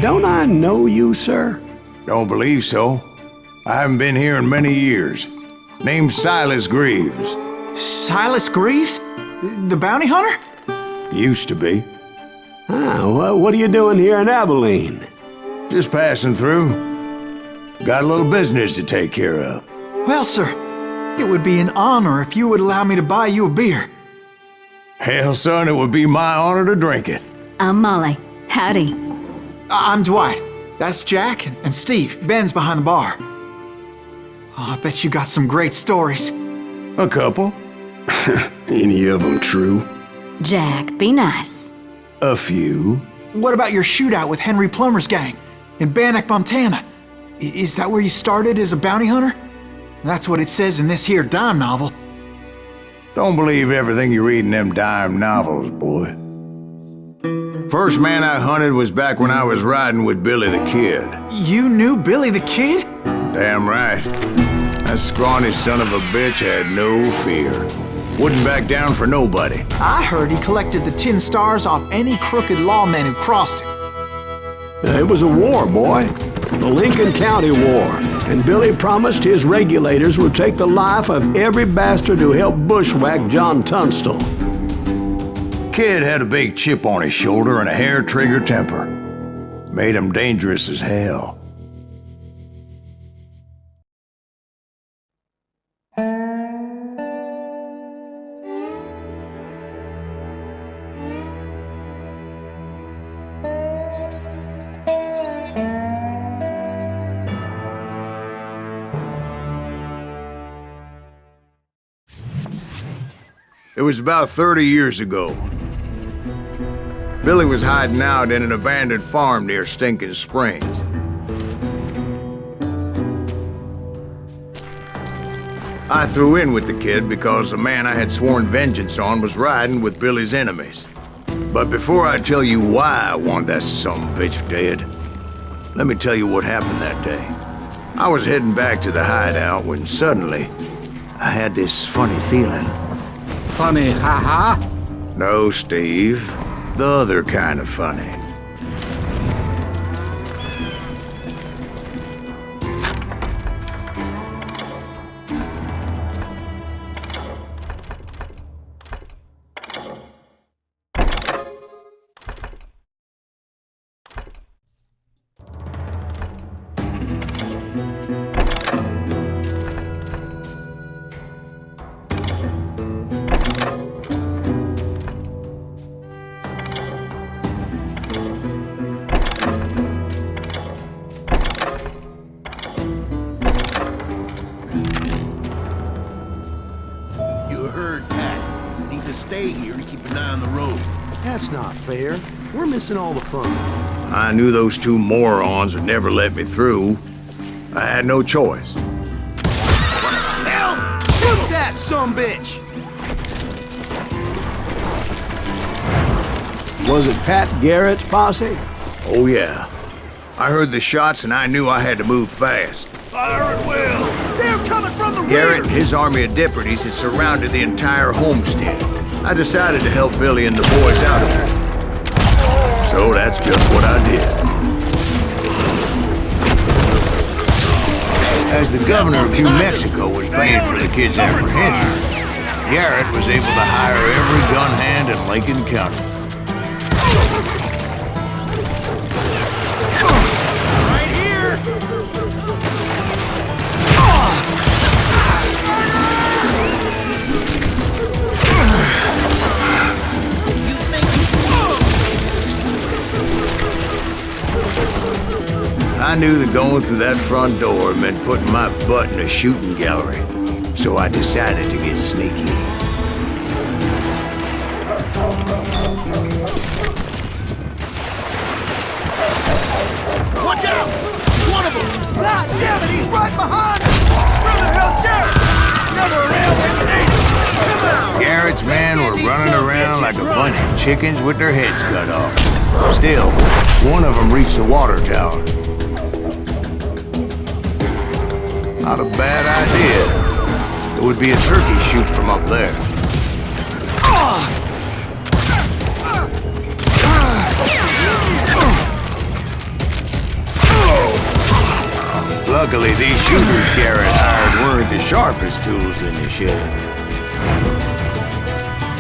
Don't I know you, sir? Don't believe so. I haven't been here in many years. Name's Silas Greaves. Silas Greaves? The bounty hunter? Used to be. What are you doing here in Abilene? Just passing through. Got a little business to take care of. Well, sir, it would be an honor if you would allow me to buy you a beer. Hell, son, it would be my honor to drink it. I'm Molly. Howdy. I'm Dwight. That's Jack and Steve. Ben's behind the bar. Oh, I bet you got some great stories. A couple. Any of them true? Jack, be nice. A few. What about your shootout with Henry Plummer's gang in Bannock, Montana? Is that where you started as a bounty hunter? That's what it says in this here dime novel. Don't believe everything you read in them dime novels, boy. First man I hunted was back when I was riding with Billy the Kid. You knew Billy the Kid? Damn right. That scrawny son of a bitch had no fear. Wouldn't back down for nobody. I heard he collected the 10 stars off any crooked lawman who crossed him. It was a war, boy. The Lincoln County War. And Billy promised his regulators would take the life of every bastard who helped bushwhack John Tunstall. Kid had a big chip on his shoulder and a hair-trigger temper. Made him dangerous as hell. It was about 30 years ago. Billy was hiding out in an abandoned farm near Stinking Springs. I threw in with the kid because the man I had sworn vengeance on was riding with Billy's enemies. But before I tell you why I want that sumbitch dead, let me tell you what happened that day. I was heading back to the hideout when suddenly I had this funny feeling. Funny, haha? No, Steve. The other kind of funny. Stay here and keep an eye on the road. That's not fair. We're missing all the fun. I knew those two morons would never let me through. I had no choice. Hell! Shoot that sumbitch! Was it Pat Garrett's posse? Oh yeah. I heard the shots and I knew I had to move fast. Fire at will! They're coming from the rear! Garrett and his army of deputies had surrounded the entire homestead. I decided to help Billy and the boys out of there. So that's just what I did. As the governor of New Mexico was paying for the kid's apprehension, Garrett was able to hire every gun hand in Lincoln County. Right here! I knew that going through that front door meant putting my butt in a shooting gallery, so I decided to get sneaky. Watch out! One of them! God damn it, he's right behind us! Where the hell's Garrett? Never around with Garrett's men were running around like a bunch of chickens with their heads cut off. Still, one of them reached the water tower. Not a bad idea. It would be a turkey shoot from up there. Luckily, these shooters Garrett hired weren't the sharpest tools in the shed.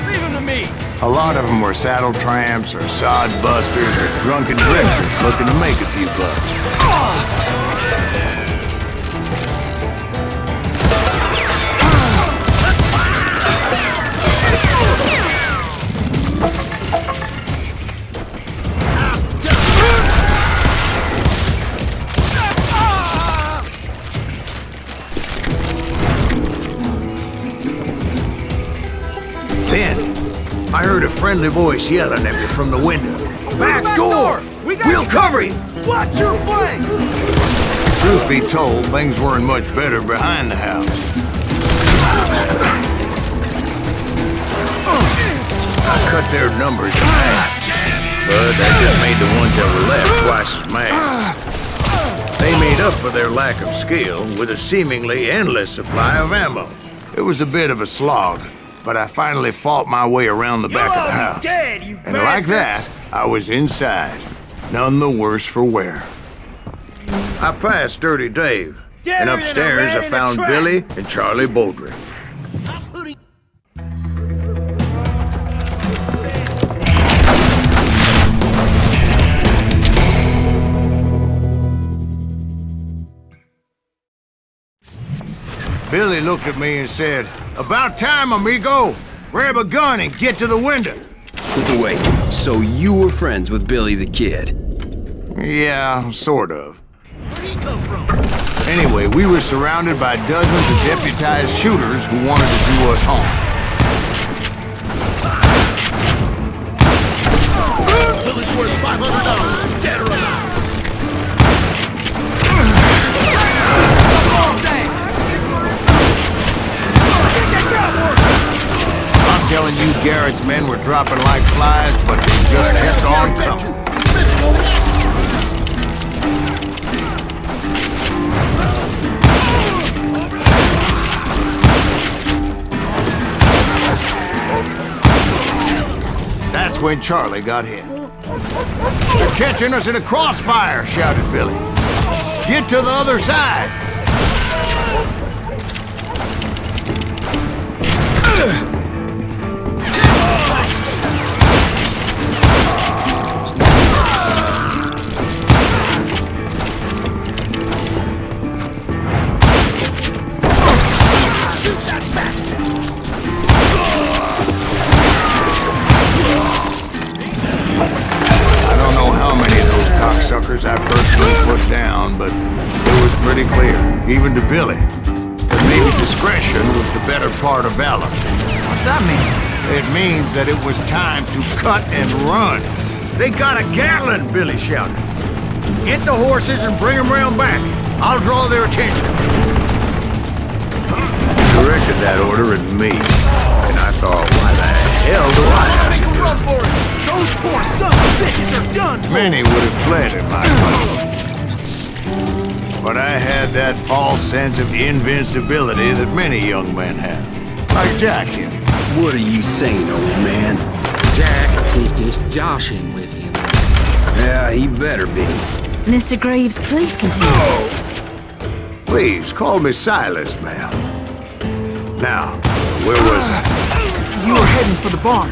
Leave him to me! A lot of them were saddle tramps or sod busters or drunken drifters looking to make a few bucks. Then, I heard a friendly voice yelling at me from the window. Back door! We'll cover you! Watch your flank! Truth be told, things weren't much better behind the house. I cut their numbers in half, but that just made the ones that were left twice as mad. They made up for their lack of skill with a seemingly endless supply of ammo. It was a bit of a slog, but I finally fought my way around the back of the house. Dead, you And like that, I was inside, none the worse for wear. I passed Dirty Dave, and upstairs I found Billy and Charlie Baldry. Billy looked at me and said, "About time, amigo. Grab a gun and get to the window." Wait, so you were friends with Billy the Kid? Yeah, sort of. Where'd he come from? Anyway, we were surrounded by dozens of deputized shooters who wanted to do us harm. Billy's worth $500. Dead or alive. I'm telling you, Garrett's men were dropping like flies, but they just kept on coming. That's when Charlie got hit. "They're catching us in a crossfire," shouted Billy. "Get to the other side." Suckers I personally put down, but it was pretty clear, even to Billy, that maybe discretion was the better part of valor. What's that mean? It means that it was time to cut and run. "They got a Gatling," Billy shouted. "Get the horses and bring them round back. I'll draw their attention." He directed that order at me, and I thought, why the hell do I have to Make a do run it? for it! Those poor sons of bitches are done for! Many would have fled in my place. But I had that false sense of invincibility that many young men have. Like Jack here. What are you saying, old man? Jack is just joshing with him. Yeah, he better be. Mr. Greaves, please continue. Please, call me Silas, ma'am. Now, where was I? You were heading for the barn.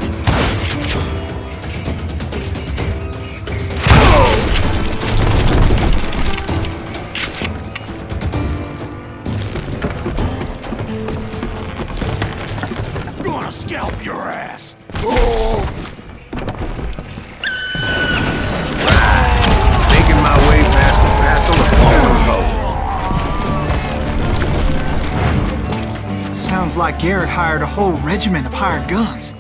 Gonna scalp your ass! Making my way past a passel of fallen foes. Sounds like Garrett hired a whole regiment of hired guns.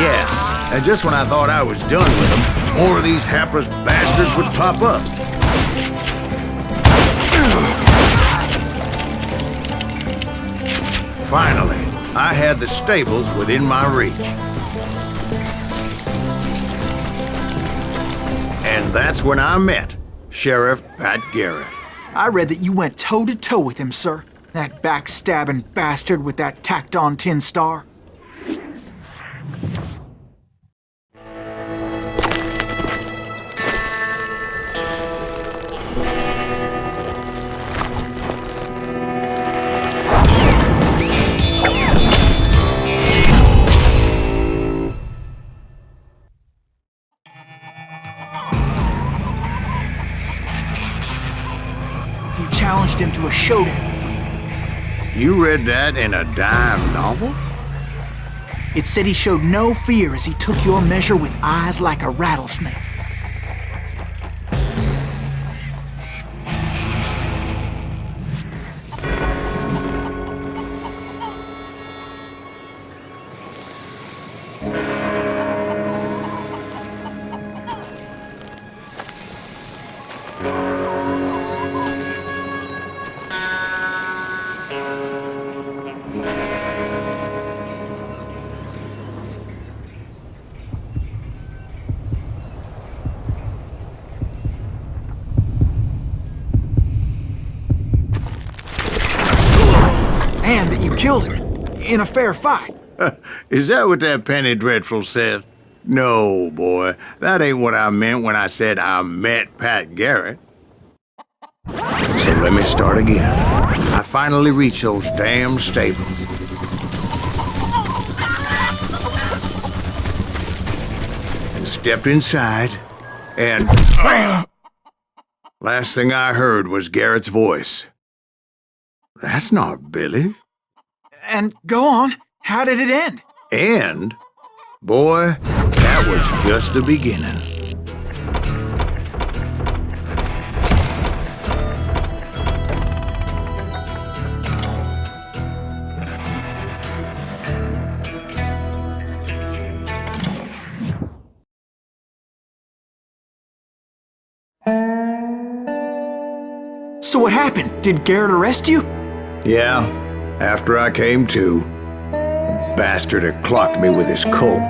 Yeah, and just when I thought I was done with them, more of these hapless bastards would pop up. Finally, I had the stables within my reach. And that's when I met Sheriff Pat Garrett. I read that you went toe-to-toe with him, sir. That backstabbing bastard with that tacked-on tin star. was Showdown. You read that in a dime novel? It said he showed no fear as he took your measure with eyes like a rattlesnake. And that you killed him in a fair fight. Is that what that Penny Dreadful said? No, boy. That ain't what I meant when I said I met Pat Garrett. So let me start again. I finally reached those damn stables. And stepped inside, and... Last thing I heard was Garrett's voice. That's not Billy. And go on, how did it end? And, boy, that was just the beginning. So what happened? Did Garrett arrest you? Yeah, after I came to, the bastard had clocked me with his Colt.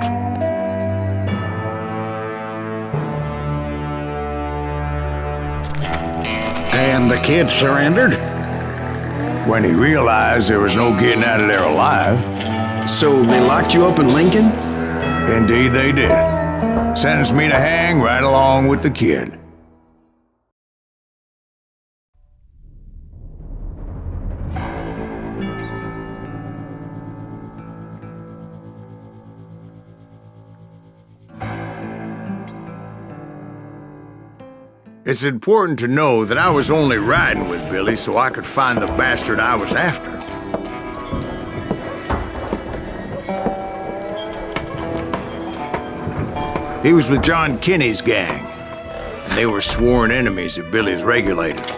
And the kid surrendered? When he realized there was no getting out of there alive. So they locked you up in Lincoln? Indeed they did. Sentenced me to hang right along with the kid. It's important to know that I was only riding with Billy so I could find the bastard I was after. He was with John Kinney's gang, and they were sworn enemies of Billy's regulators.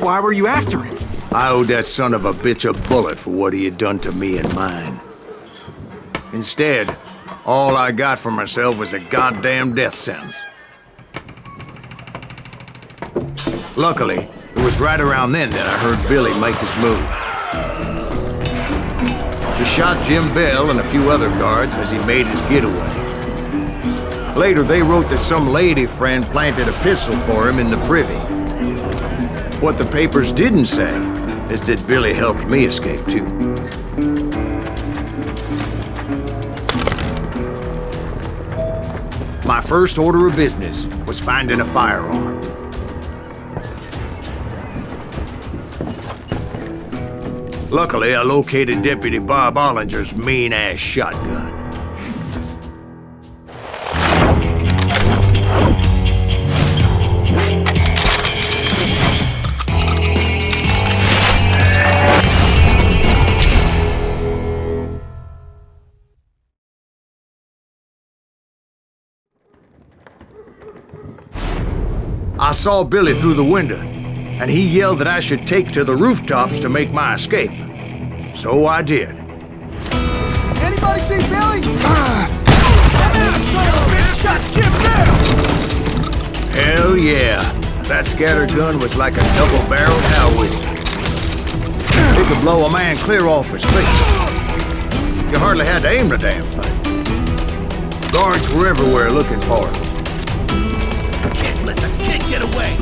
Why were you after him? I owed that son of a bitch a bullet for what he had done to me and mine. Instead, all I got for myself was a goddamn death sentence. Luckily, it was right around then that I heard Billy make his move. He shot Jim Bell and a few other guards as he made his getaway. Later, they wrote that some lady friend planted a pistol for him in the privy. What the papers didn't say is that Billy helped me escape, too. My first order of business was finding a firearm. Luckily, I located Deputy Bob Ollinger's mean-ass shotgun. I saw Billy through the window, and he yelled that I should take to the rooftops to make my escape. So I did. Anybody see Billy? That son of a bitch shot Jim Bell! Hell yeah. That scatter gun was like a double-barreled howitzer. It could blow a man clear off his feet. You hardly had to aim the damn thing. Guards were everywhere looking for it. Can't let the kid get away!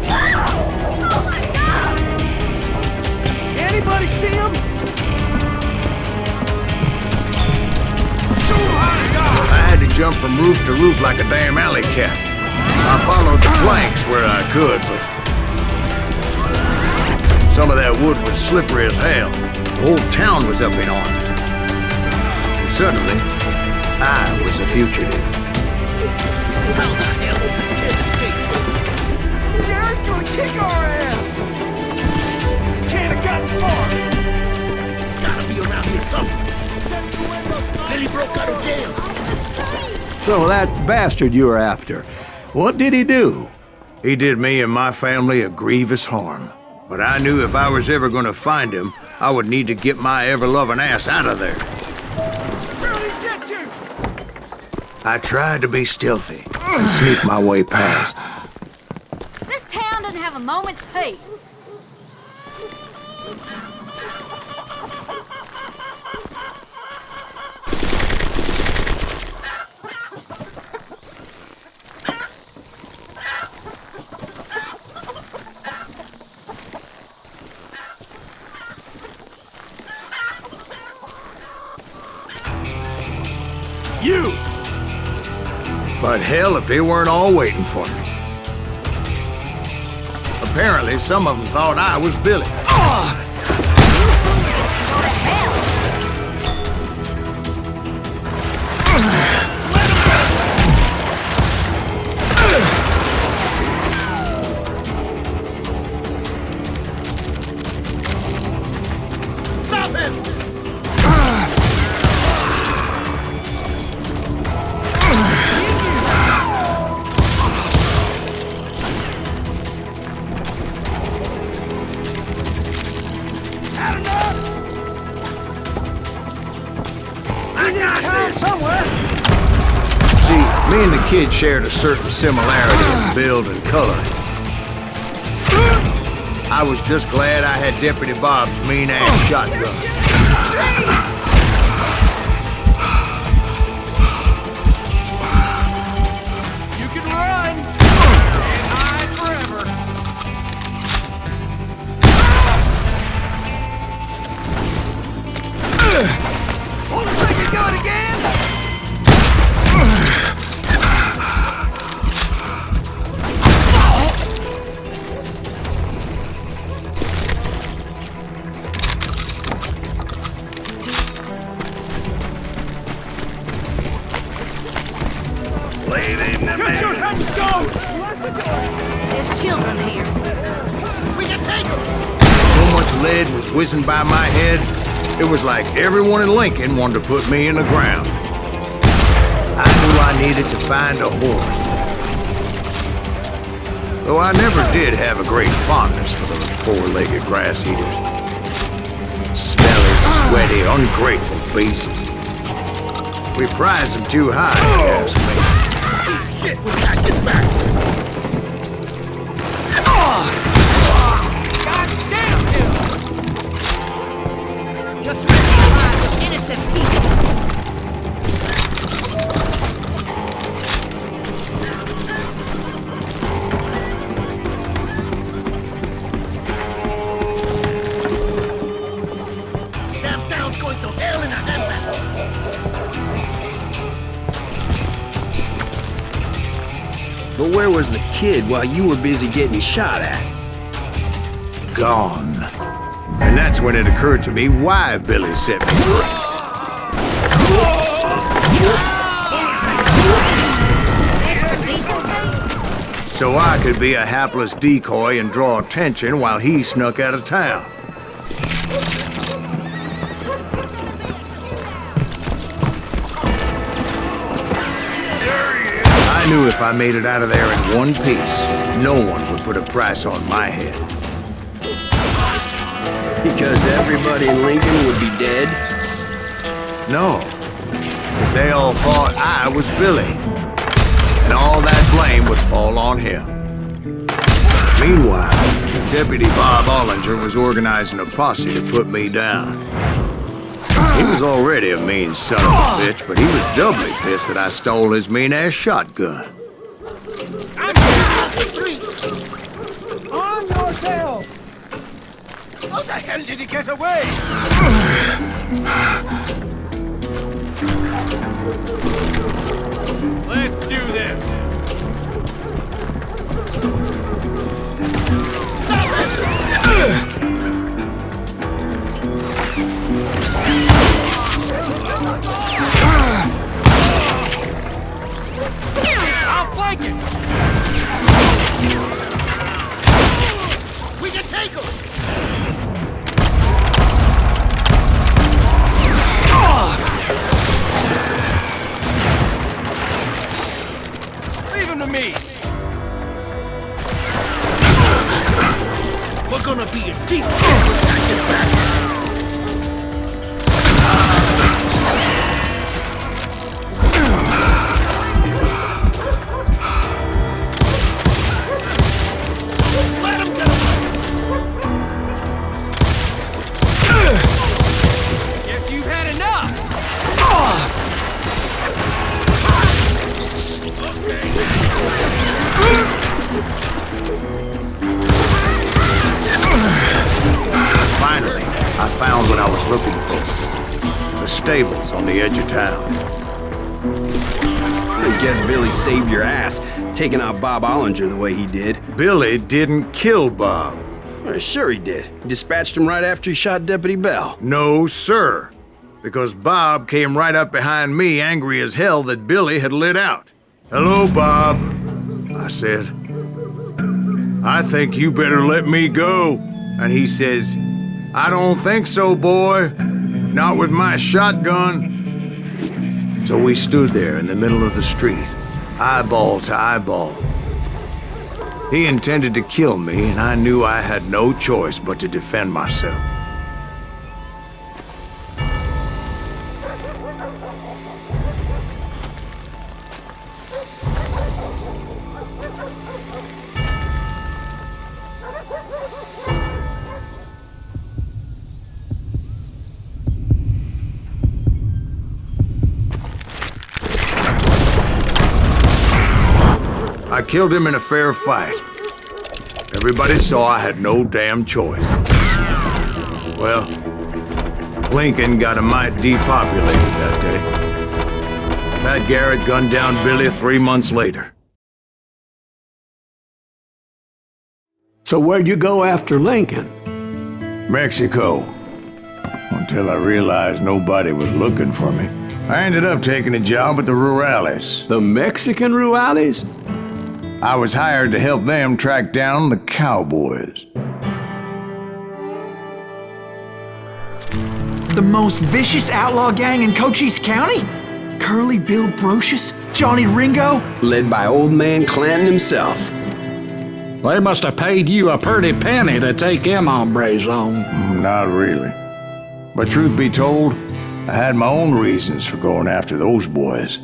Oh my God! Anybody see him? I had to jump from roof to roof like a damn alley cat. I followed the flanks where I could, but Some of that wood was slippery as hell. The whole town was up in arms. And suddenly, I was a fugitive. How the hell did the kid escape? Garrett's gonna kick our ass! Can't have gotten far! Gotta be around here somewhere. Billy broke out of jail. So that bastard you were after, what did he do? He did me and my family a grievous harm. But I knew if I was ever gonna find him, I would need to get my ever-loving ass out of there. Where'd he get you? I tried to be stealthy and sneak my way past. This town doesn't have a moment's peace. You! But hell, if they weren't all waiting for me. Apparently, some of them thought I was Billy. Stop him! See, me and the kid shared a certain similarity in build and coloring. I was just glad I had Deputy Bob's mean-ass shotgun. You can run! And hide forever! Wanna think you do it again? Get your headstone! There's children here. We can take them! So much lead was whizzing by my head, it was like everyone in Lincoln wanted to put me in the ground. I knew I needed to find a horse. Though I never did have a great fondness for those four-legged grass eaters. Smelly, sweaty, ungrateful beasts. We prize them too high, if you ask me. Shit, we gotta get back! God damn him! You're threatening the lives of innocent people! Damn town's going to hell in a handbasket! But where was the kid while you were busy getting shot at? Gone. And that's when it occurred to me why Billy set me free. Decency? So I could be a hapless decoy and draw attention while he snuck out of town. I knew if I made it out of there in one piece, no one would put a price on my head. Because everybody in Lincoln would be dead? No, because they all thought I was Billy, and all that blame would fall on him. Meanwhile, Deputy Bob Ollinger was organizing a posse to put me down. He was already a mean son of a bitch, but he was doubly pissed that I stole his mean-ass shotgun. I'm getting off the street! Arm yourself! How the hell did he get away? Let's do this! Stop it! Take him! Leave him to me! We're gonna be a deep back. Finally, I found what I was looking for. The stables on the edge of town. I guess Billy saved your ass, taking out Bob Ollinger the way he did. Billy didn't kill Bob. Well, sure he did. He dispatched him right after he shot Deputy Bell. No, sir. Because Bob came right up behind me, angry as hell that Billy had lit out. "Hello, Bob," I said. "I think you better let me go." And he says, "I don't think so, boy. Not with my shotgun." So we stood there in the middle of the street, eyeball to eyeball. He intended to kill me, and I knew I had no choice but to defend myself. I killed him in a fair fight. Everybody saw I had no damn choice. Well, Lincoln got a mite depopulated that day. Pat Garrett gunned down Billy 3 months later. So where'd you go after Lincoln? Mexico. Until I realized nobody was looking for me. I ended up taking a job at the Rurales. The Mexican Rurales? I was hired to help them track down the Cowboys. The most vicious outlaw gang in Cochise County? Curly Bill Brocious? Johnny Ringo? Led by old man Clanton himself. They must have paid you a pretty penny to take them hombres on. Not really. But truth be told, I had my own reasons for going after those boys.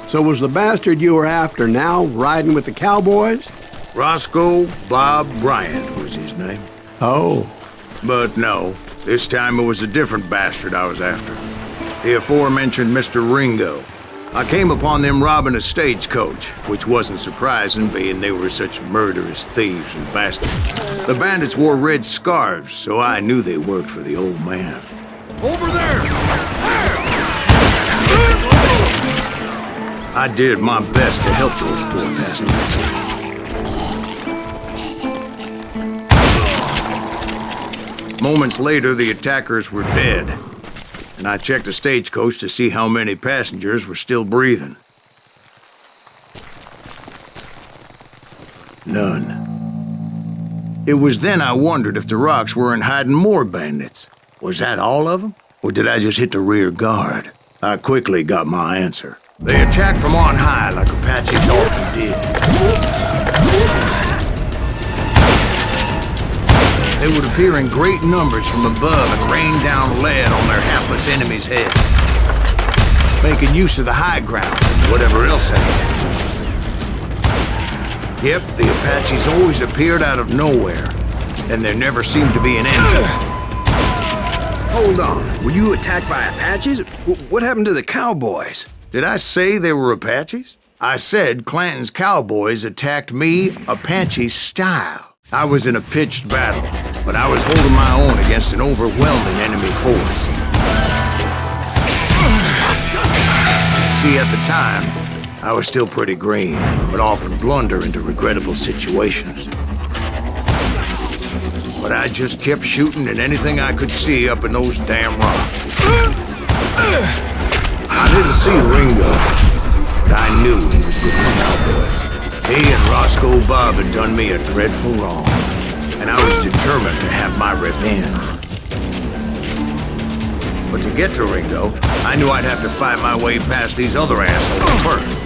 So was the bastard you were after now riding with the Cowboys? Roscoe Bob Bryant was his name. Oh. But no, this time it was a different bastard I was after. The aforementioned Mr. Ringo. I came upon them robbing a stagecoach, which wasn't surprising, being they were such murderous thieves and bastards. The bandits wore red scarves, so I knew they worked for the old man. Over there! I did my best to help those poor bastards. Moments later, the attackers were dead, and I checked the stagecoach to see how many passengers were still breathing. None. It was then I wondered if the rocks weren't hiding more bandits. Was that all of them? Or did I just hit the rear guard? I quickly got my answer. They attacked from on high like Apaches often did. They would appear in great numbers from above and rain down lead on their hapless enemies' heads, making use of the high ground and whatever else they had. Yep, the Apaches always appeared out of nowhere, and there never seemed to be an end to it. Hold on, were you attacked by Apaches? What happened to the Cowboys? Did I say they were Apaches? I said Clanton's Cowboys attacked me Apache style. I was in a pitched battle, but I was holding my own against an overwhelming enemy force. See, at the time, I was still pretty green, but often blunder into regrettable situations. But I just kept shooting at anything I could see up in those damn rocks. I didn't see Ringo, but I knew he was with the Cowboys. He and Roscoe Bob had done me a dreadful wrong, and I was determined to have my revenge. But to get to Ringo, I knew I'd have to fight my way past these other assholes first.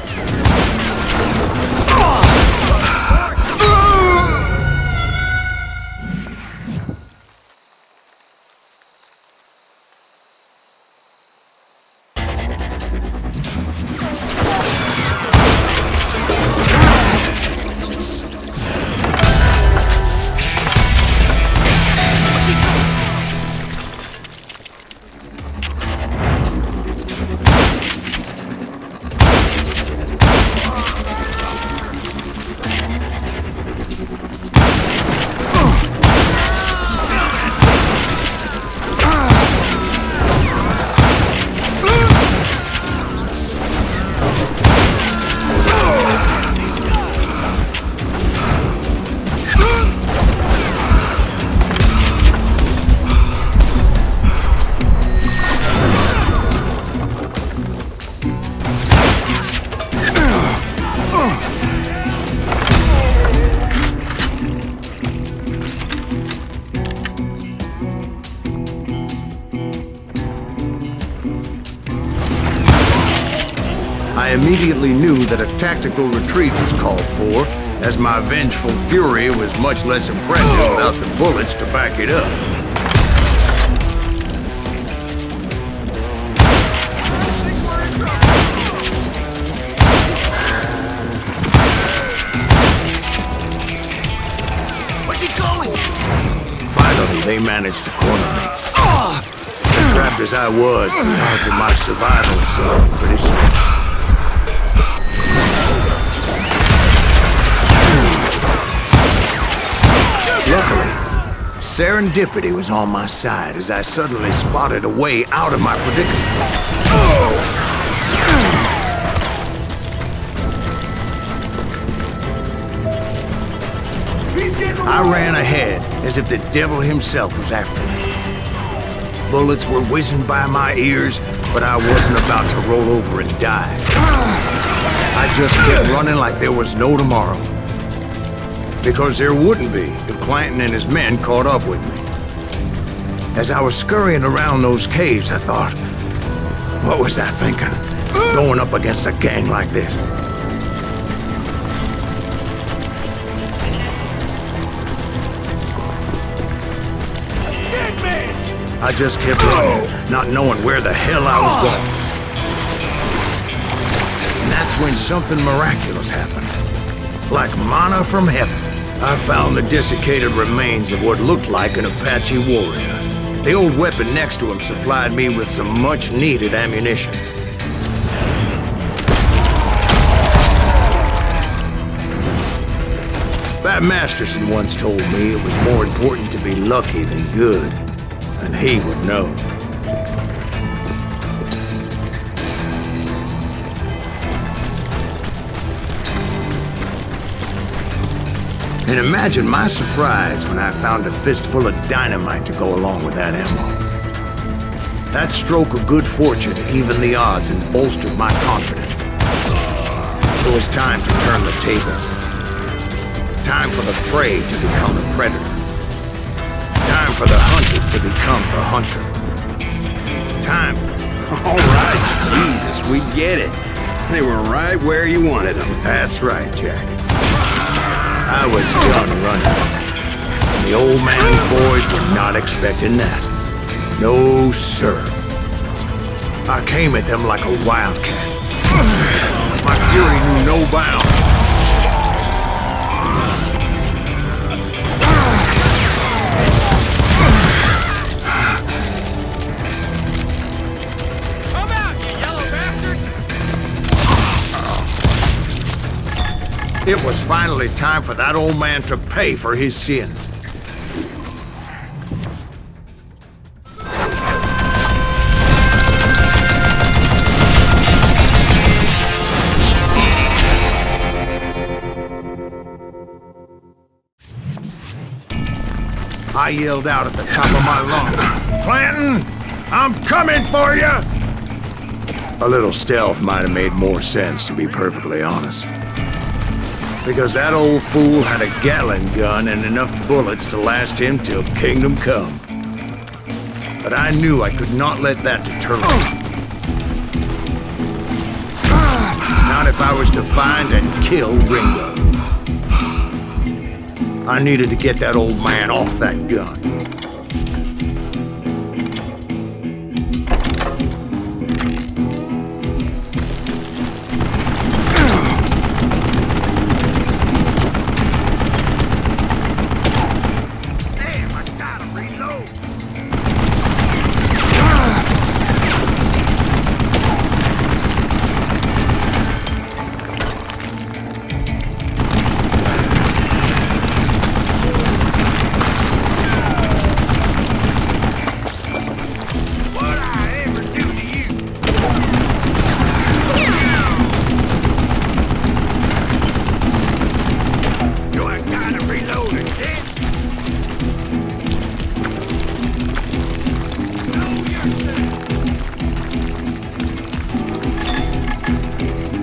I immediately knew that a tactical retreat was called for, as my vengeful fury was much less impressive without the bullets to back it up. Where's he going? Finally, they managed to corner me. Trapped as I was, the odds of my survival seemed pretty slim. Luckily, serendipity was on my side as I suddenly spotted a way out of my predicament. I ran ahead as if the devil himself was after me. Bullets were whizzing by my ears, but I wasn't about to roll over and die. I just kept running like there was no tomorrow. Because there wouldn't be if Clanton and his men caught up with me. As I was scurrying around those caves, I thought, what was I thinking? Going up against a gang like this. Dead man! I just kept running, not knowing where the hell I was going. And that's when something miraculous happened. Like manna from heaven, I found the desiccated remains of what looked like an Apache warrior. The old weapon next to him supplied me with some much-needed ammunition. Bat Masterson once told me it was more important to be lucky than good, and he would know. And imagine my surprise when I found a fistful of dynamite to go along with that ammo. That stroke of good fortune evened the odds and bolstered my confidence. It was time to turn the tables. Time for the prey to become the predator. Time for the hunted to become the hunter. Time. All right, Jesus, we get it. They were right where you wanted them. That's right, Jack. I was done running. The old man's boys were not expecting that. No, sir. I came at them like a wildcat. My fury knew no bounds. Come out, you yellow bastard! It was finally time for that old man to pay for his sins. I yelled out at the top of my lungs, "Clanton, I'm coming for you!" A little stealth might have made more sense, to be perfectly honest. Because that old fool had a Gatling gun and enough bullets to last him till kingdom come. But I knew I could not let that deter me. Not if I was to find and kill Ringo. I needed to get that old man off that gun.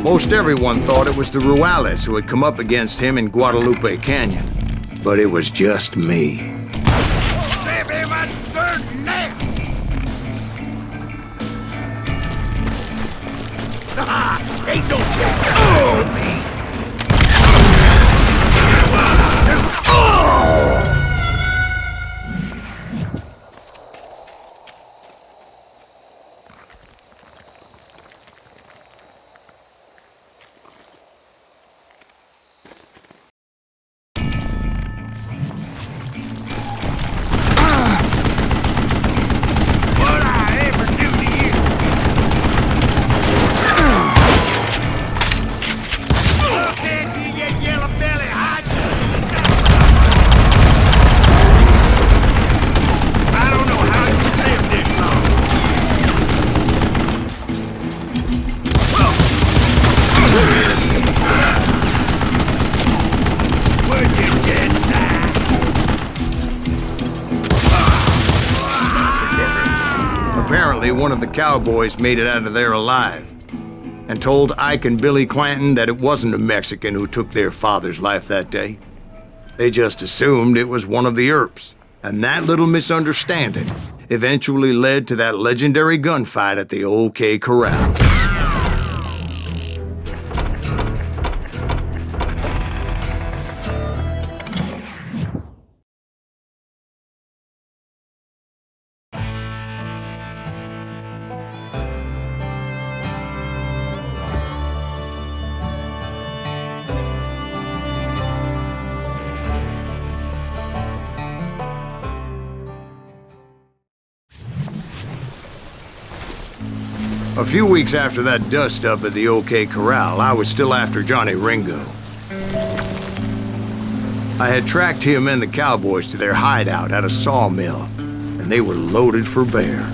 Most everyone thought it was the Ruales who had come up against him in Guadalupe Canyon. But it was just me. Ain't no oh, me. Apparently, one of the Cowboys made it out of there alive and told Ike and Billy Clanton that it wasn't a Mexican who took their father's life that day. They just assumed it was one of the Earps, and that little misunderstanding eventually led to that legendary gunfight at the OK Corral. A few weeks after that dust-up at the OK Corral, I was still after Johnny Ringo. I had tracked him and the Cowboys to their hideout at a sawmill, and they were loaded for bear.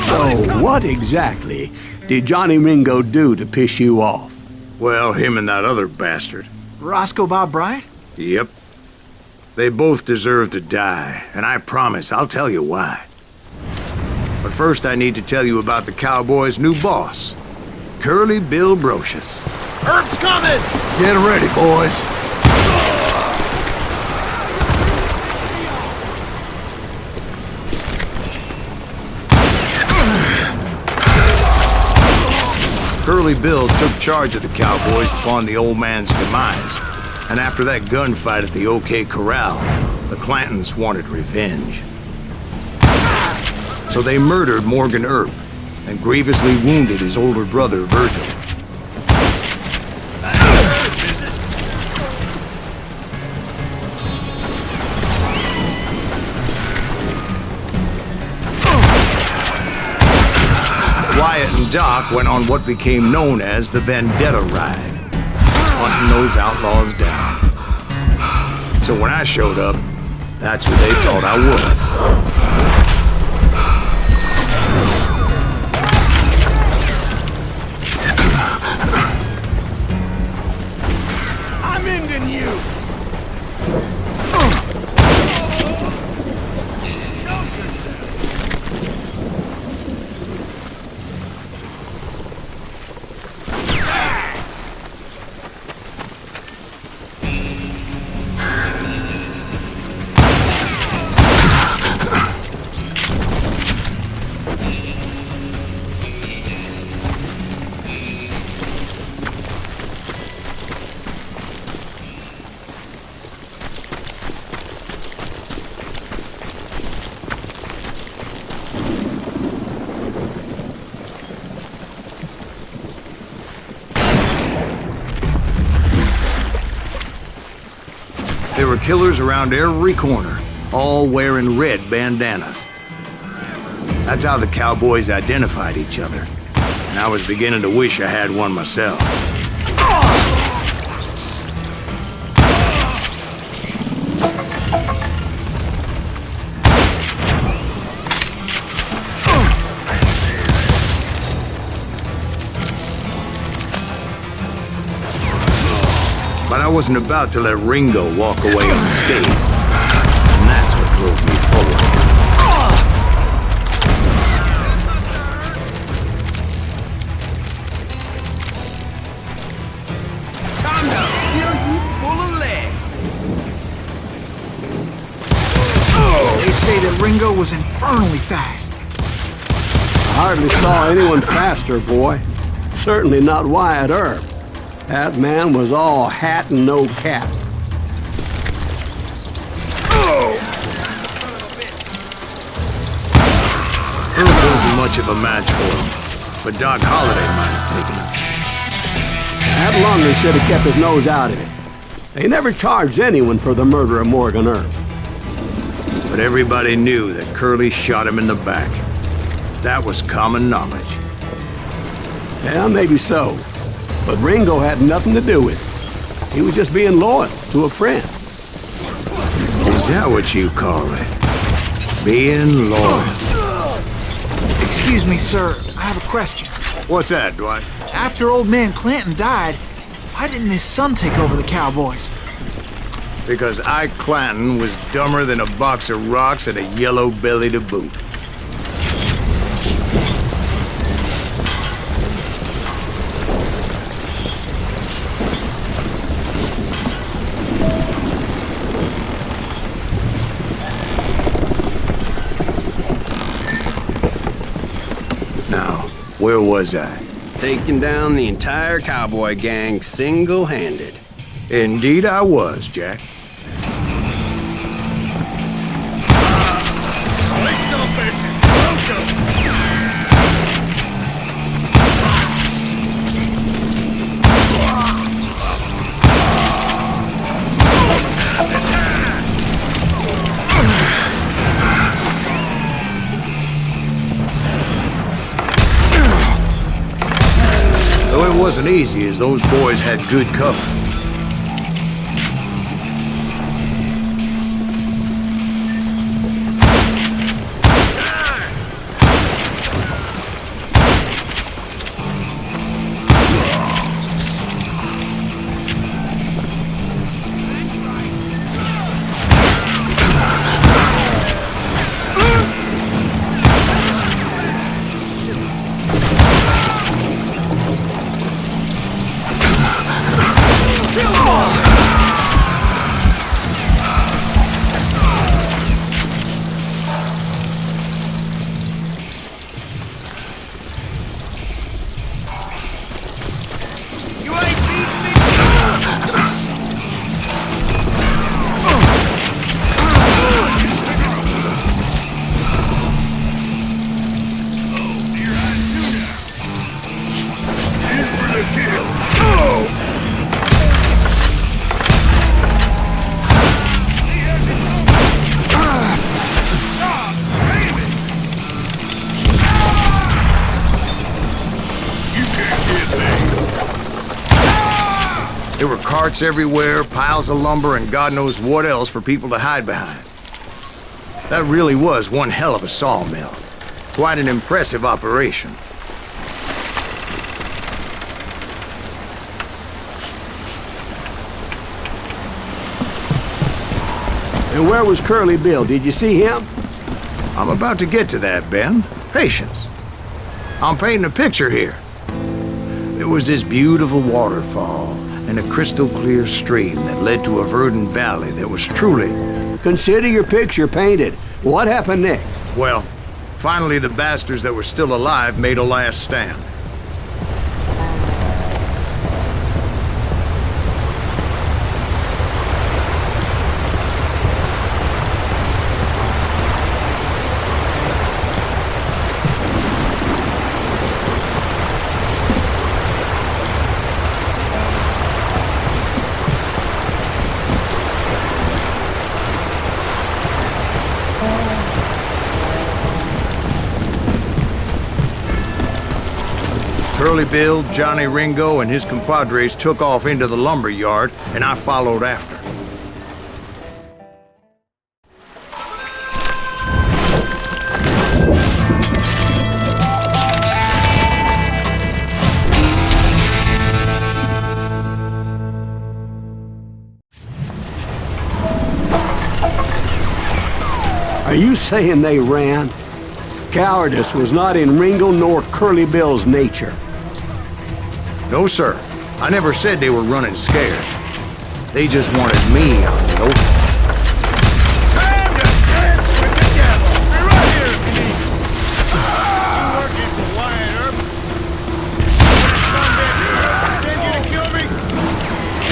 So what exactly did Johnny Ringo do to piss you off? Well, him and that other bastard. Roscoe Bob Bryant? Yep. They both deserve to die, and I promise I'll tell you why. But first I need to tell you about the Cowboys' new boss, Curly Bill Brocious. Earp's coming! Get ready, boys. Curly Bill took charge of the Cowboys upon the old man's demise, and after that gunfight at the OK Corral, the Clantons wanted revenge. So they murdered Morgan Earp and grievously wounded his older brother, Virgil. Wyatt and Doc went on what became known as the Vendetta Ride, hunting those outlaws down. So when I showed up, that's who they thought I was. I'm ending you! There were killers around every corner, all wearing red bandanas. That's how the Cowboys identified each other. And I was beginning to wish I had one myself. But I wasn't about to let Ringo walk away unscathed. And that's what drove me forward. Time to feel you full of lead. They say that Ringo was infernally fast. I hardly saw anyone faster, boy. Certainly not Wyatt Earp. That man was all hat and no cap. Earp wasn't much of a match for him, but Doc Holliday might have taken him. That Lunger should have kept his nose out of it. They never charged anyone for the murder of Morgan Earp. But everybody knew that Curly shot him in the back. That was common knowledge. Yeah, maybe so. But Ringo had nothing to do with it. He was just being loyal to a friend. Is that what you call it? Being loyal? Excuse me, sir. I have a question. What's that, Dwight? After old man Clanton died, why didn't his son take over the Cowboys? Because Ike Clanton was dumber than a box of rocks and a yellow belly to boot. Now, where was I? Taking down the entire cowboy gang single-handed. Indeed I was, Jack. Some bitches. Welcome. Though it wasn't easy, as those boys had good cover. There were carts everywhere, piles of lumber, and God knows what else for people to hide behind. That really was one hell of a sawmill. Quite an impressive operation. And where was Curly Bill? Did you see him? I'm about to get to that, Ben. Patience. I'm painting a picture here. There was this beautiful waterfall and a crystal clear stream that led to a verdant valley that was truly... Consider your picture painted. What happened next? Well, finally the bastards that were still alive made a last stand. Curly Bill, Johnny Ringo, and his compadres took off into the lumber yard, and I followed after. Are you saying they ran? Cowardice was not in Ringo nor Curly Bill's nature. No, sir. I never said they were running scared. They just wanted me out in the open. Time to dance with the devil! Be right here if you need me. You working for Wyatt Earp? Some bitch send you to kill me?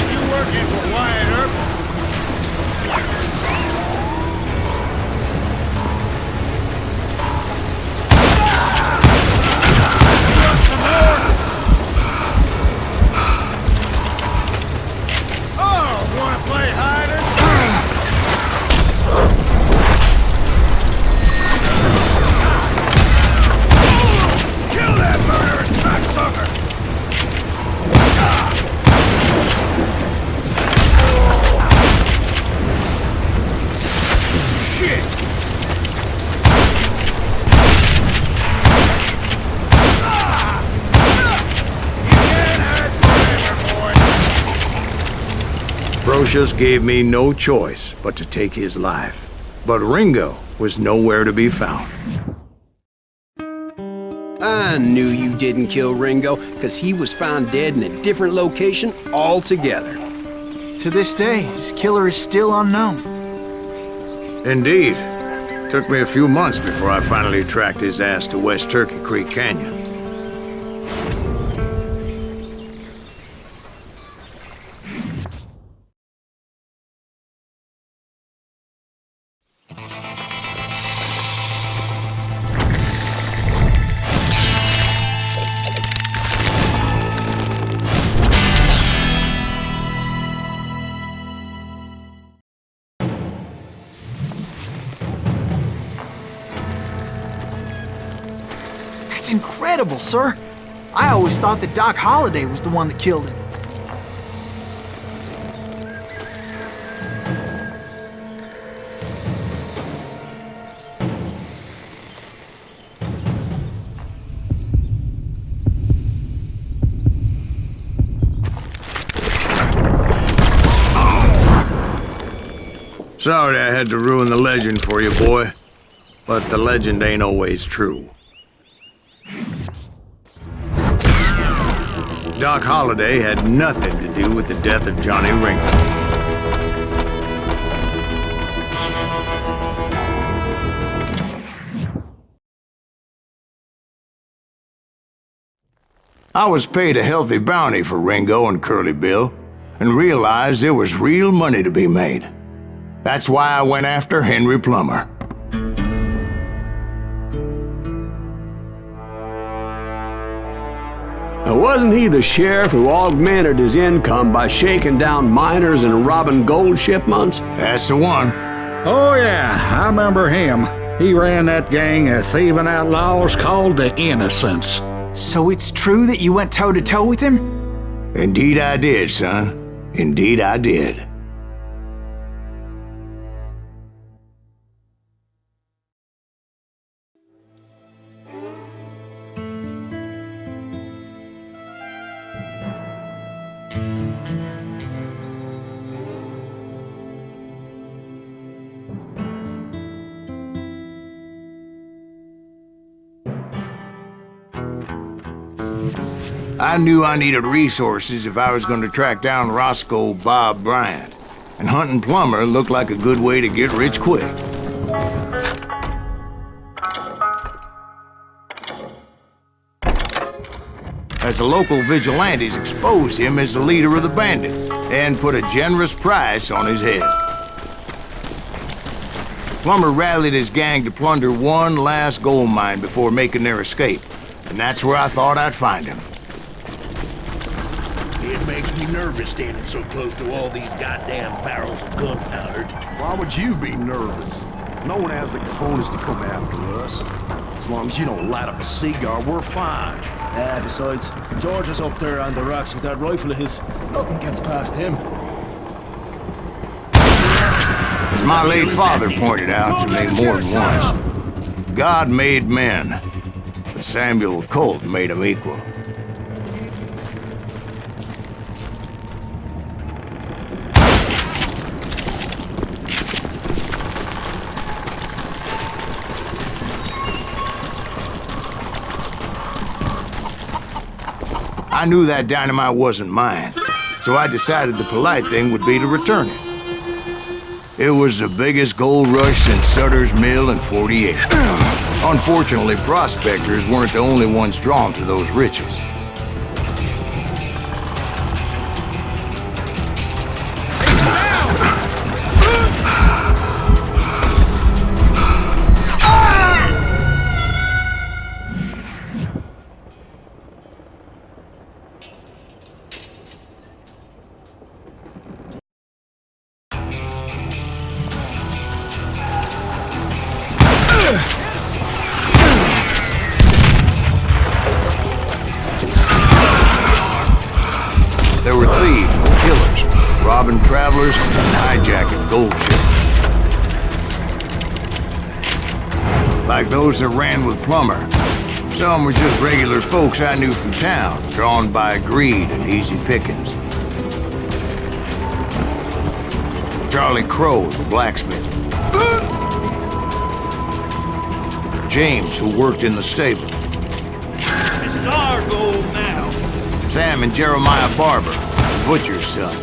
You working for Wyatt Earp? Play hide and seek! Kill that murderous cocksucker! Shit! You can't hide forever, boy! Brocious gave me no choice but to take his life. But Ringo was nowhere to be found. I knew you didn't kill Ringo, because he was found dead in a different location altogether. To this day, his killer is still unknown. Indeed. Took me a few months before I finally tracked his ass to West Turkey Creek Canyon. That's incredible, sir. I always thought that Doc Holliday was the one that killed him. Sorry I had to ruin the legend for you, boy. But the legend ain't always true. Doc Holliday had nothing to do with the death of Johnny Ringo. I was paid a healthy bounty for Ringo and Curly Bill, and realized there was real money to be made. That's why I went after Henry Plummer. Now, wasn't he the sheriff who augmented his income by shaking down miners and robbing gold shipments? That's the one. Oh, yeah, I remember him. He ran that gang of thieving outlaws called the Innocents. So it's true that you went toe-to-toe with him? Indeed I did, son. Indeed I did. I knew I needed resources if I was going to track down Roscoe Bob Bryant, and hunting Plummer looked like a good way to get rich quick. As the local vigilantes exposed him as the leader of the bandits, and put a generous price on his head. Plummer rallied his gang to plunder one last gold mine before making their escape, and that's where I thought I'd find him. It makes me nervous standing so close to all these goddamn barrels of gunpowder. Why would you be nervous? No one has the cojones to come after us. As long as you don't light up a cigar, we're fine. Besides, George is up there on the rocks with that rifle of his. Nothing gets past him. As my late father pointed out to me more than once, God made men, but Samuel Colt made them equal. I knew that dynamite wasn't mine, so I decided the polite thing would be to return it. It was the biggest gold rush since Sutter's Mill in '48. Unfortunately, prospectors weren't the only ones drawn to those riches. There were thieves and killers, robbing travelers and hijacking gold ships. Like those that ran with Plummer. Some were just regular folks I knew from town, drawn by greed and easy pickings. Charlie Crow, the blacksmith. James, who worked in the stable. This is our gold now. Sam and Jeremiah Barber, the butcher's sons.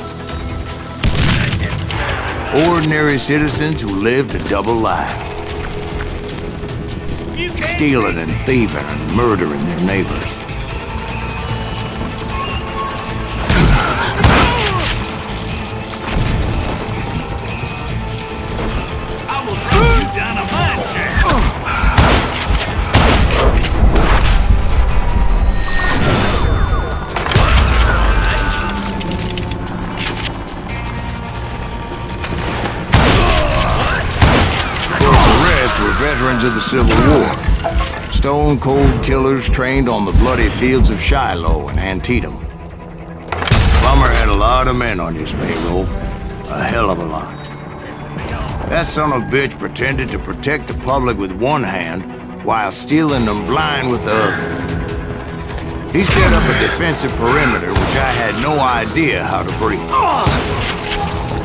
Ordinary citizens who lived a double life. Stealing and thieving and murdering their neighbors. I will throw you down a mine shaft. Were veterans of the Civil War. Stone-cold killers trained on the bloody fields of Shiloh and Antietam. Plummer had a lot of men on his payroll. A hell of a lot. That son of a bitch pretended to protect the public with one hand while stealing them blind with the other. He set up a defensive perimeter which I had no idea how to breach.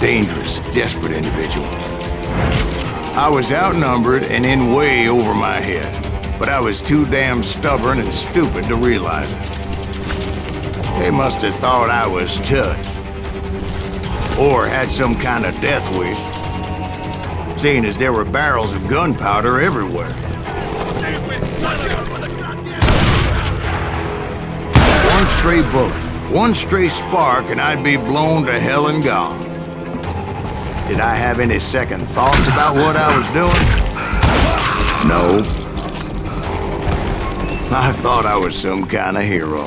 Dangerous, desperate individual. I was outnumbered and in way over my head, but I was too damn stubborn and stupid to realize it. They must have thought I was tough, or had some kind of death wish, seeing as there were barrels of gunpowder everywhere. One stray bullet, one stray spark, and I'd be blown to hell and gone. Did I have any second thoughts about what I was doing? No. I thought I was some kind of hero.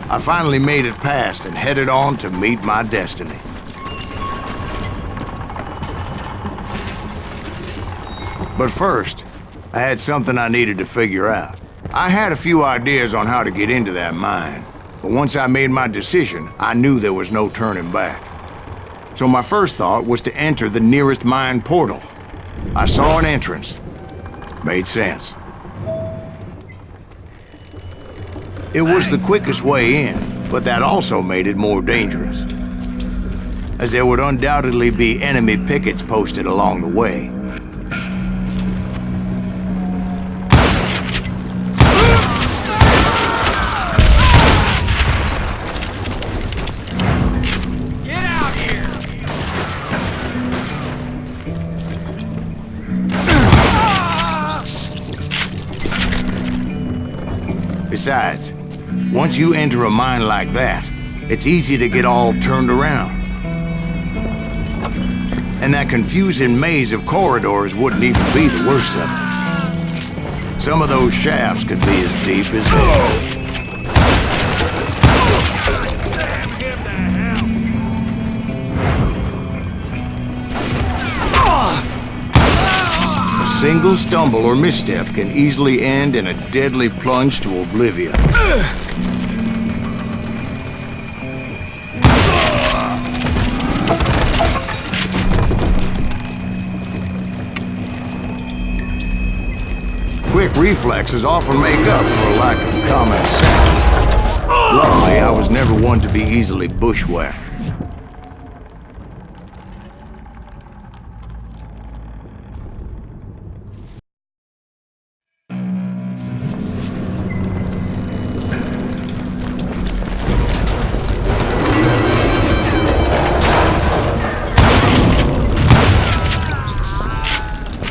I finally made it past and headed on to meet my destiny. But first, I had something I needed to figure out. I had a few ideas on how to get into that mine, but once I made my decision, I knew there was no turning back. So my first thought was to enter the nearest mine portal. I saw an entrance. Made sense. It was the quickest way in, but that also made it more dangerous, as there would undoubtedly be enemy pickets posted along the way. Besides, once you enter a mine like that, it's easy to get all turned around. And that confusing maze of corridors wouldn't even be the worst of it. Some of those shafts could be as deep as hell. single stumble or misstep can easily end in a deadly plunge to oblivion. Quick reflexes often make up for a lack of common sense. Luckily, I was never one to be easily bushwhacked.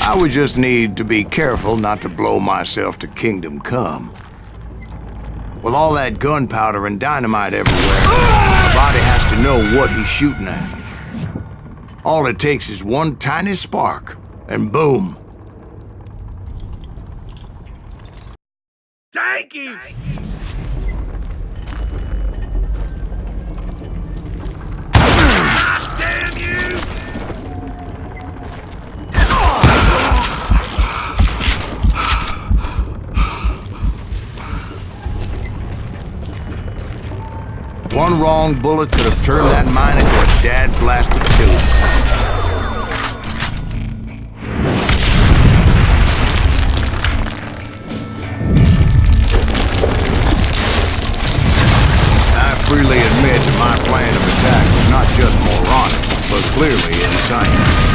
I would just need to be careful not to blow myself to kingdom come. With all that gunpowder and dynamite everywhere, the body has to know what he's shooting at. All it takes is one tiny spark, and boom. Thank you! Damn you! One wrong bullet could have turned that mine into a dad-blasted tube. I freely admit that my plan of attack was not just moronic, but clearly insane.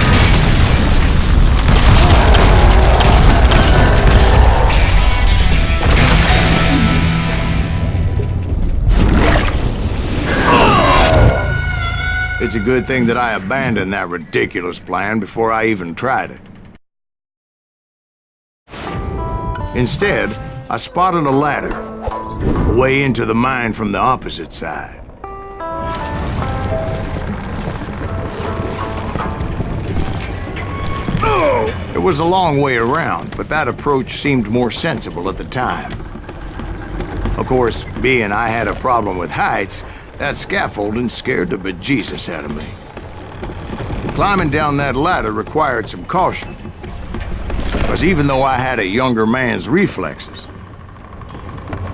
It's a good thing that I abandoned that ridiculous plan before I even tried it. Instead, I spotted a ladder, a way into the mine from the opposite side. It was a long way around, but that approach seemed more sensible at the time. Of course, being I had a problem with heights, that scaffolding scared the bejesus out of me. Climbing down that ladder required some caution, because even though I had a younger man's reflexes,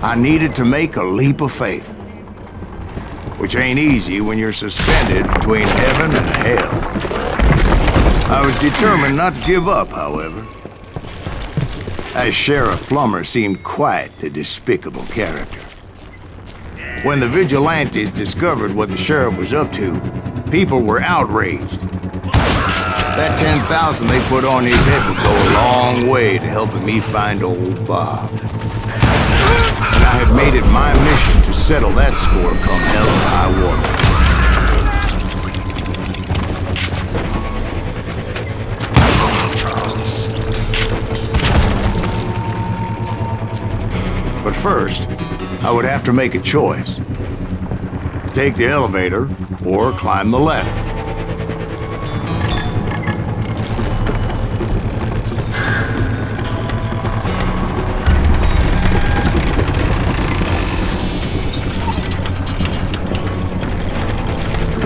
I needed to make a leap of faith, which ain't easy when you're suspended between heaven and hell. I was determined not to give up, however, as Sheriff Plummer seemed quite the despicable character. When the vigilantes discovered what the sheriff was up to, people were outraged. That 10,000 they put on his head would go a long way to helping me find old Bob. And I had made it my mission to settle that score come hell or high water. But first, I would have to make a choice. Take the elevator or climb the ladder.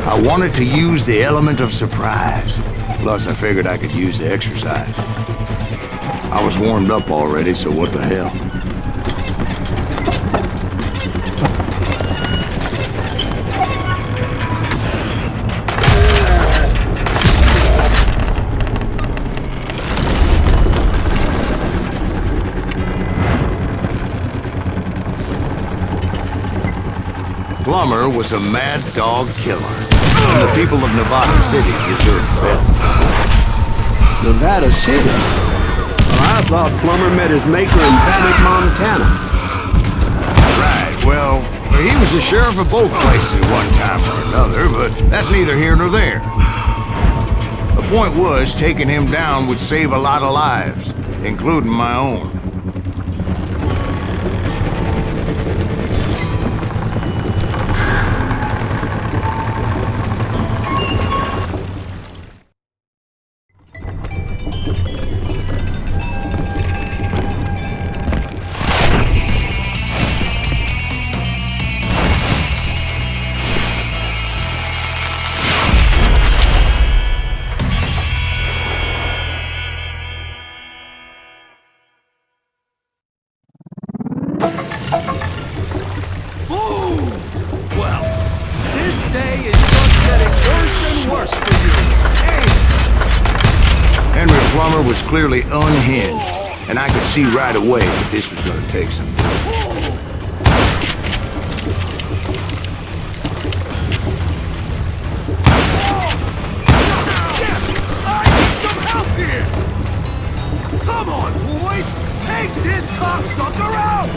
I wanted to use the element of surprise. Plus, I figured I could use the exercise. I was warmed up already, so what the hell? Plummer was a mad dog killer, and the people of Nevada City deserved better. Nevada City? Well, I thought Plummer met his maker in Bannock, Montana. Right, well, he was the sheriff of both places at one time or another, but that's neither here nor there. The point was, taking him down would save a lot of lives, including my own. Ooh! Well, this day is just getting worse and worse for you. Hey! Henry Plummer was clearly unhinged, and I could see right away that this was gonna take some doing. Come on, boys! Take this cocksucker out!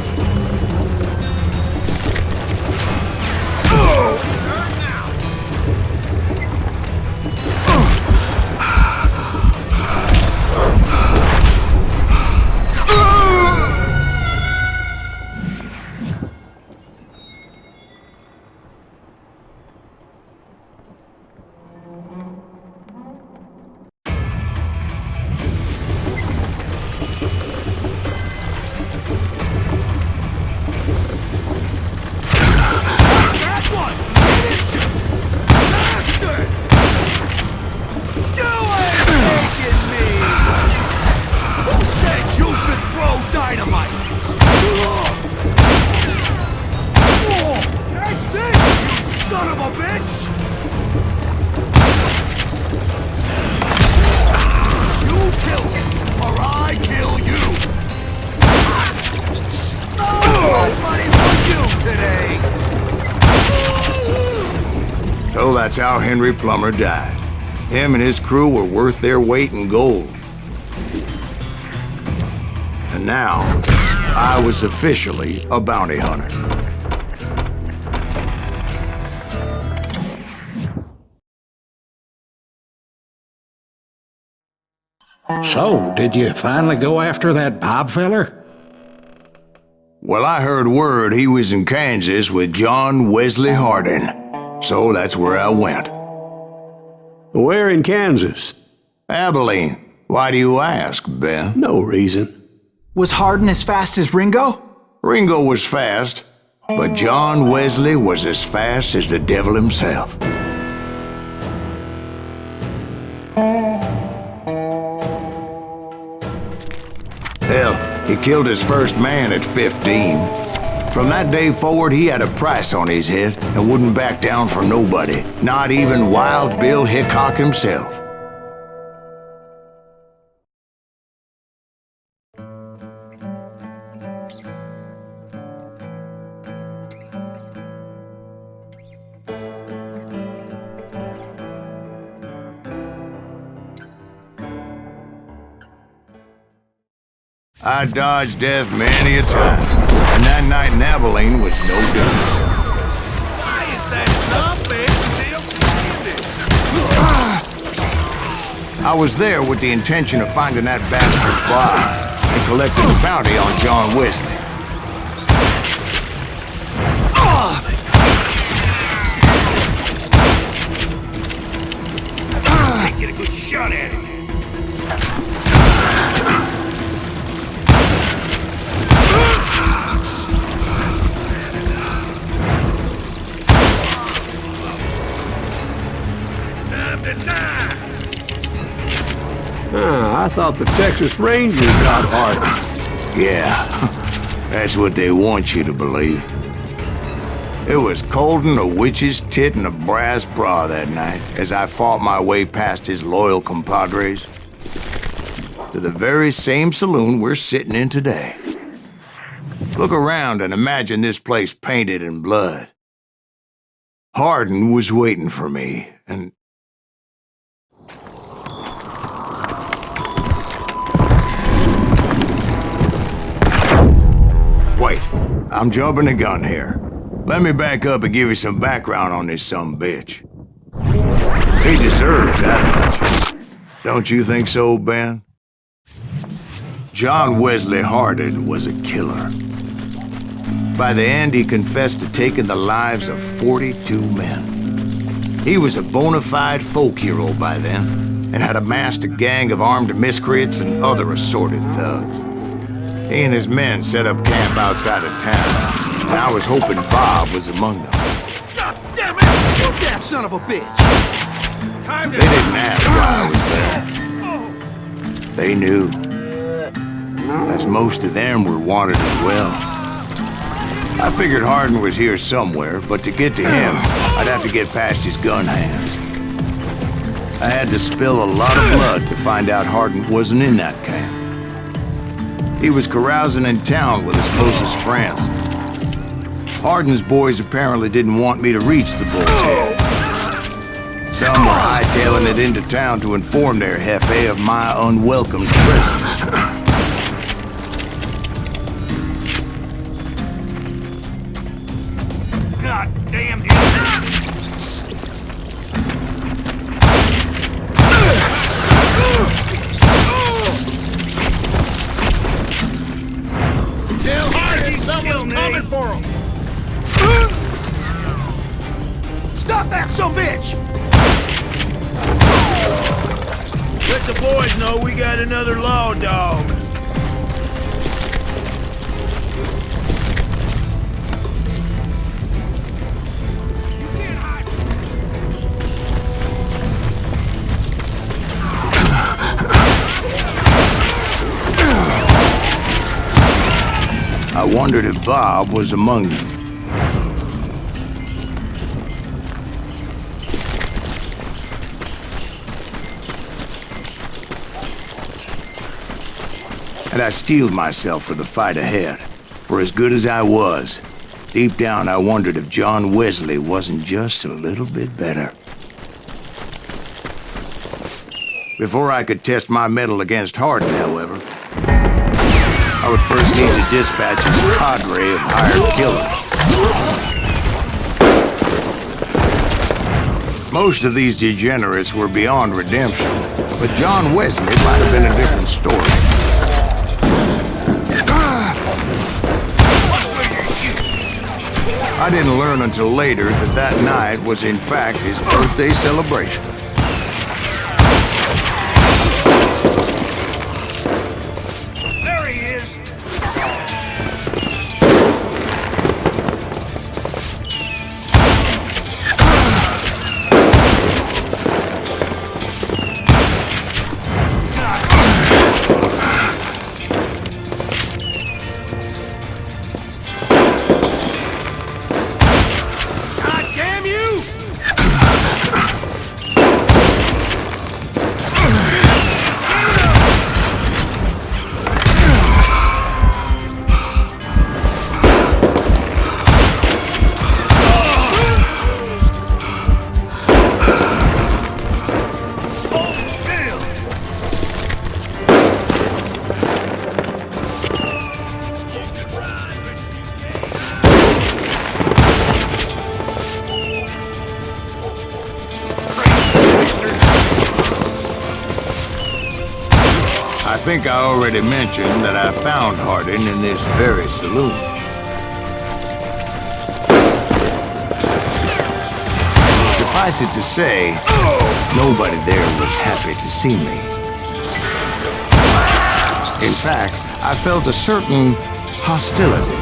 So that's how Henry Plummer died. Him and his crew were worth their weight in gold. And now, I was officially a bounty hunter. So, did you finally go after that Bob feller? Well, I heard word he was in Kansas with John Wesley Hardin. So that's where I went. Where in Kansas? Abilene. Why do you ask, Ben? No reason. Was Hardin as fast as Ringo? Ringo was fast, but John Wesley was as fast as the devil himself. Hell, he killed his first man at 15. From that day forward, he had a price on his head and wouldn't back down for nobody, not even Wild Bill Hickok himself. I dodged death many a time, and that night in Abilene was no different. Why is that sumbitch still standing? I was there with the intention of finding that bastard Bob and collecting a bounty on John Wesley. Get a good shot at him. I thought the Texas Rangers got Hardin. Yeah, that's what they want you to believe. It was cold and a witch's tit and a brass bra that night as I fought my way past his loyal compadres to the very same saloon we're sitting in today. Look around and imagine this place painted in blood. Hardin was waiting for me, and wait, I'm jumping the gun here. Let me back up and give you some background on this sumbitch. He deserves that much. Don't you think so, Ben? John Wesley Hardin was a killer. By the end, he confessed to taking the lives of 42 men. He was a bona fide folk hero by then, and had amassed a gang of armed miscreants and other assorted thugs. He and his men set up camp outside of town, and I was hoping Bob was among them. God damn it! Shoot that son of a bitch! They didn't ask why I was there. They knew. As most of them were wanted as well. I figured Hardin was here somewhere, but to get to him, I'd have to get past his gun hands. I had to spill a lot of blood to find out Hardin wasn't in that camp. He was carousing in town with his closest friends. Hardin's boys apparently didn't want me to reach the bull's head. Some were hightailing it into town to inform their jefe of my unwelcome presence. God damn it! Tell Hardin someone's coming for him. Stop that sumbitch! Let the boys know we got another law dog. I wondered if Bob was among them. And I steeled myself for the fight ahead. For as good as I was, deep down I wondered if John Wesley wasn't just a little bit better. Before I could test my mettle against Hardin, however, I would first need to dispatch his cadre of hired killers. Most of these degenerates were beyond redemption, but John Wesley might have been a different story. I didn't learn until later that that night was in fact his birthday celebration. There he is! I think I already mentioned that I found Hardin in this very saloon. Suffice it to say, nobody there was happy to see me. In fact, I felt a certain hostility.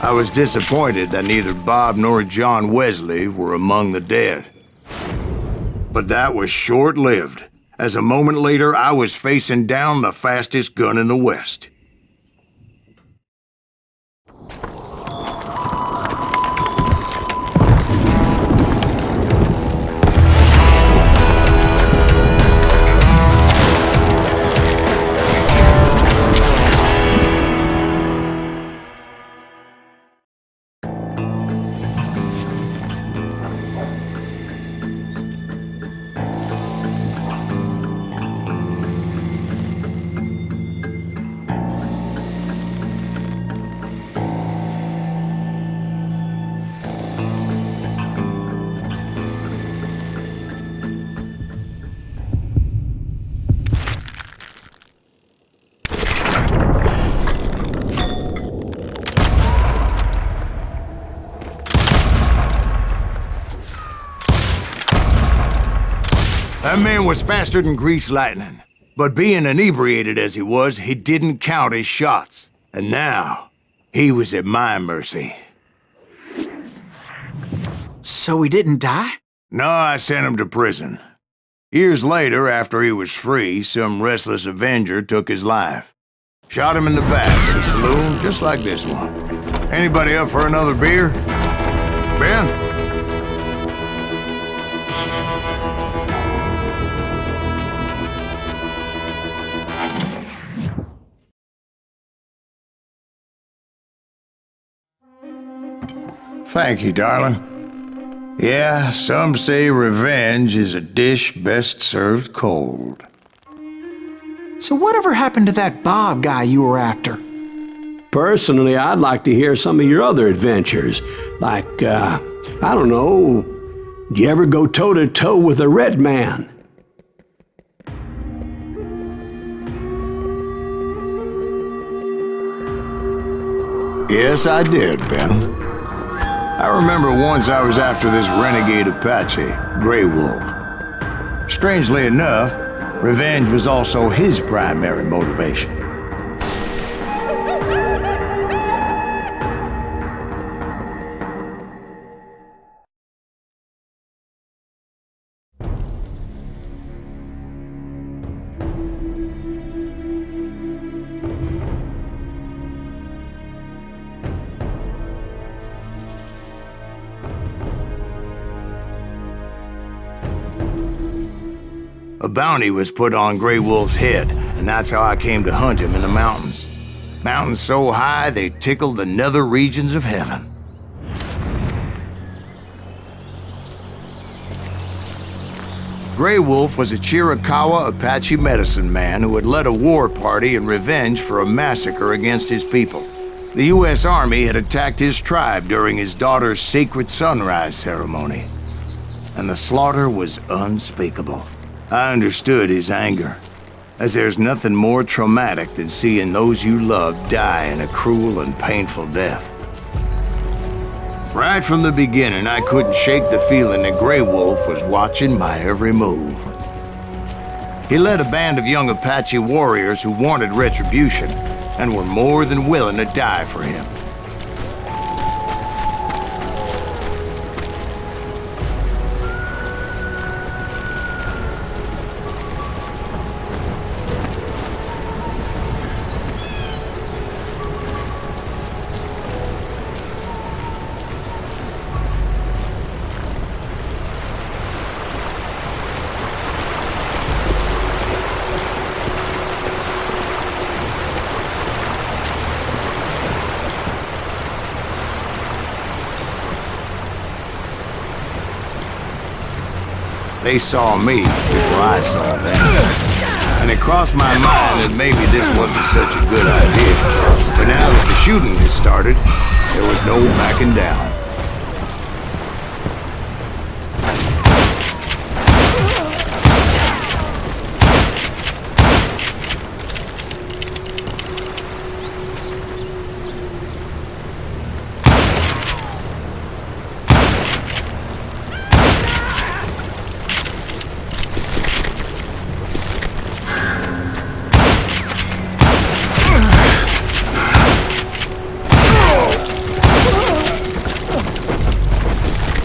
I was disappointed that neither Bob nor John Wesley were among the dead. But that was short-lived, as a moment later I was facing down the fastest gun in the West. That man was faster than greased lightning. But being inebriated as he was, he didn't count his shots. And now, he was at my mercy. So he didn't die? No, I sent him to prison. Years later, after he was free, some restless Avenger took his life. Shot him in the back at a saloon just like this one. Anybody up for another beer? Ben? Thank you, darling. Yeah, some say revenge is a dish best served cold. So whatever happened to that Bob guy you were after? Personally, I'd like to hear some of your other adventures. Like, I don't know, did you ever go toe-to-toe with a red man? Yes, I did, Ben. I remember once I was after this renegade Apache, Grey Wolf. Strangely enough, revenge was also his primary motivation. A bounty was put on Grey Wolf's head, and that's how I came to hunt him in the mountains. Mountains so high they tickled the nether regions of heaven. Grey Wolf was a Chiricahua Apache medicine man who had led a war party in revenge for a massacre against his people. The U.S. Army had attacked his tribe during his daughter's sacred sunrise ceremony, and the slaughter was unspeakable. I understood his anger, as there's nothing more traumatic than seeing those you love die in a cruel and painful death. Right from the beginning, I couldn't shake the feeling that Grey Wolf was watching my every move. He led a band of young Apache warriors who wanted retribution and were more than willing to die for him. They saw me before I saw them. And it crossed my mind that maybe this wasn't such a good idea. But now that the shooting had started, there was no backing down.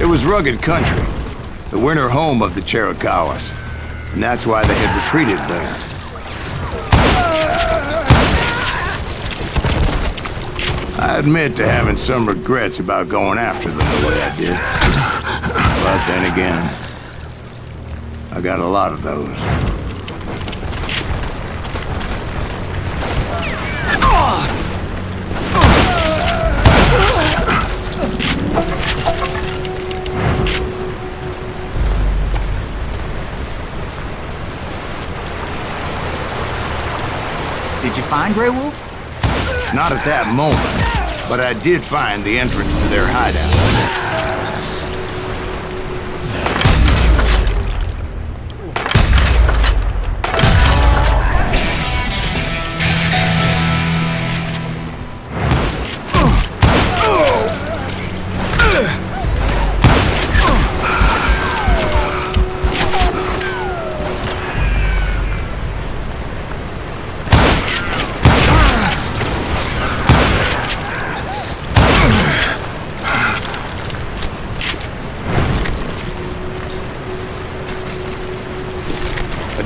It was rugged country, the winter home of the Chiricahuas, and that's why they had retreated there. I admit to having some regrets about going after them the way I did. But then again, I got a lot of those. Did you find Grey Wolf? Not at that moment, but I did find the entrance to their hideout.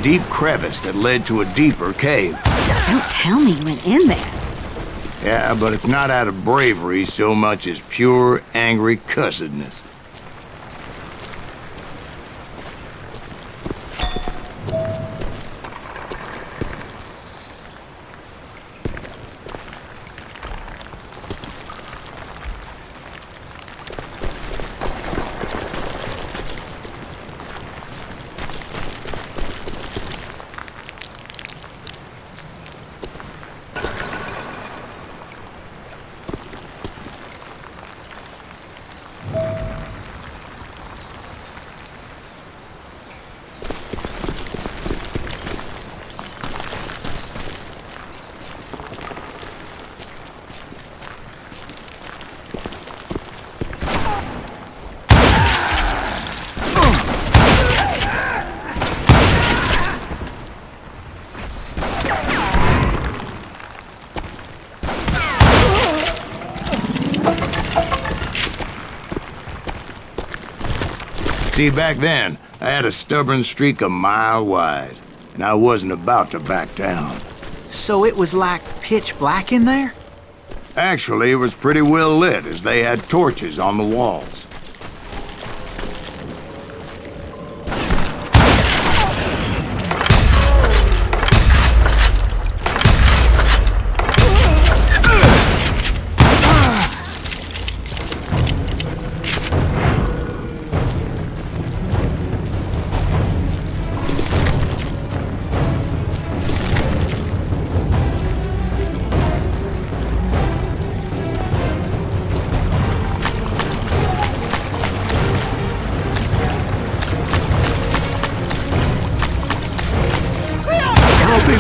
deep crevice that led to a deeper cave. Don't tell me you went in there. Yeah, but it's not out of bravery so much as pure, angry cussedness. See, back then, I had a stubborn streak a mile wide, and I wasn't about to back down. So it was like pitch black in there? Actually, it was pretty well lit, as they had torches on the walls.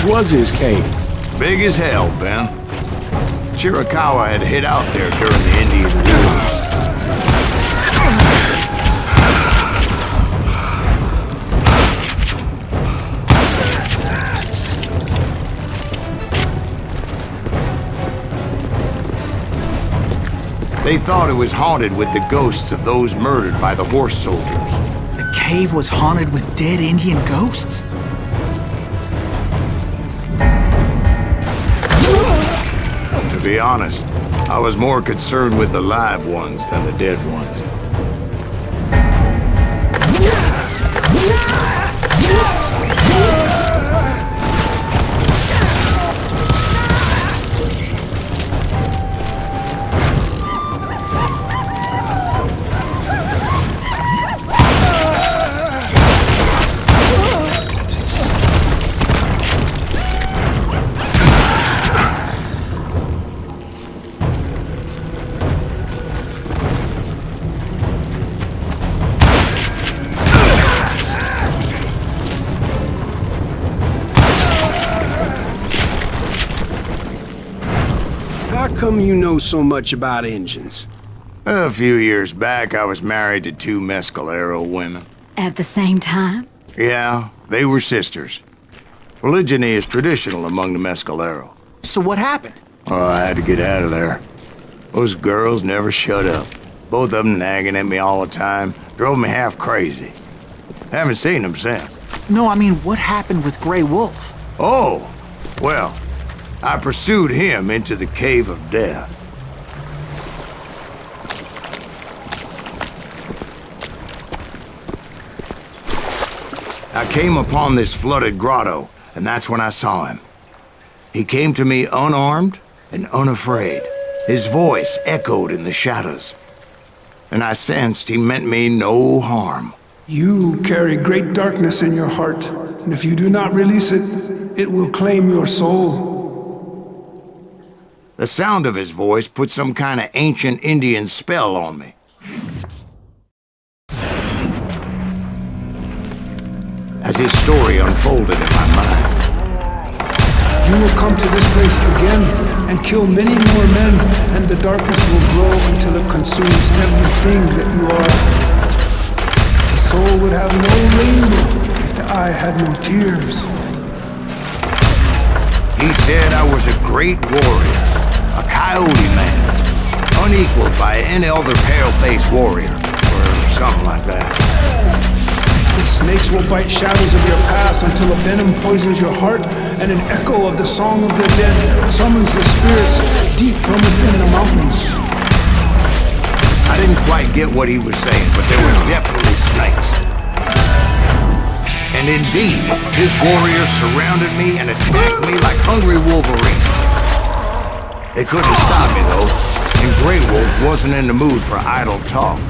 Was his cave? Big as hell, Ben. Chiricahua had hid out there during the Indian Wars. They thought it was haunted with the ghosts of those murdered by the horse soldiers. The cave was haunted with dead Indian ghosts? To be honest, I was more concerned with the live ones than the dead ones. How come you know so much about engines? A few years back, I was married to two Mescalero women. At the same time? Yeah, they were sisters. Polygyny is traditional among the Mescalero. So what happened? Oh, I had to get out of there. Those girls never shut up. Both of them nagging at me all the time. Drove me half crazy. Haven't seen them since. No, I mean, what happened with Grey Wolf? Oh, well, I pursued him into the Cave of Death. I came upon this flooded grotto, and that's when I saw him. He came to me unarmed and unafraid. His voice echoed in the shadows, and I sensed he meant me no harm. You carry great darkness in your heart, and if you do not release it, it will claim your soul. The sound of his voice put some kind of ancient Indian spell on me. As his story unfolded in my mind. You will come to this place again and kill many more men, and the darkness will grow until it consumes everything that you are. The soul would have no rainbow if the eye had no tears. He said I was a great warrior, a coyote man, unequaled by any other pale-faced warrior, or something like that. The snakes will bite shadows of your past until a venom poisons your heart, and an echo of the song of the dead summons the spirits deep from within the mountains. I didn't quite get what he was saying, but there was definitely snakes. And indeed, his warriors surrounded me and attacked me like hungry wolverines. They couldn't stop me, though, and Grey Wolf wasn't in the mood for idle talk.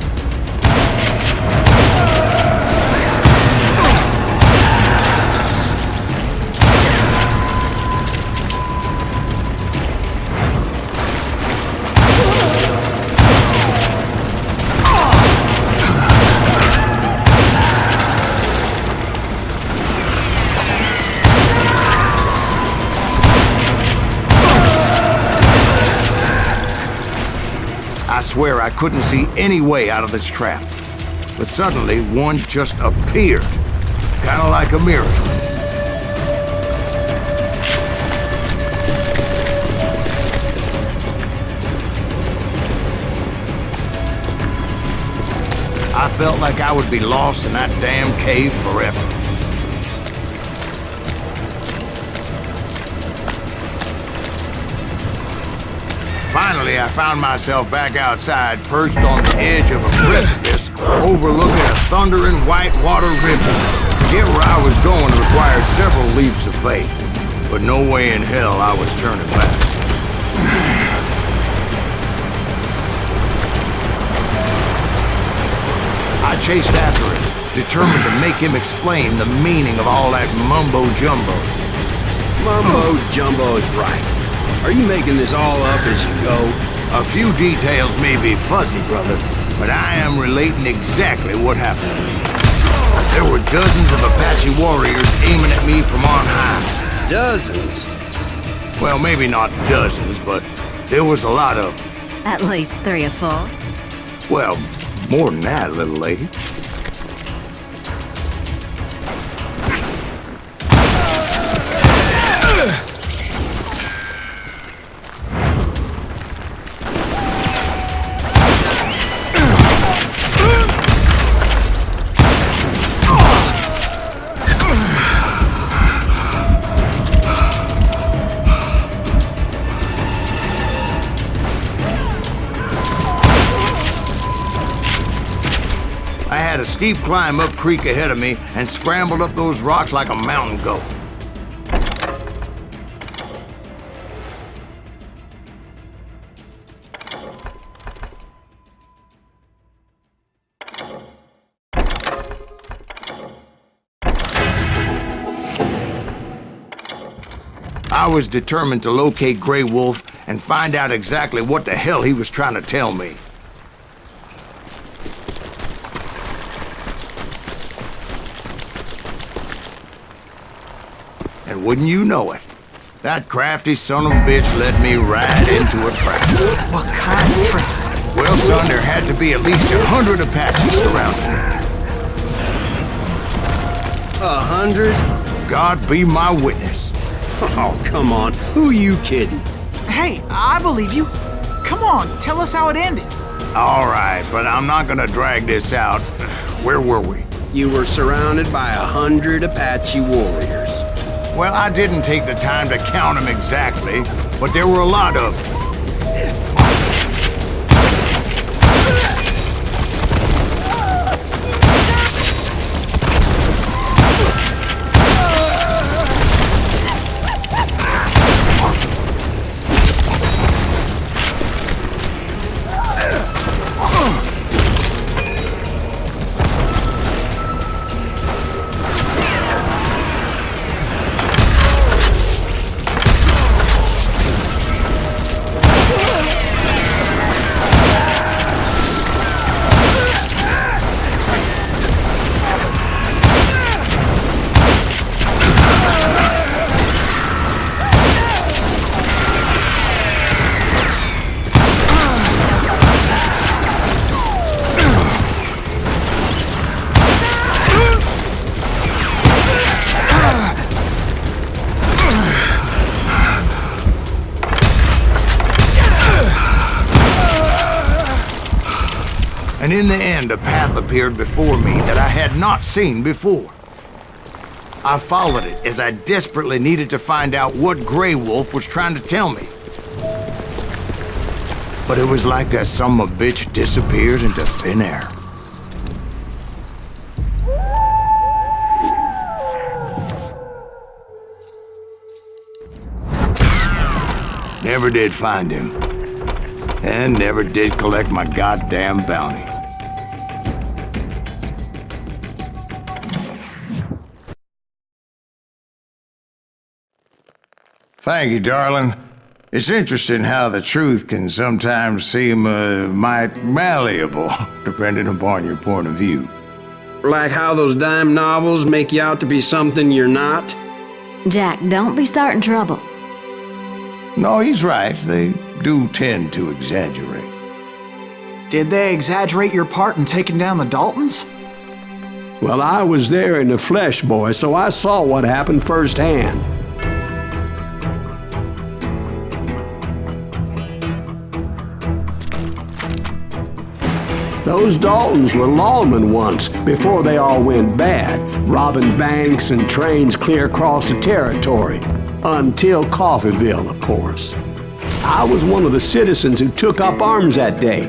I swear I couldn't see any way out of this trap. But suddenly, one just appeared. Kind of like a miracle. I felt like I would be lost in that damn cave forever. Finally, I found myself back outside, perched on the edge of a precipice, overlooking a thundering whitewater river. To get where I was going required several leaps of faith, but no way in hell I was turning back. I chased after him, determined to make him explain the meaning of all that mumbo-jumbo. Mumbo-jumbo is right. Are you making this all up as you go? A few details may be fuzzy, brother, but I am relating exactly what happened to me. There were dozens of Apache warriors aiming at me from on high. Dozens? Well, maybe not dozens, but there was a lot of them. At least 3 or 4. Well, more than that, little lady. I had a steep climb up creek ahead of me and scrambled up those rocks like a mountain goat. I was determined to locate Grey Wolf and find out exactly what the hell he was trying to tell me. And wouldn't you know it, that crafty son of a bitch led me right into a trap. What kind of trap? Well, son, there had to be at least 100 Apaches surrounding me. 100? God be my witness. Oh, come on. Who are you kidding? Hey, I believe you. Come on, tell us how it ended. All right, but I'm not gonna drag this out. Where were we? You were surrounded by 100 Apache warriors. Well, I didn't take the time to count them exactly, but there were a lot of them. And in the end, a path appeared before me that I had not seen before. I followed it as I desperately needed to find out what Grey Wolf was trying to tell me. But it was like that son of a bitch disappeared into thin air. Never did find him. And never did collect my goddamn bounty. Thank you, darling. It's interesting how the truth can sometimes seem might malleable, depending upon your point of view. Like how those dime novels make you out to be something you're not? Jack, don't be starting trouble. No, he's right. They do tend to exaggerate. Did they exaggerate your part in taking down the Daltons? Well, I was there in the flesh, boy, so I saw what happened firsthand. Those Daltons were lawmen once, before they all went bad, robbing banks and trains clear across the territory. Until Coffeeville, of course. I was one of the citizens who took up arms that day.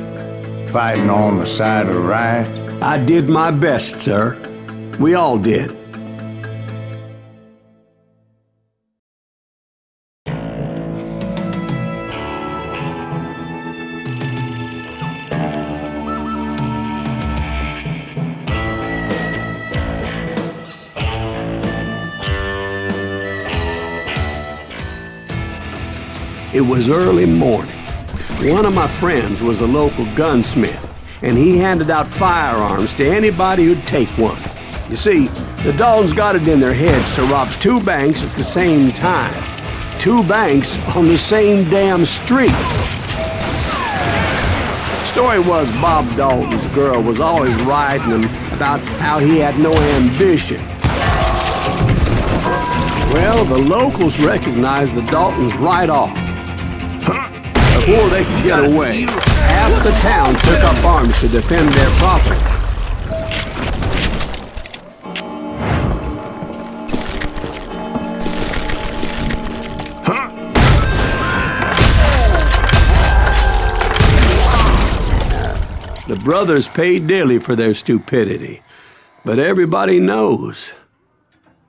Fighting on the side of the riot? I did my best, sir. We all did. It was early morning. One of my friends was a local gunsmith, and he handed out firearms to anybody who'd take one. You see, the Daltons got it in their heads to rob 2 banks at the same time. 2 banks on the same damn street. The story was Bob Dalton's girl was always writing him about how he had no ambition. Well, the locals recognized the Daltons right off. Before they could get away, half the town took up arms to defend their property. The brothers paid dearly for their stupidity, but everybody knows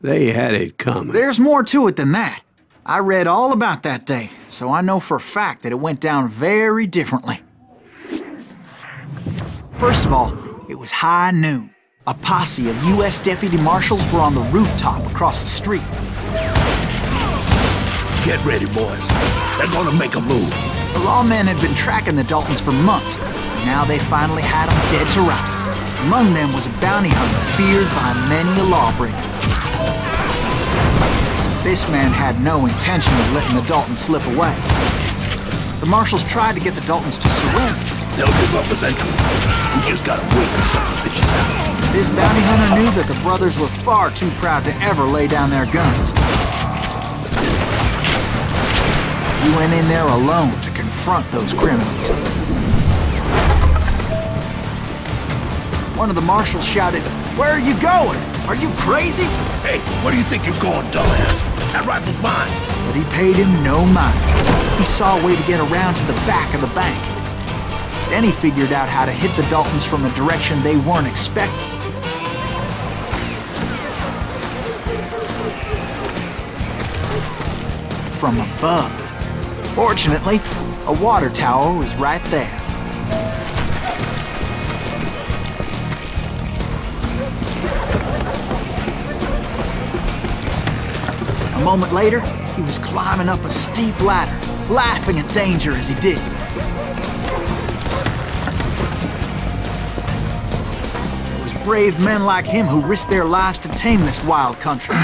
they had it coming. There's more to it than that. I read all about that day, so I know for a fact that it went down very differently. First of all, it was high noon. A posse of U.S. deputy marshals were on the rooftop across the street. Get ready, boys. They're gonna make a move. The lawmen had been tracking the Daltons for months, and now they finally had them dead to rights. Among them was a bounty hunter feared by many a lawbreaker. This man had no intention of letting the Daltons slip away. The marshals tried to get the Daltons to surrender. They'll give up eventually. We just gotta wait and some bitches out. This bounty hunter knew that the brothers were far too proud to ever lay down their guns. So he went in there alone to confront those criminals. One of the marshals shouted, "Where are you going? Are you crazy?" Hey, where do you think you're going, dumbass? That rifle's mine. But he paid him no mind. He saw a way to get around to the back of the bank. Then he figured out how to hit the Daltons from a direction they weren't expecting. From above. Fortunately, a water tower was right there. A moment later, he was climbing up a steep ladder, laughing at danger as he did. It was brave men like him who risked their lives to tame this wild country.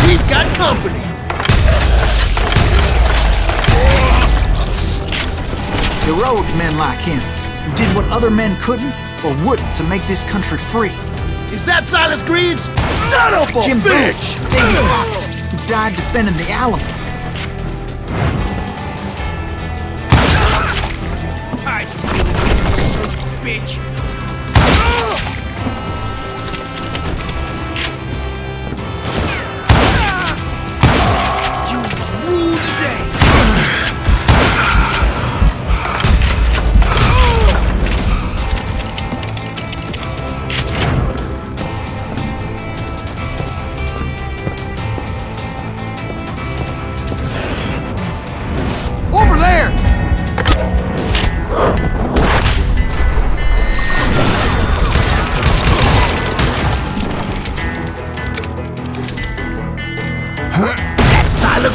We've got company. Heroic men like him, who did what other men couldn't, or wouldn't to make this country free. Is that Silas Greaves? Son of a Jim bitch! Reed, David Fox, who died defending the Alamo. Bitch!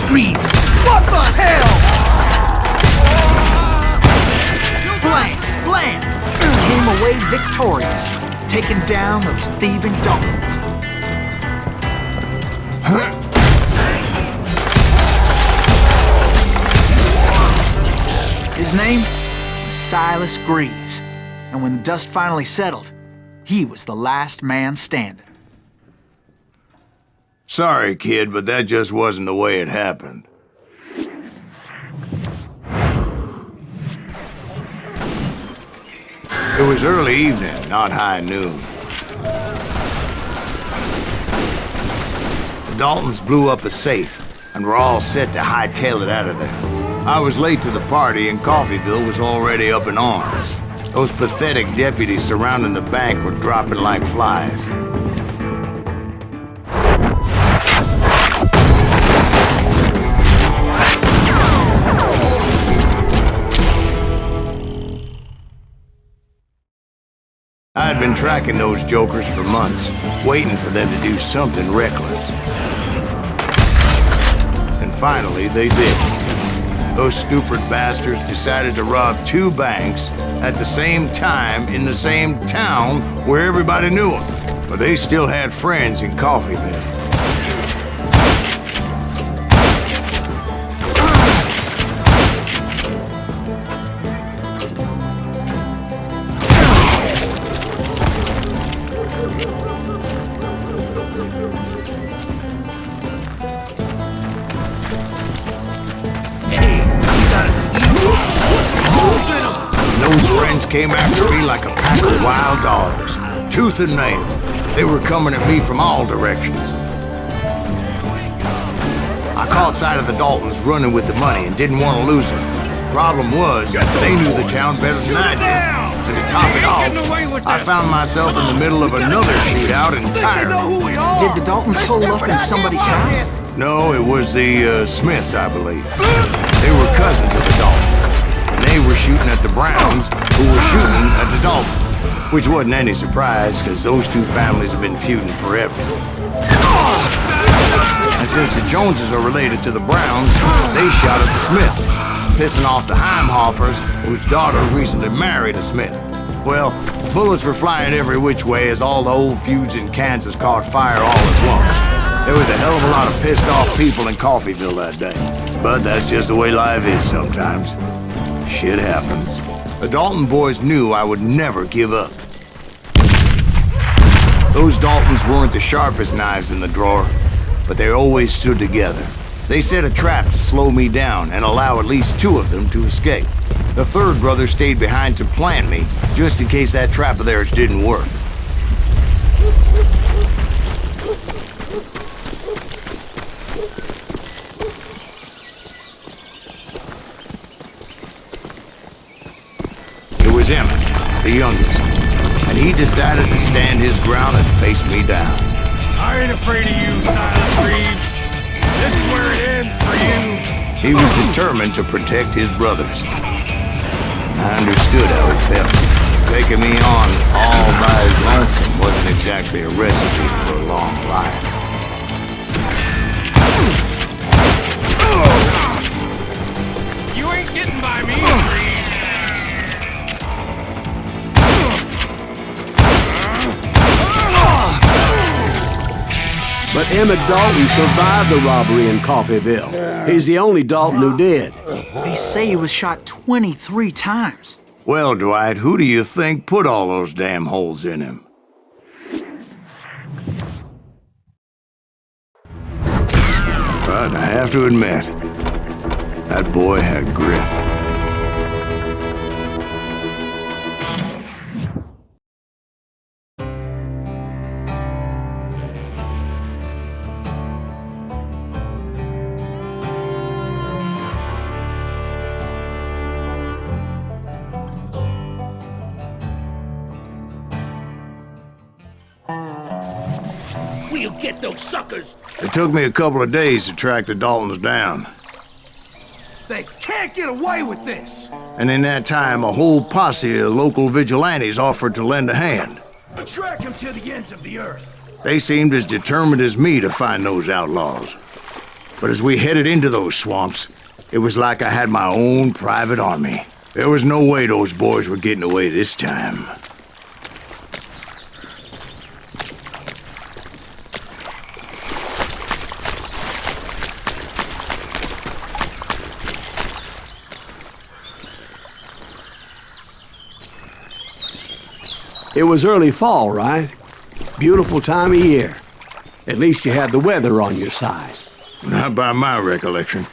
Greaves. What the hell? Blam came away victorious, taking down those thieving Daltons. His name was Silas Greaves, and when the dust finally settled, he was the last man standing. Sorry, kid, but that just wasn't the way it happened. It was early evening, not high noon. The Daltons blew up a safe, and were all set to hightail it out of there. I was late to the party, and Coffeyville was already up in arms. Those pathetic deputies surrounding the bank were dropping like flies. I had been tracking those jokers for months, waiting for them to do something reckless. And finally, they did. Those stupid bastards decided to rob 2 banks at the same time in the same town where everybody knew them. But they still had friends in Coffeyville. Came after me like a pack of wild dogs, tooth and nail. They were coming at me from all directions. I caught sight of the Daltons running with the money and didn't want to lose them. Problem was, they knew the town better than I did. And to top it off, I found myself in the middle of another shootout entirely. Did the Daltons hole up in somebody's house? No, it was the Smiths, I believe. They were cousins of the Daltons. They were shooting at the Browns, who were shooting at the Daltons, which wasn't any surprise, because those 2 families have been feuding forever. And since the Joneses are related to the Browns, they shot at the Smiths, pissing off the Heimhoffers, whose daughter recently married a Smith. Well, bullets were flying every which way as all the old feuds in Kansas caught fire all at once. There was a hell of a lot of pissed off people in Coffeyville that day. But that's just the way life is sometimes. Shit happens. The Dalton boys knew I would never give up. Those Daltons weren't the sharpest knives in the drawer, but they always stood together. They set a trap to slow me down and allow at least 2 of them to escape. The 3rd brother stayed behind to plant me, just in case that trap of theirs didn't work. Emmett, the youngest, and he decided to stand his ground and face me down. I ain't afraid of you, Silas Greaves. This is where it ends for you. He was determined to protect his brothers. I understood how he felt. Taking me on all by his lonesome wasn't exactly a recipe for a long life. You ain't getting by me, Greaves. But Emmett Dalton survived the robbery in Coffeyville. He's the only Dalton who did. They say he was shot 23 times. Well, Dwight, who do you think put all those damn holes in him? But I have to admit, that boy had grit. We'll get those suckers! It took me a couple of days to track the Daltons down. They can't get away with this! And in that time, a whole posse of local vigilantes offered to lend a hand. Track them to the ends of the earth. They seemed as determined as me to find those outlaws. But as we headed into those swamps, it was like I had my own private army. There was no way those boys were getting away this time. It was early fall, right? Beautiful time of year. At least you had the weather on your side. Not by my recollection.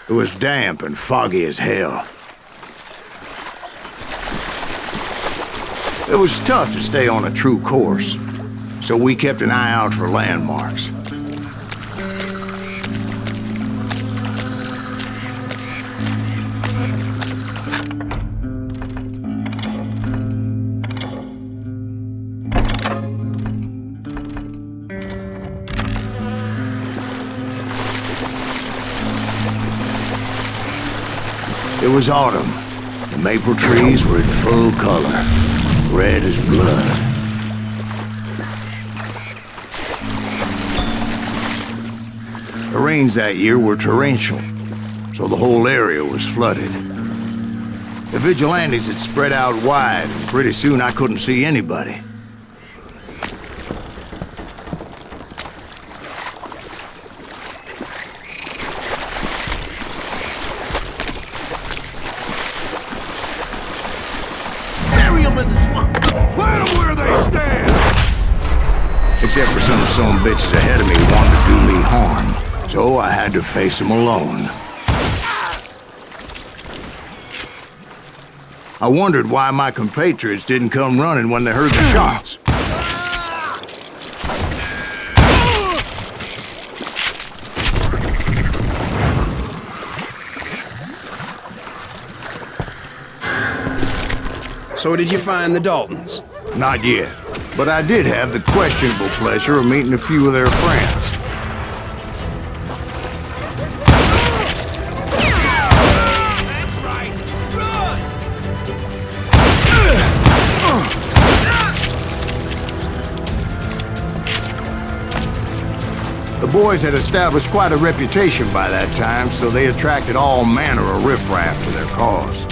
It was damp and foggy as hell. It was tough to stay on a true course, so we kept an eye out for landmarks. It was autumn. The maple trees were in full color, red as blood. The rains that year were torrential, so the whole area was flooded. The vigilantes had spread out wide, and pretty soon I couldn't see anybody. Except for some bitches ahead of me who wanted to do me harm. So I had to face them alone. I wondered why my compatriots didn't come running when they heard the shots. So did you find the Daltons? Not yet. But I did have the questionable pleasure of meeting a few of their friends. That's right. Run! The boys had established quite a reputation by that time, so they attracted all manner of riffraff to their cause.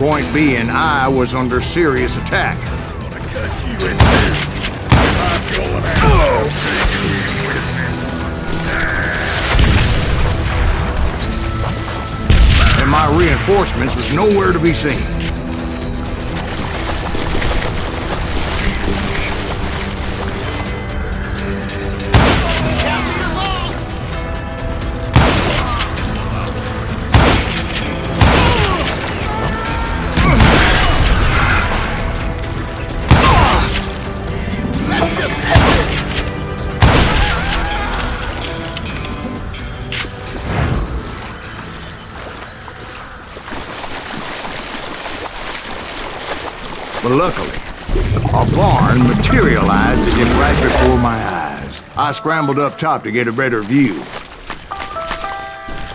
Point being, I was under serious attack. I cut you in two. I'm going out. And my reinforcements was nowhere to be seen. But luckily, a barn materialized as if right before my eyes. I scrambled up top to get a better view,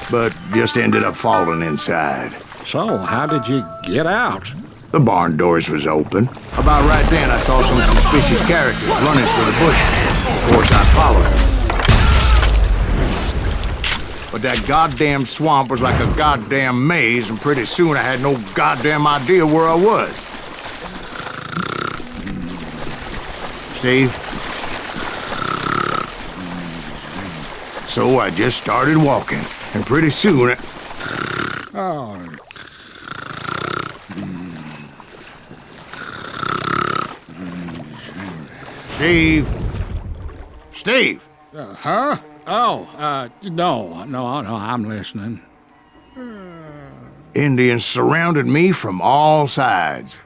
but just ended up falling inside. So, how did you get out? The barn doors was open. About right then, I saw some suspicious characters running for the bushes. Of course, I followed them. But that goddamn swamp was like a goddamn maze, and pretty soon I had no goddamn idea where I was. Steve? So I just started walking, and pretty soon... Oh. Steve? Steve? Huh? Oh, no, I'm listening. Indians surrounded me from all sides.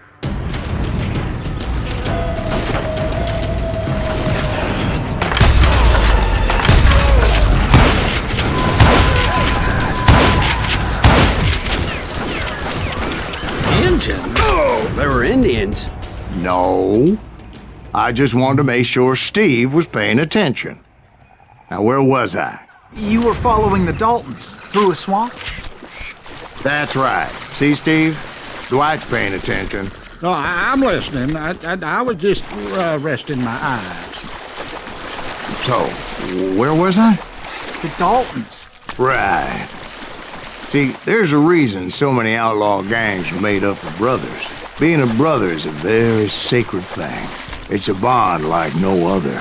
There were Indians? No. I just wanted to make sure Steve was paying attention. Now, where was I? You were following the Daltons through a swamp? That's right. See, Steve? Dwight's paying attention. No, I'm listening. I was just resting my eyes. So, where was I? The Daltons. Right. See, there's a reason so many outlaw gangs are made up of brothers. Being a brother is a very sacred thing. It's a bond like no other.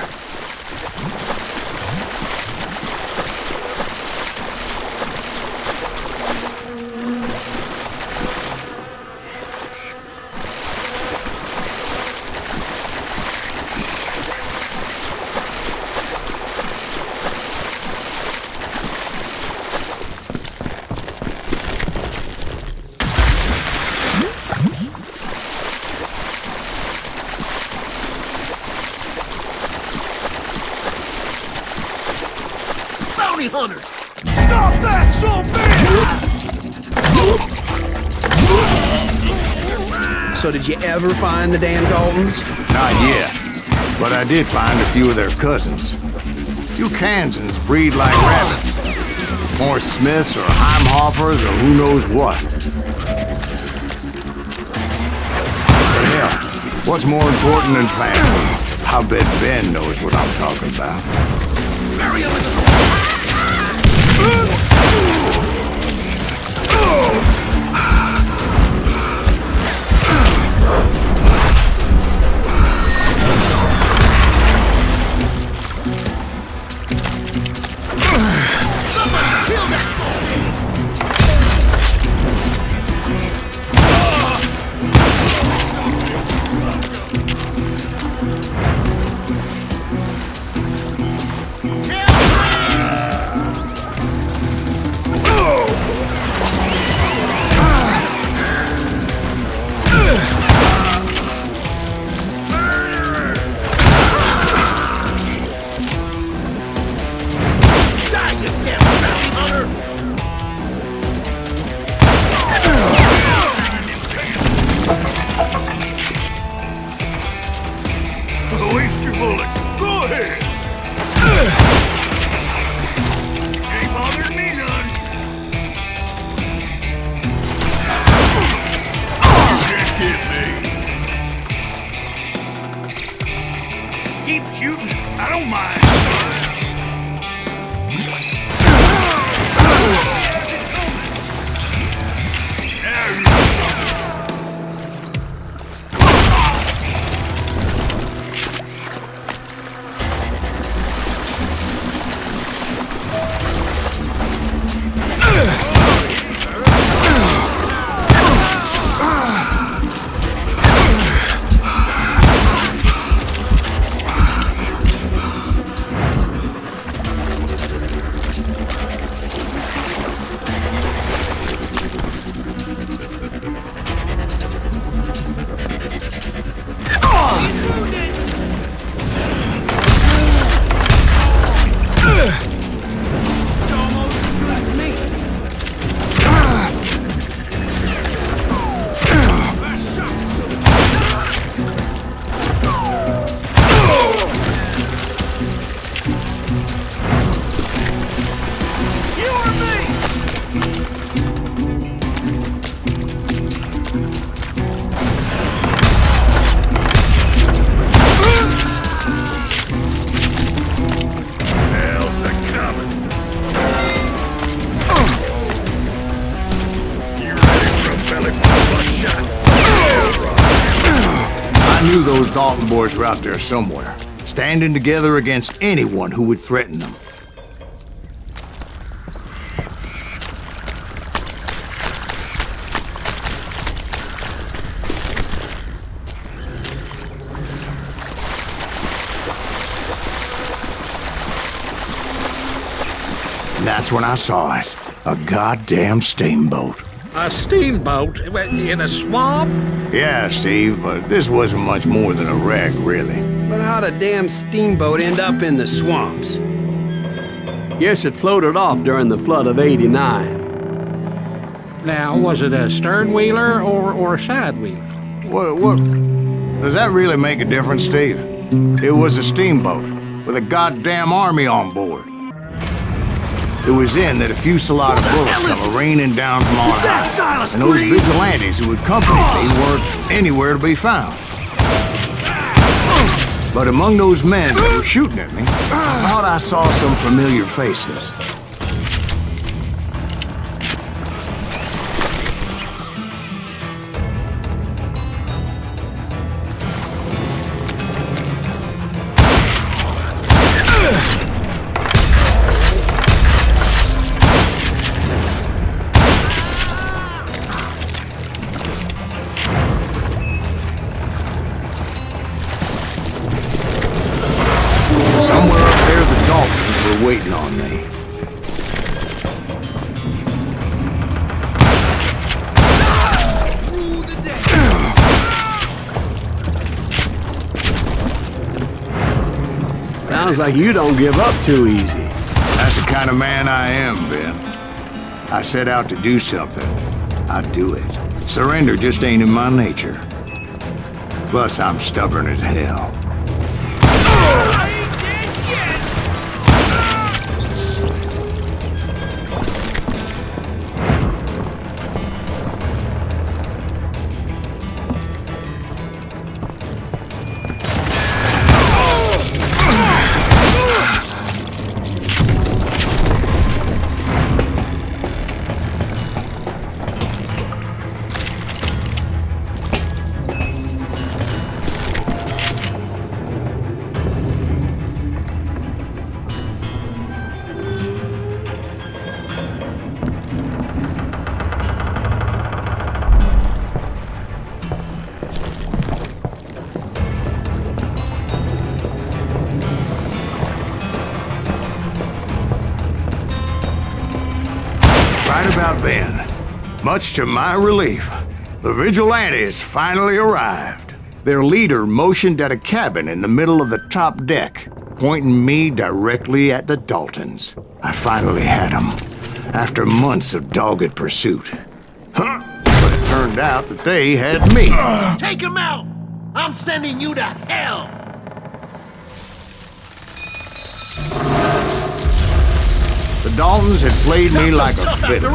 Hunters! Stop that, So did you ever find the damn Daltons? Not yet, but I did find a few of their cousins. You Kansans breed like rabbits. More Smiths or Heimhoffers or who knows what. But hell, what's more important than family? I bet Ben knows what I'm talking about. Bury him in the Dalton boys were out there somewhere, standing together against anyone who would threaten them. And that's when I saw it. A goddamn steamboat. A steamboat in a swamp? Yeah, Steve, but this wasn't much more than a wreck, really. But how'd a damn steamboat end up in the swamps? Guess it floated off during the flood of '89. Now, was it a stern-wheeler or a side-wheeler? What? Does that really make a difference, Steve? It was a steamboat with a goddamn army on board. It was then that a fusillade of bullets come raining down from on high, and those vigilantes who accompanied me weren't anywhere to be found. But among those men that were shooting at me, I thought I saw some familiar faces. Somewhere up there, the Daltons were waiting on me. Sounds like you don't give up too easy. That's the kind of man I am, Ben. I set out to do something. I do it. Surrender just ain't in my nature. Plus, I'm stubborn as hell. Right about then, much to my relief, the vigilantes finally arrived. Their leader motioned at a cabin in the middle of the top deck, pointing me directly at the Daltons. I finally had them, after months of dogged pursuit. But it turned out that they had me. Take him out! I'm sending you to hell! The Daltons had played me like a fiddle.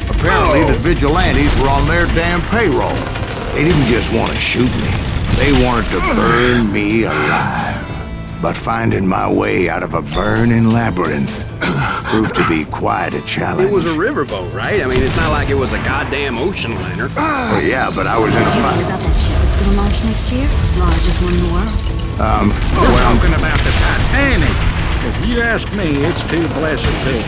Apparently, the vigilantes were on their damn payroll. They didn't just want to shoot me. They wanted to burn me alive. But finding my way out of a burning labyrinth proved to be quite a challenge. It was a riverboat, right? I mean, it's not like it was a goddamn ocean liner. Well, yeah, but I was in a Did you fight. hear about that ship that's gonna launch next year? Large as one more. We're talking about the Titanic. If you ask me, it's too blessed big.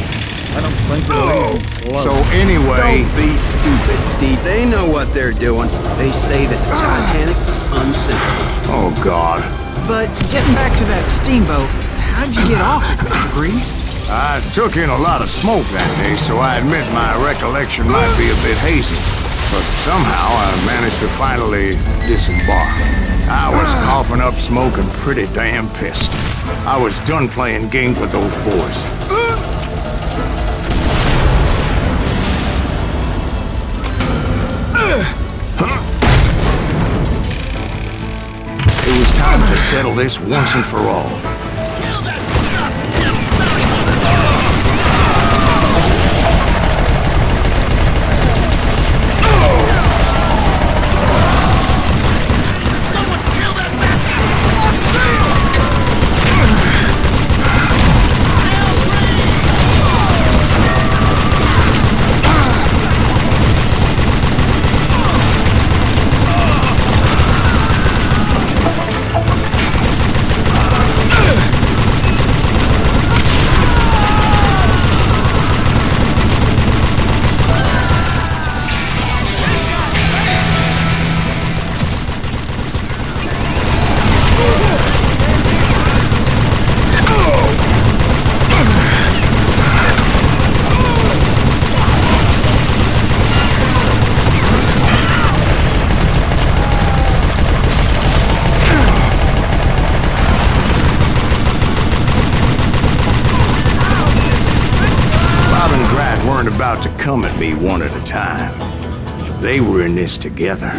I don't think it'll even float. So anyway... Don't be stupid, Steve. They know what they're doing. They say that the Titanic is unsinkable. Oh, God. But getting back to that steamboat, how'd you get off it, Mr. Greaves? I took in a lot of smoke that day, so I admit my recollection might be a bit hazy. But somehow I managed to finally disembark. I was coughing up smoke and pretty damn pissed. I was done playing games with those boys. It was time to settle this once and for all. about to come at me one at a time. They were in this together.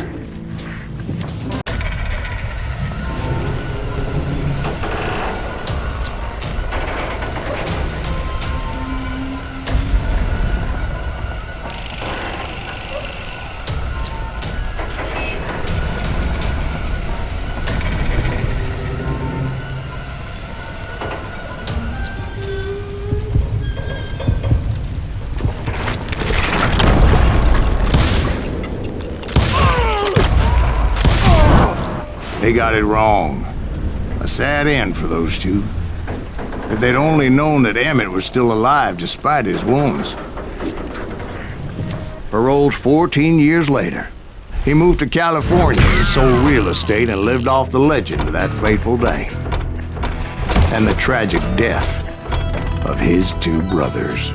They got it wrong. A sad end for those two. If they'd only known that Emmett was still alive despite his wounds. Paroled 14 years later, he moved to California and sold real estate and lived off the legend of that fateful day. And the tragic death of his two brothers.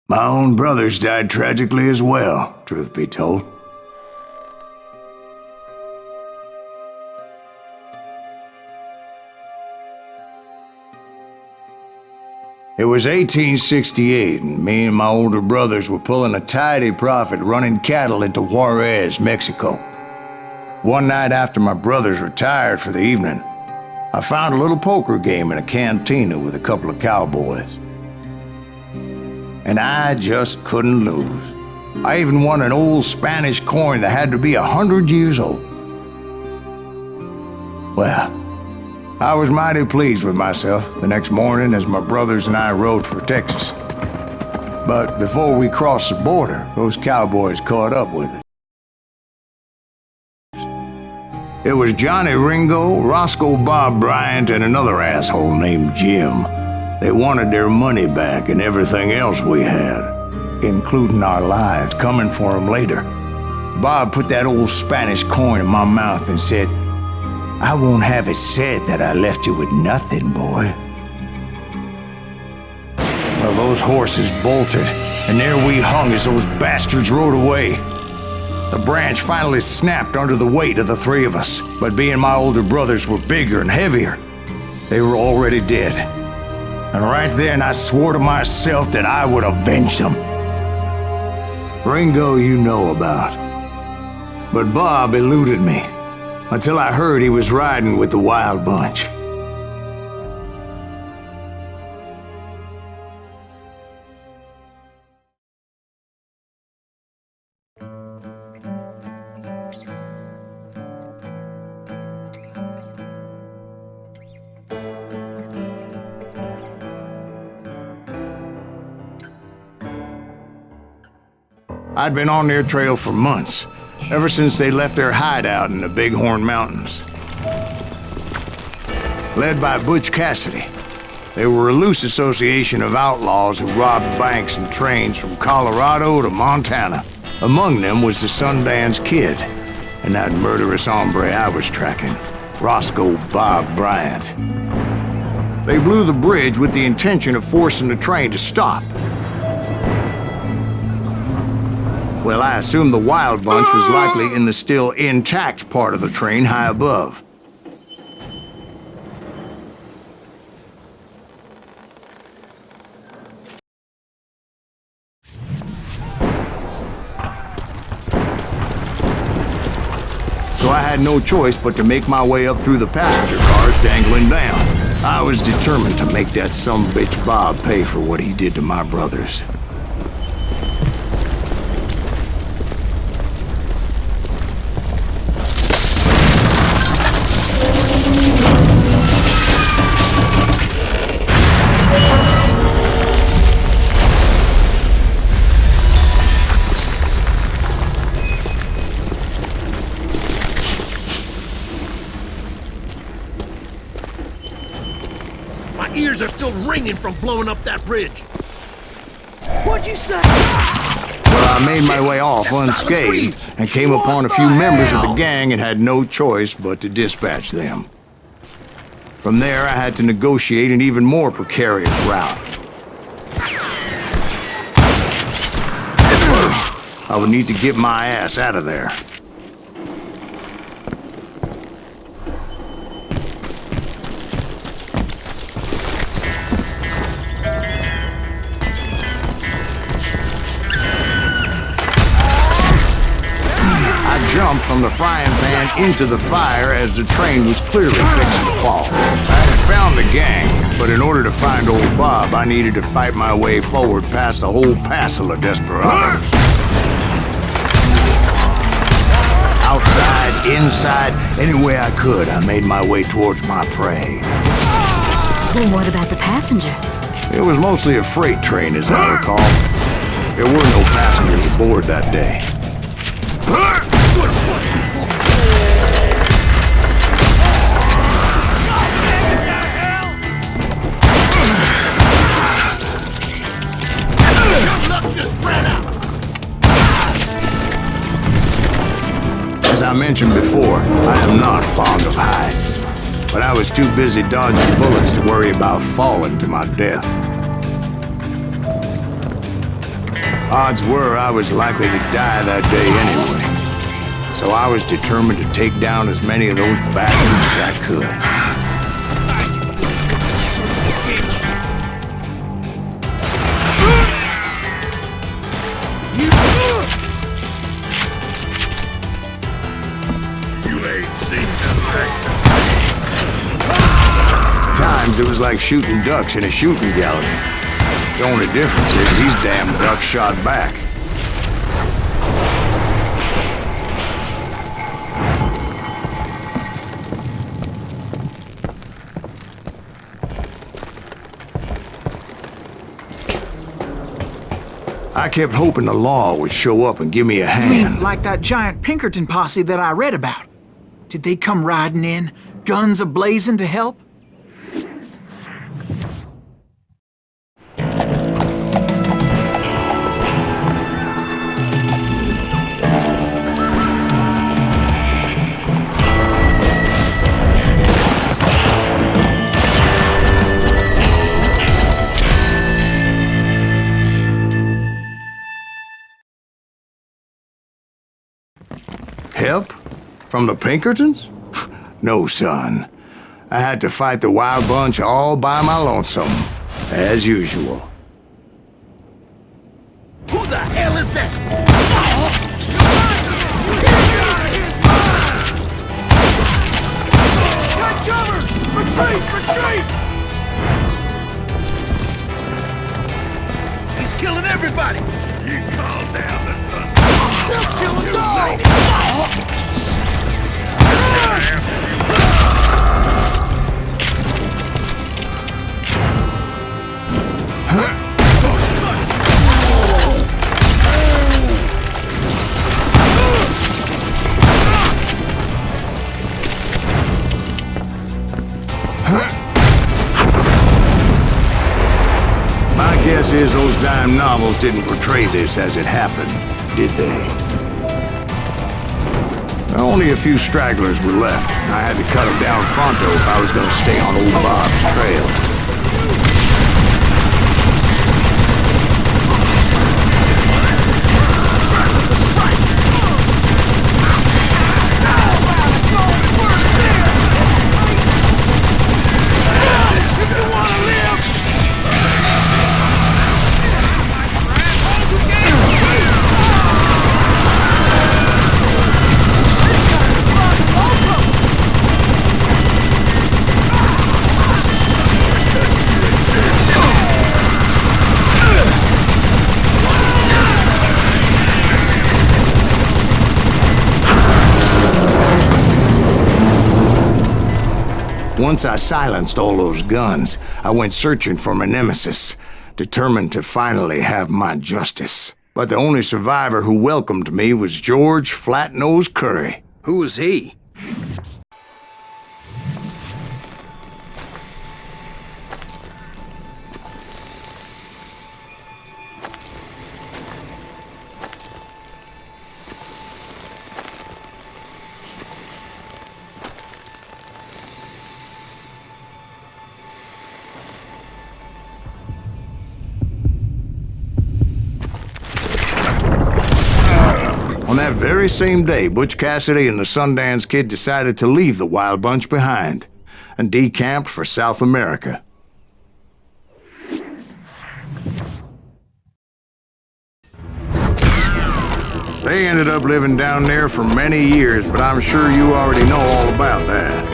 My own brothers died tragically as well, truth be told. It was 1868, and me and my older brothers were pulling a tidy profit running cattle into Juarez, Mexico. One night after my brothers retired for the evening, I found a little poker game in a cantina with a couple of cowboys. And I just couldn't lose. I even won an old Spanish coin that had to be 100 years old. Well, I was mighty pleased with myself the next morning as my brothers and I rode for Texas. But before we crossed the border, those cowboys caught up with it. It was Johnny Ringo, Roscoe Bob Bryant, and another asshole named Jim. They wanted their money back and everything else we had, including our lives, coming for them later. Bob put that old Spanish coin in my mouth and said, "I won't have it said that I left you with nothing, boy." Well, those horses bolted, and there we hung as those bastards rode away. The branch finally snapped under the weight of the three of us, but being my older brothers were bigger and heavier, they were already dead. And right then, I swore to myself that I would avenge them. Ringo you know about. But Bob eluded me, until I heard he was riding with the Wild Bunch. I'd been on their trail for months, ever since they left their hideout in the Bighorn Mountains. Led by Butch Cassidy, they were a loose association of outlaws who robbed banks and trains from Colorado to Montana. Among them was the Sundance Kid, and that murderous hombre I was tracking, Roscoe Bob Bryant. They blew the bridge with the intention of forcing the train to stop. Well, I assumed the Wild Bunch was likely in the still intact part of the train high above. So I had no choice but to make my way up through the passenger cars dangling down. I was determined to make that sumbitch Bob pay for what he did to my brothers. Ears are still ringing from blowing up that bridge. What'd you say? Well, I made my way off unscathed and came upon a few members of the gang and had no choice but to dispatch them. From there, I had to negotiate an even more precarious route. At first, I would need to get my ass out of there. jumped from the frying pan into the fire as the train was clearly fixing to fall. I had found the gang, but in order to find old Bob, I needed to fight my way forward past a whole passel of desperados. Outside, inside, any way I could, I made my way towards my prey. Well, what about the passengers? It was mostly a freight train, as I recall. There were no passengers aboard that day. As I mentioned before, I am not fond of heights, but I was too busy dodging bullets to worry about falling to my death. Odds were I was likely to die that day anyway, so I was determined to take down as many of those bastards as I could. Times it was like shooting ducks in a shooting gallery. The only difference is these damn ducks shot back. I kept hoping the law would show up and give me a hand. You mean like that giant Pinkerton posse that I read about? Did they come riding in, guns a-blazing to help? Help? From the Pinkertons? No, son. I had to fight the Wild Bunch all by my lonesome, as usual. Who the hell is that? Got cover! Retreat! Retreat! He's killing everybody! You calm down the gun. He'll kill us all! My guess is those dime novels didn't portray this as it happened, did they? Only a few stragglers were left. I had to cut them down pronto if I was going to stay on old Bob's trail. Once I silenced all those guns, I went searching for my nemesis, determined to finally have my justice. But the only survivor who welcomed me was George Flat-Nose Curry. Who was he? On that very same day, Butch Cassidy and the Sundance Kid decided to leave the Wild Bunch behind and decamped for South America. They ended up living down there for many years, but I'm sure you already know all about that.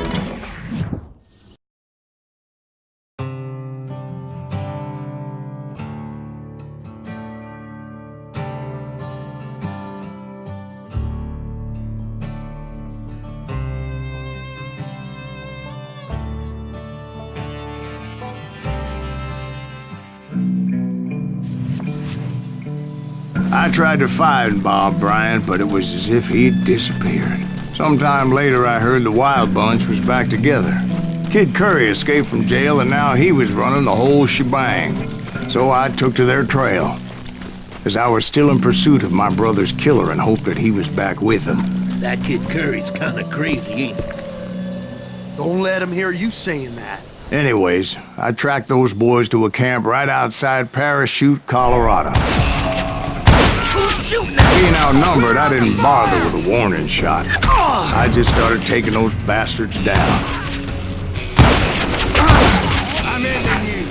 I tried to find Bob Bryant, but it was as if he'd disappeared. Sometime later, I heard the Wild Bunch was back together. Kid Curry escaped from jail, and now he was running the whole shebang. So I took to their trail, as I was still in pursuit of my brother's killer and hoped that he was back with him. That Kid Curry's kinda crazy, ain't he? Don't let him hear you saying that. Anyways, I tracked those boys to a camp right outside Parachute, Colorado. Being outnumbered, I didn't bother with a warning shot. I just started taking those bastards down. I'm ending you.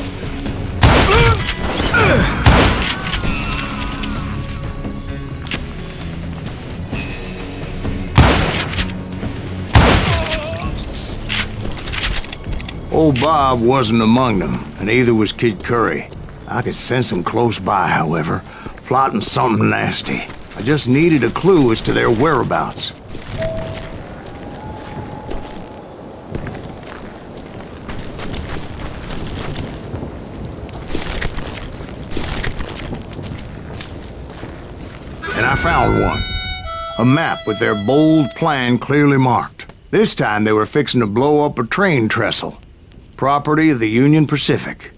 Old Bob wasn't among them, and neither was Kid Curry. I could sense him close by, however, plotting something nasty. I just needed a clue as to their whereabouts. And I found one. A map with their bold plan clearly marked. This time they were fixing to blow up a train trestle. Property of the Union Pacific.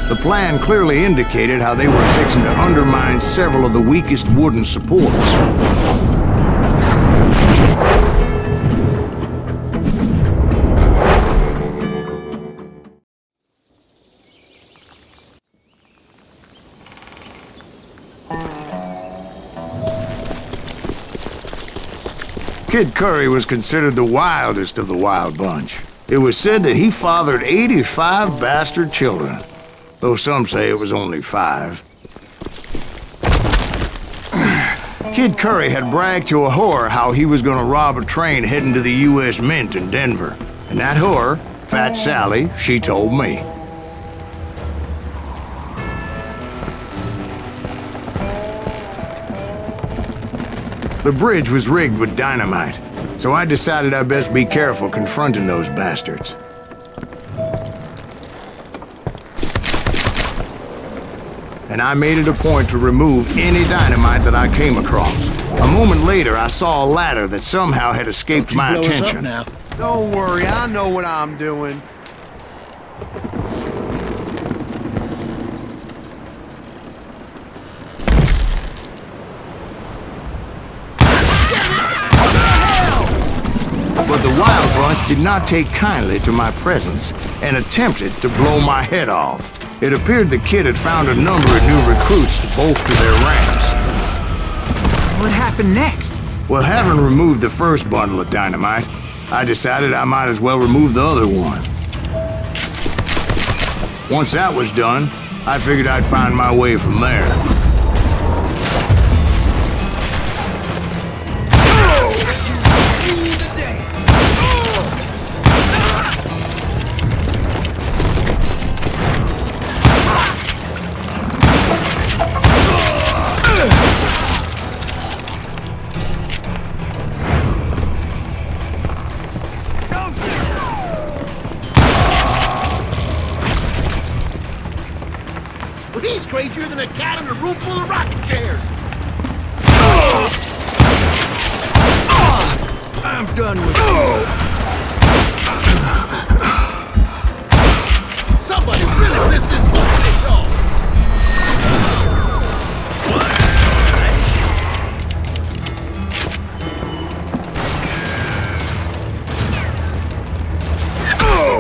The plan clearly indicated how they were fixing to undermine several of the weakest wooden supports. Kid Curry was considered the wildest of the Wild Bunch. It was said that he fathered 85 bastard children, though some say it was only 5. Kid Curry had bragged to a whore how he was gonna rob a train heading to the U.S. Mint in Denver. And that whore, Fat Sally, she told me. The bridge was rigged with dynamite, so I decided I'd best be careful confronting those bastards. And I made it a point to remove any dynamite that I came across. A moment later, I saw a ladder that somehow had escaped my attention. Now. Don't worry, I know what I'm doing. But the Wild Bunch did not take kindly to my presence and attempted to blow my head off. It appeared the kid had found a number of new recruits to bolster their ranks. What happened next? Well, having removed the first bundle of dynamite, I decided I might as well remove the other one. Once that was done, I figured I'd find my way from there. He's crazier than a cat in a room full of rocking chairs. I'm done with you. Somebody really pissed this son of a bitch off.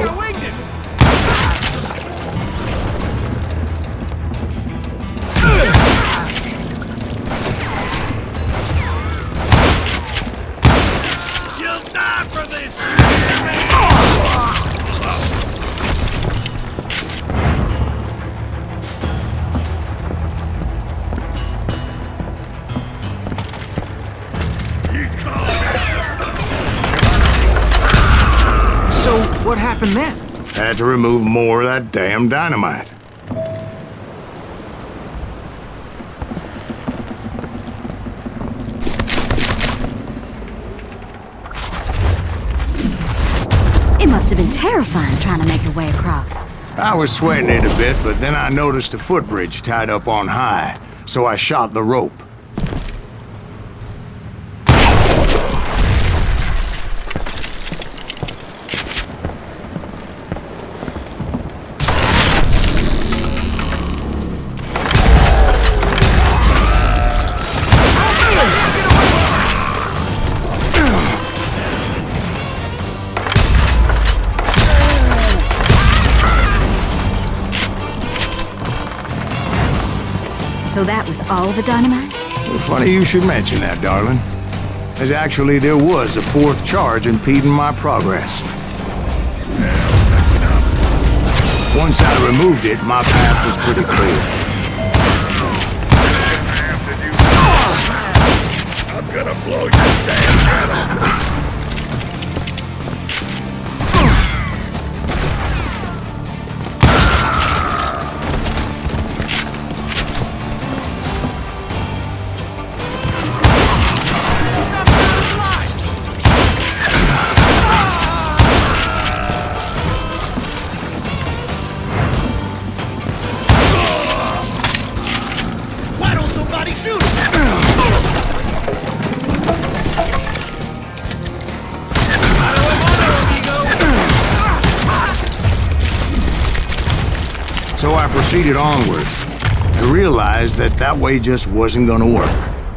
I winged it. You'll die for this! happened then? Had to remove more of that damn dynamite. It must have been terrifying trying to make your way across. I was sweating it a bit, but then I noticed a footbridge tied up on high, so I shot the rope. So that was all the dynamite? Funny you should mention that, darling. As actually, there was a fourth charge impeding my progress. Once I removed it, my path was pretty clear. I'm gonna blow your damn head off. So I proceeded onward. I realized that that way just wasn't gonna work.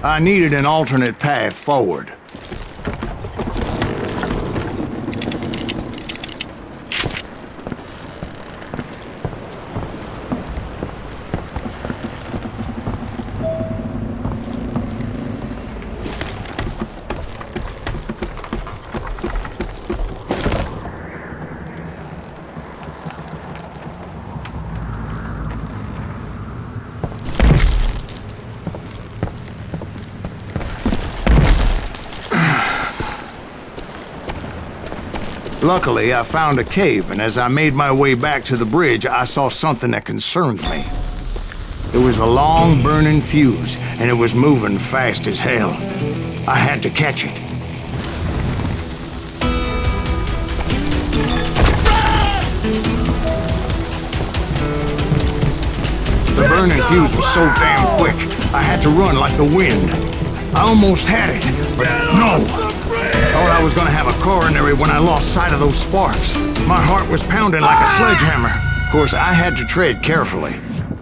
I needed an alternate path forward. Luckily, I found a cave, and as I made my way back to the bridge, I saw something that concerned me. It was a long, burning fuse, and it was moving fast as hell. I had to catch it. The burning fuse was so damn quick, I had to run like the wind. I almost had it, but no! Thought I was gonna have a coronary when I lost sight of those sparks. My heart was pounding like a sledgehammer. Of course, I had to tread carefully.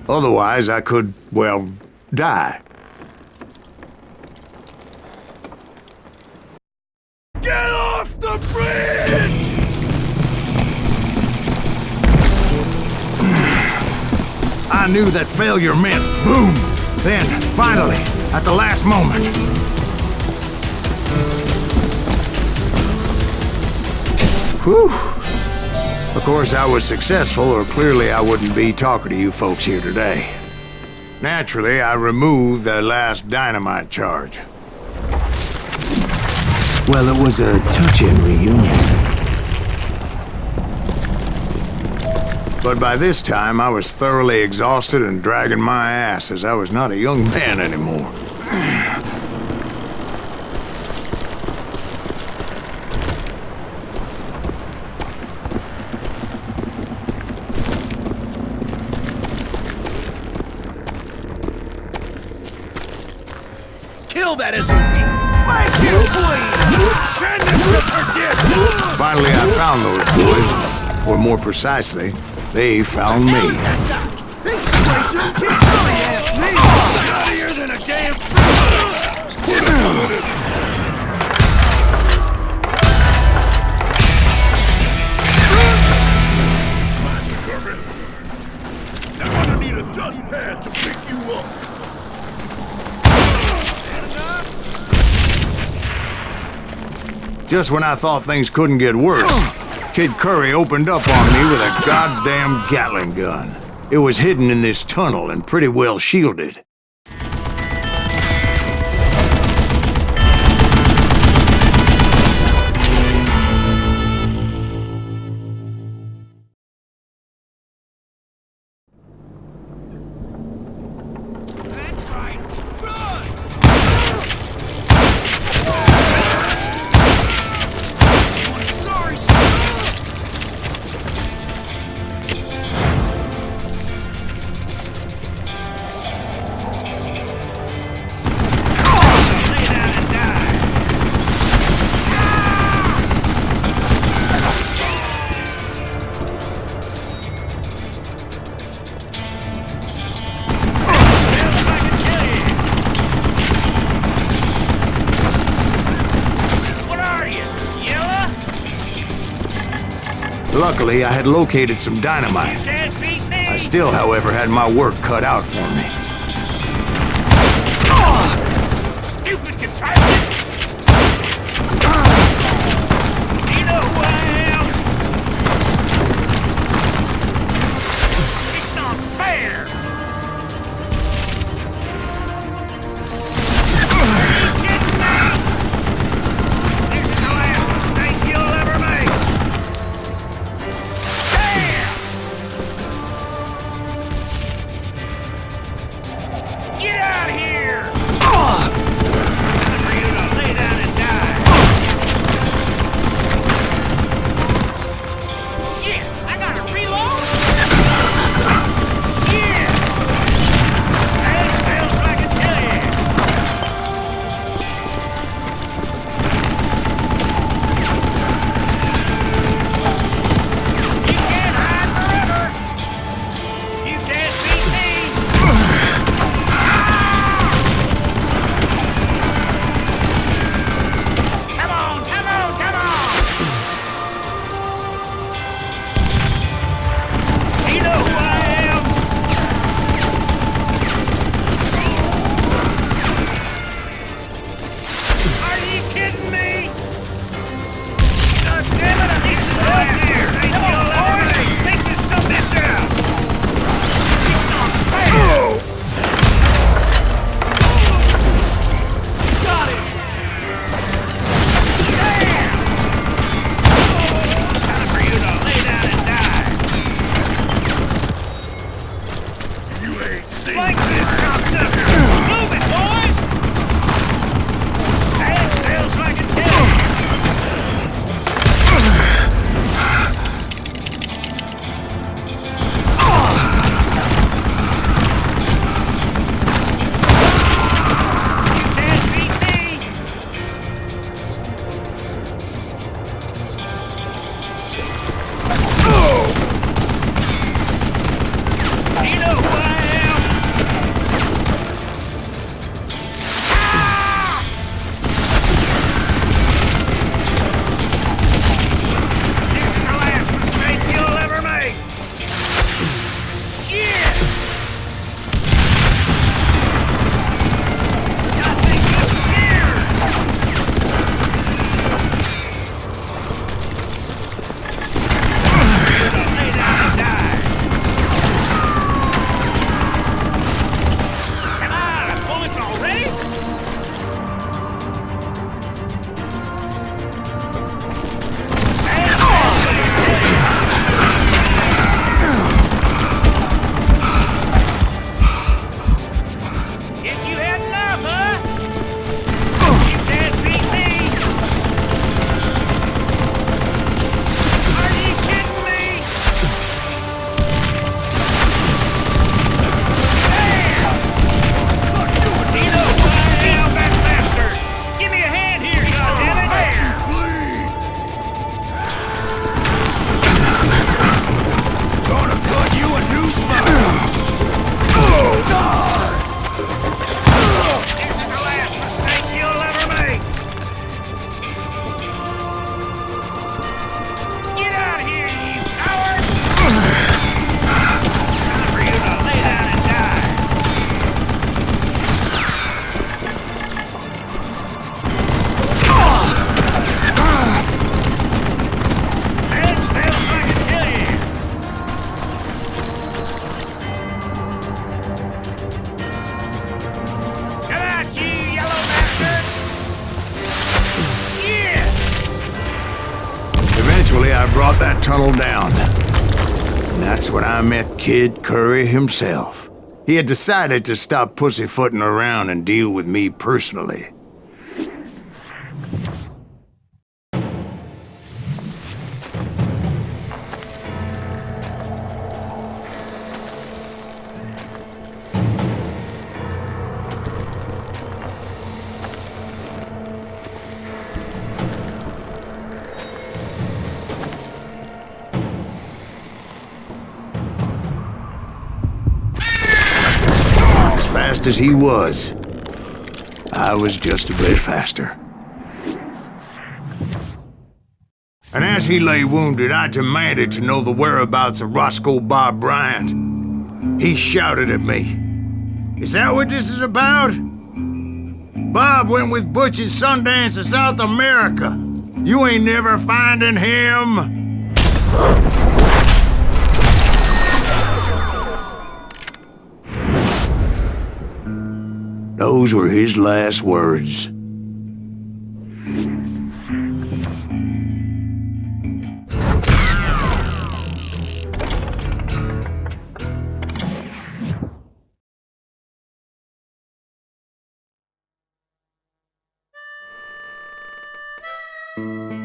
Otherwise, I could, well, die. Get off the bridge! I knew that failure meant boom. Then, finally, at the last moment. Whew. Of course, I was successful, or clearly I wouldn't be talking to you folks here today. Naturally, I removed the last dynamite charge. Well, it was a touching reunion. But by this time, I was thoroughly exhausted and dragging my ass, as I was not a young man anymore. Kill that SOB! Make him bleed! Send him to forget! Finally, I found those boys, or more precisely, they found me. This place you can't really ask me! Nuttier than a damn Now I'm gonna need a dust pad to pick you up. Just when I thought things couldn't get worse, Kid Curry opened up on me with a goddamn Gatling gun. It was hidden in this tunnel and pretty well shielded. Luckily, I had located some dynamite. I still, however, had my work cut out for me. Stupid contraption! You know who I am? It's not fair! This is the last mistake you'll ever make! Damn! Get out of here! Time for you to lay down and die! Shit! I gotta reload? Shit! Head still so I can kill you! You can't hide forever! You can't beat me! Come on, come on, come on! You know who I am? Are you kidding me? God damn it, I need some help here! Come on, boys! Take this sumbitch out! It's not fair! Got it! Damn! Time for you to lay down and die! You ain't seen like this, cocksucker! Move it, boys! Stand still so I can kill you! You can't beat me! You know who I am? Ah! This is the last mistake you'll ever make! Shit! I think you're scared! You're gonna lay down and die! Come on, bullets already? Guess you had enough, huh? You can't beat me! Are you kidding me? Damn! You know who I am, that bastard! Give me a hand here, goddammit! Gonna cut you a new spot! Oh, God! This is the last mistake you'll ever make! Get out of here, you coward! Time for you to lay down and die! Stand still so I can kill you! Come out, you yellow bastard! Shit! Eventually, I brought that tunnel down. And that's when I met Kid Curry himself. He had decided to stop pussyfooting around and deal with me personally. Fast as he was, I was just a bit faster. And as he lay wounded, I demanded to know the whereabouts of Roscoe Bob Bryant. He shouted at me. Is that what this is about? Bob went with Butch's Sundance to South America. You ain't never finding him. Those were his last words.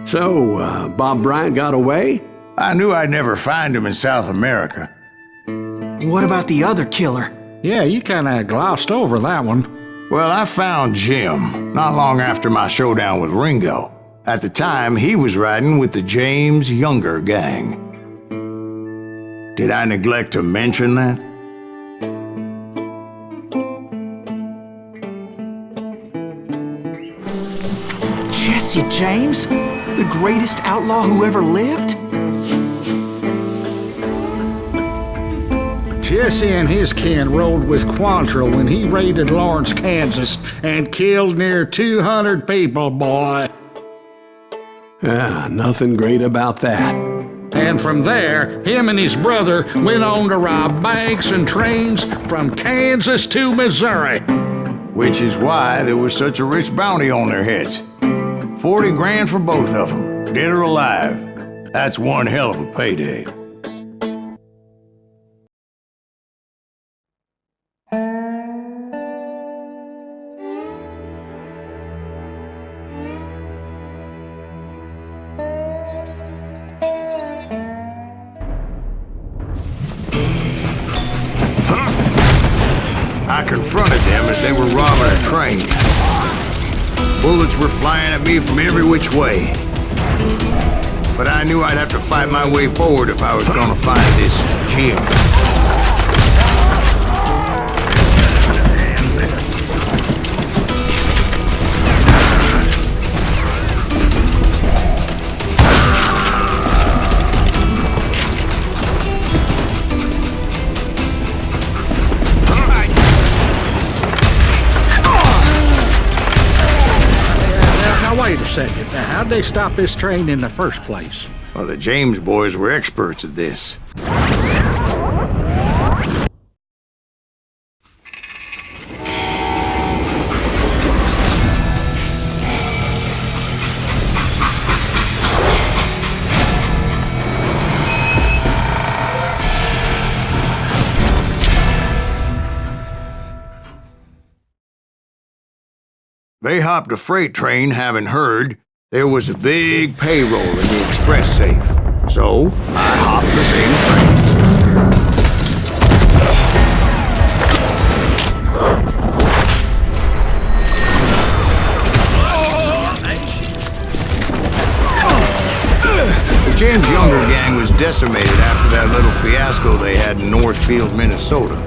So, Bob Bryant got away? I knew I'd never find him in South America. What about the other killer? Yeah, you kinda glossed over that one. Well, I found Jim not long after my showdown with Ringo. At the time, he was riding with the James Younger gang. Did I neglect to mention that? Jesse James? The greatest outlaw who ever lived? Jesse and his kin rode with Quantrill when he raided Lawrence, Kansas, and killed near 200 people, boy. Nothing great about that. And from there, him and his brother went on to rob banks and trains from Kansas to Missouri. Which is why there was such a rich bounty on their heads. 40 grand for both of them, dead or alive. That's one hell of a payday. I confronted them as they were robbing a train. Bullets were flying at me from every which way. But I knew I'd have to fight my way forward if I was gonna find this Jim. Wait a second. Now, how'd they stop this train in the first place? Well, the James boys were experts at this. They hopped a freight train, having heard there was a big payroll in the express safe. So, I hopped the same train. The James Younger gang was decimated after that little fiasco they had in Northfield, Minnesota.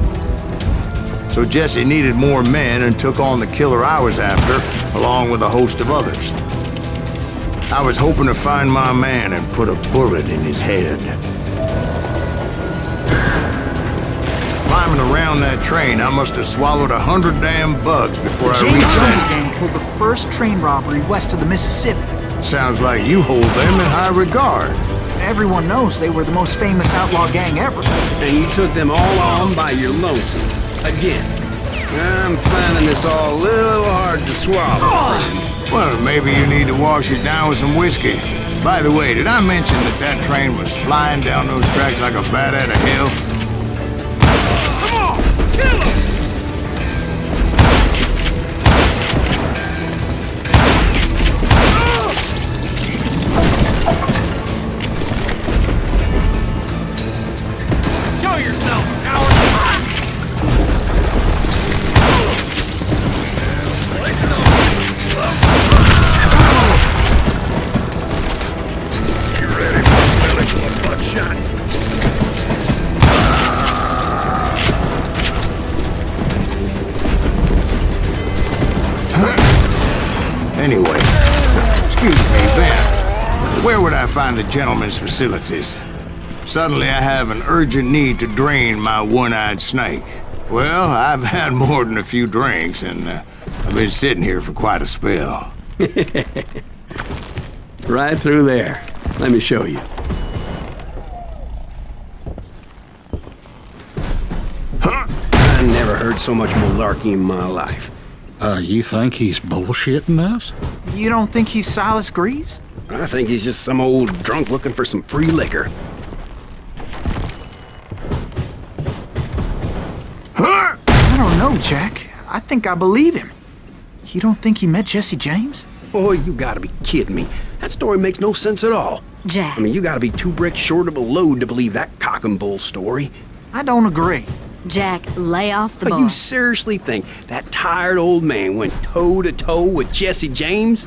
So Jesse needed more men and took on the killer I was after, along with a host of others. I was hoping to find my man and put a bullet in his head. Climbing around that train, I must have swallowed 100 damn bugs before I reached James Younger that. gang pulled the first train robbery west of the Mississippi. Sounds like you hold them in high regard. Everyone knows they were the most famous outlaw gang ever. And you took them all on by your lonesome. Again. I'm finding this all a little hard to swallow, friend. Well, maybe you need to wash it down with some whiskey. By the way, did I mention that that train was flying down those tracks like a bat out of hell? Come on! Kill him! Show yourself, coward! You ready for a village with a buckshot? Anyway, excuse me, Ben. Where would I find the gentleman's facilities. Suddenly I have an urgent need to drain my one-eyed snake. Well, I've had more than a few drinks, and I've been sitting here for quite a spell. Right through there. Let me show you. I never heard so much malarkey in my life. You think he's bullshitting us? You don't think he's Silas Greaves? I think he's just some old drunk looking for some free liquor. I don't know, Jack. I think I believe him. You don't think he met Jesse James? Boy, you gotta be kidding me. That story makes no sense at all. Jack. I mean, you gotta be 2 bricks short of a load to believe that cock and bull story. I don't agree. Jack, lay off the But bar. you seriously think that tired old man went toe-to-toe with Jesse James?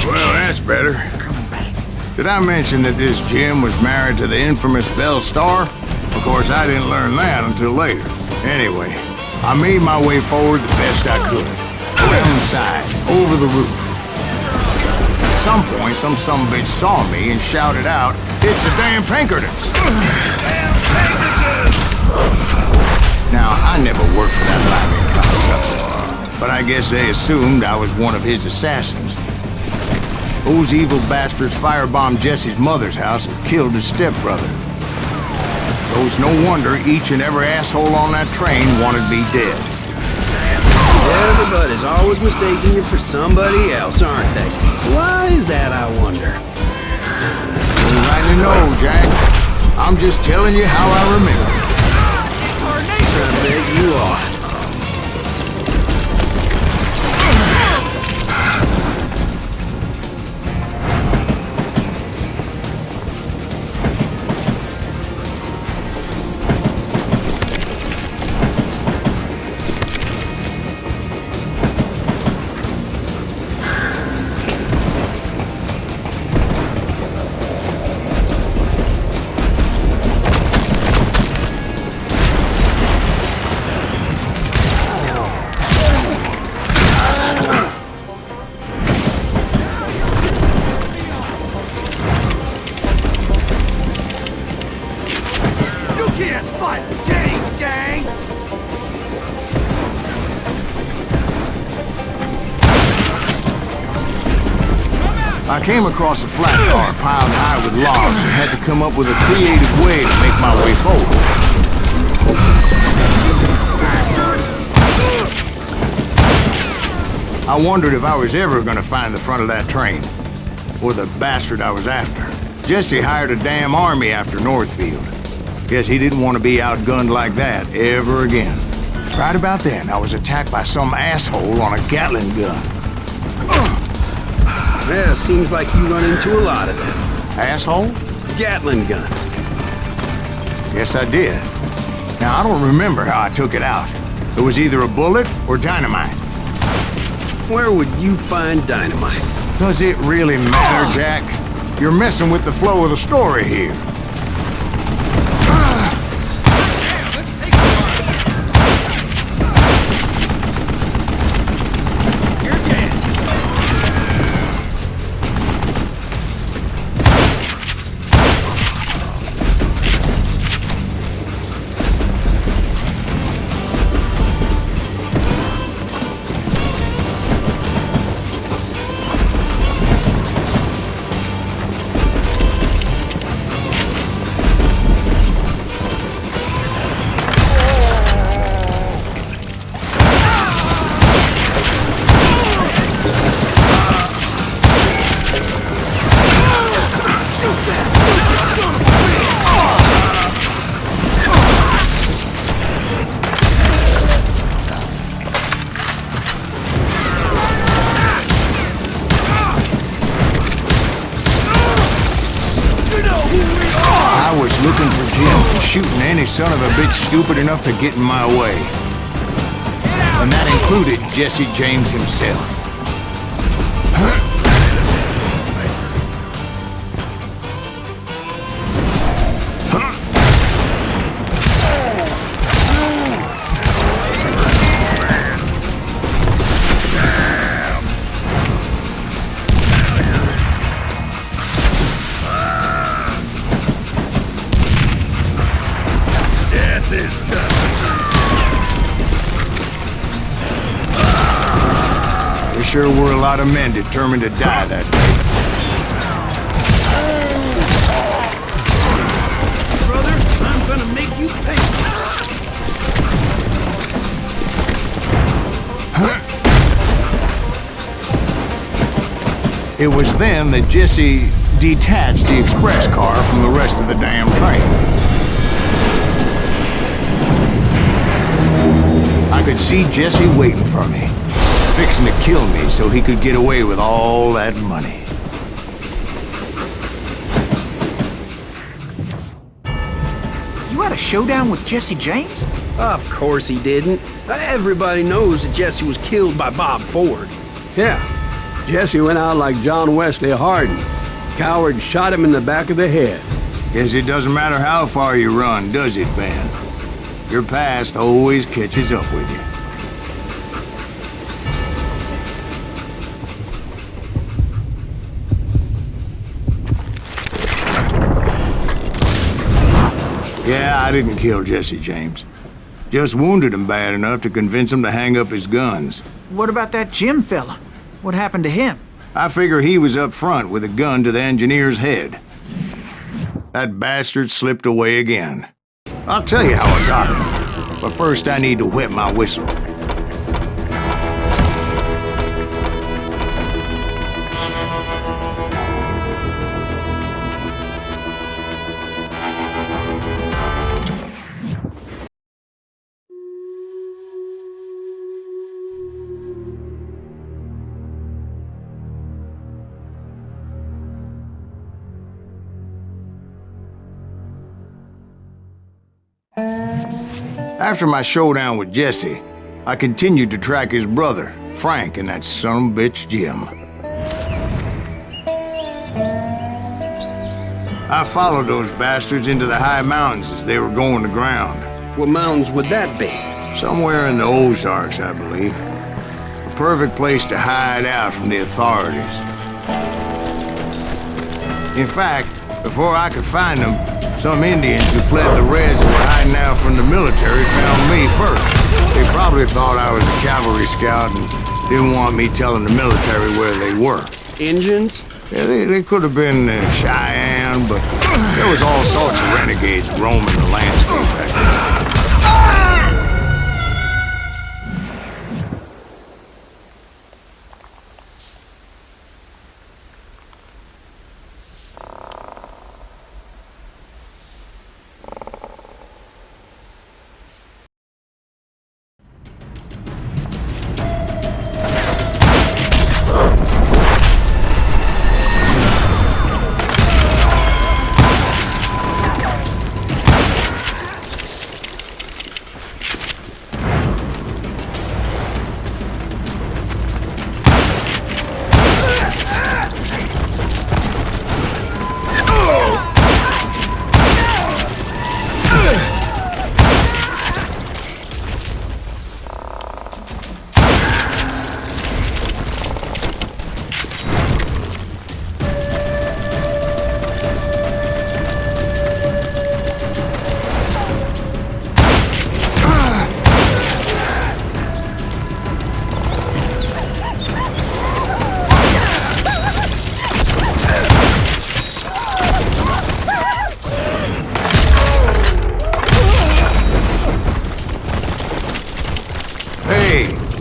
Well, that's better. Did I mention that this Jim was married to the infamous Belle Starr? Of course, I didn't learn that until later. Anyway, I made my way forward the best I could. Around sides, over the roof. At some point, some sumbitch saw me and shouted out, "It's the damn Pinkertons!" Now, I never worked for that lying cocksucker, but I guess they assumed I was one of his assassins. Those evil bastards firebombed Jesse's mother's house and killed his stepbrother. So it's no wonder each and every asshole on that train wanted me dead. Everybody's always mistaking you for somebody else, aren't they? Why is that, I wonder? I know, Jack. I'm just telling you how I remember. I bet you are. I came across a flat car piled high with logs and had to come up with a creative way to make my way forward. I wondered if I was ever going to find the front of that train, or the bastard I was after. Jesse hired a damn army after Northfield. Guess he didn't want to be outgunned like that ever again. Right about then, I was attacked by some asshole on a Gatling gun. Yeah, seems like you run into a lot of them. Asshole? Gatling guns. Yes, I did. Now, I don't remember how I took it out. It was either a bullet or dynamite. Where would you find dynamite? Does it really matter, Jack? You're messing with the flow of the story here. shooting any son of a bitch stupid enough to get in my way. And that included Jesse James himself. Sure were a lot of men determined to die that day. Brother, I'm gonna make you pay. It was then that Jesse detached the express car from the rest of the damn train. I could see Jesse waiting for me, fixing to kill me so he could get away with all that money. You had a showdown with Jesse James? Of course he didn't. Everybody knows that Jesse was killed by Bob Ford. Yeah, Jesse went out like John Wesley Hardin. Coward shot him in the back of the head. Guess it doesn't matter how far you run, does it, Ben? Your past always catches up with you. Yeah, I didn't kill Jesse James. Just wounded him bad enough to convince him to hang up his guns. What about that Jim fella? What happened to him? I figure he was up front with a gun to the engineer's head. That bastard slipped away again. I'll tell you how I got him. But first I need to wet my whistle. After my showdown with Jesse, I continued to track his brother, Frank, and that son of a bitch, Jim. I followed those bastards into the high mountains as they were going to ground. What mountains would that be? Somewhere in the Ozarks, I believe. A perfect place to hide out from the authorities. In fact, before I could find them, some Indians who fled the Reds and were hiding out from the military found me first. They probably thought I was a cavalry scout and didn't want me telling the military where they were. Indians? Yeah, they could have been Cheyenne, but there was all sorts of renegades roaming the landscape back then.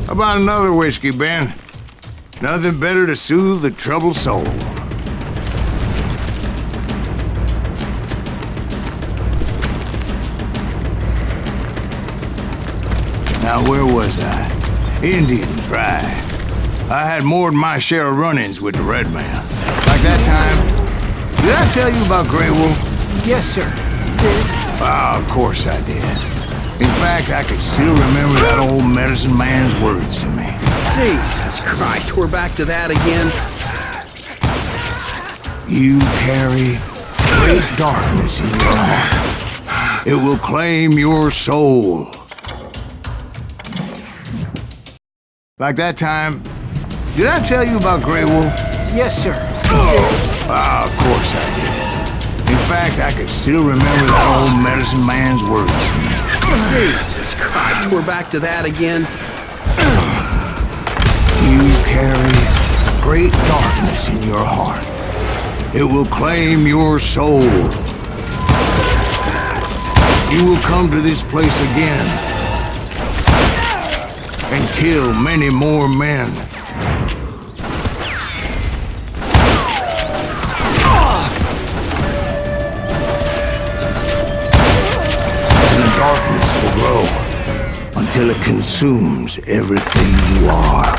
How about another whiskey, Ben? Nothing better to soothe the troubled soul. Now, where was I? Indians, right. I had more than my share of run-ins with the Red Man. Like that time, did I tell you about Grey Wolf? Yes, sir. Of course I did. In fact, I could still remember that old medicine man's words to me. Jesus Christ, we're back to that again? You carry great darkness in your heart. It will claim your soul. Like that time, did I tell you about Grey Wolf? Yes, sir. Of course I did. In fact, I could still remember that old medicine man's words to me. Jesus Christ, we're back to that again? You carry great darkness in your heart. It will claim your soul. You will come to this place again and kill many more men. Darkness will grow until it consumes everything you are.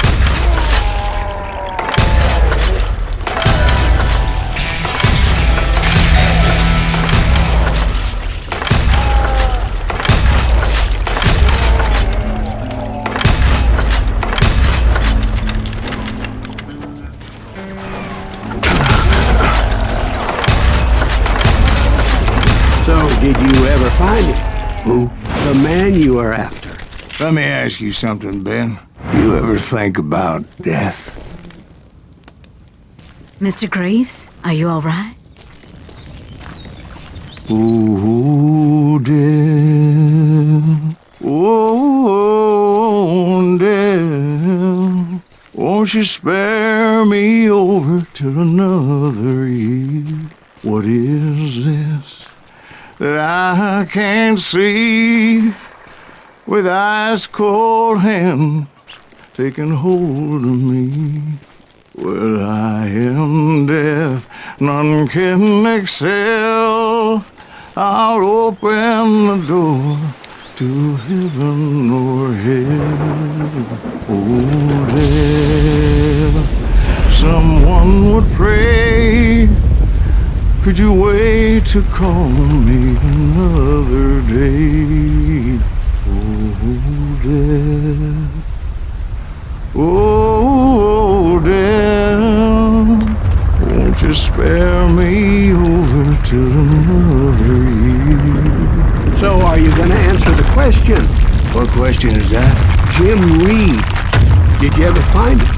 So, did you ever find him? Who? The man you are after. Let me ask you something, Ben. You ever think about death? Mr. Greaves, are you all right? Oh, death. Oh, death. Won't you spare me over till another year? What is this that I can't see, with ice cold hands taking hold of me? Well, I am death, none can excel. I'll open the door to heaven or hell. Oh, death, someone would pray. Could you wait to call me another day? Oh, death. Oh, death. Won't you spare me over till another year? So, are you gonna answer the question? What question is that? Jim Reed. Did you ever find him?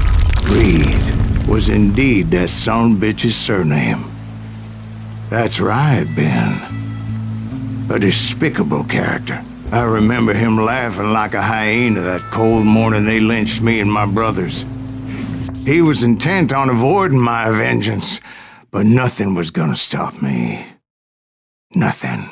Reed was indeed that son-bitch's surname. That's right, Ben. A despicable character. I remember him laughing like a hyena that cold morning they lynched me and my brothers. He was intent on avoiding my vengeance, but nothing was gonna stop me. Nothing.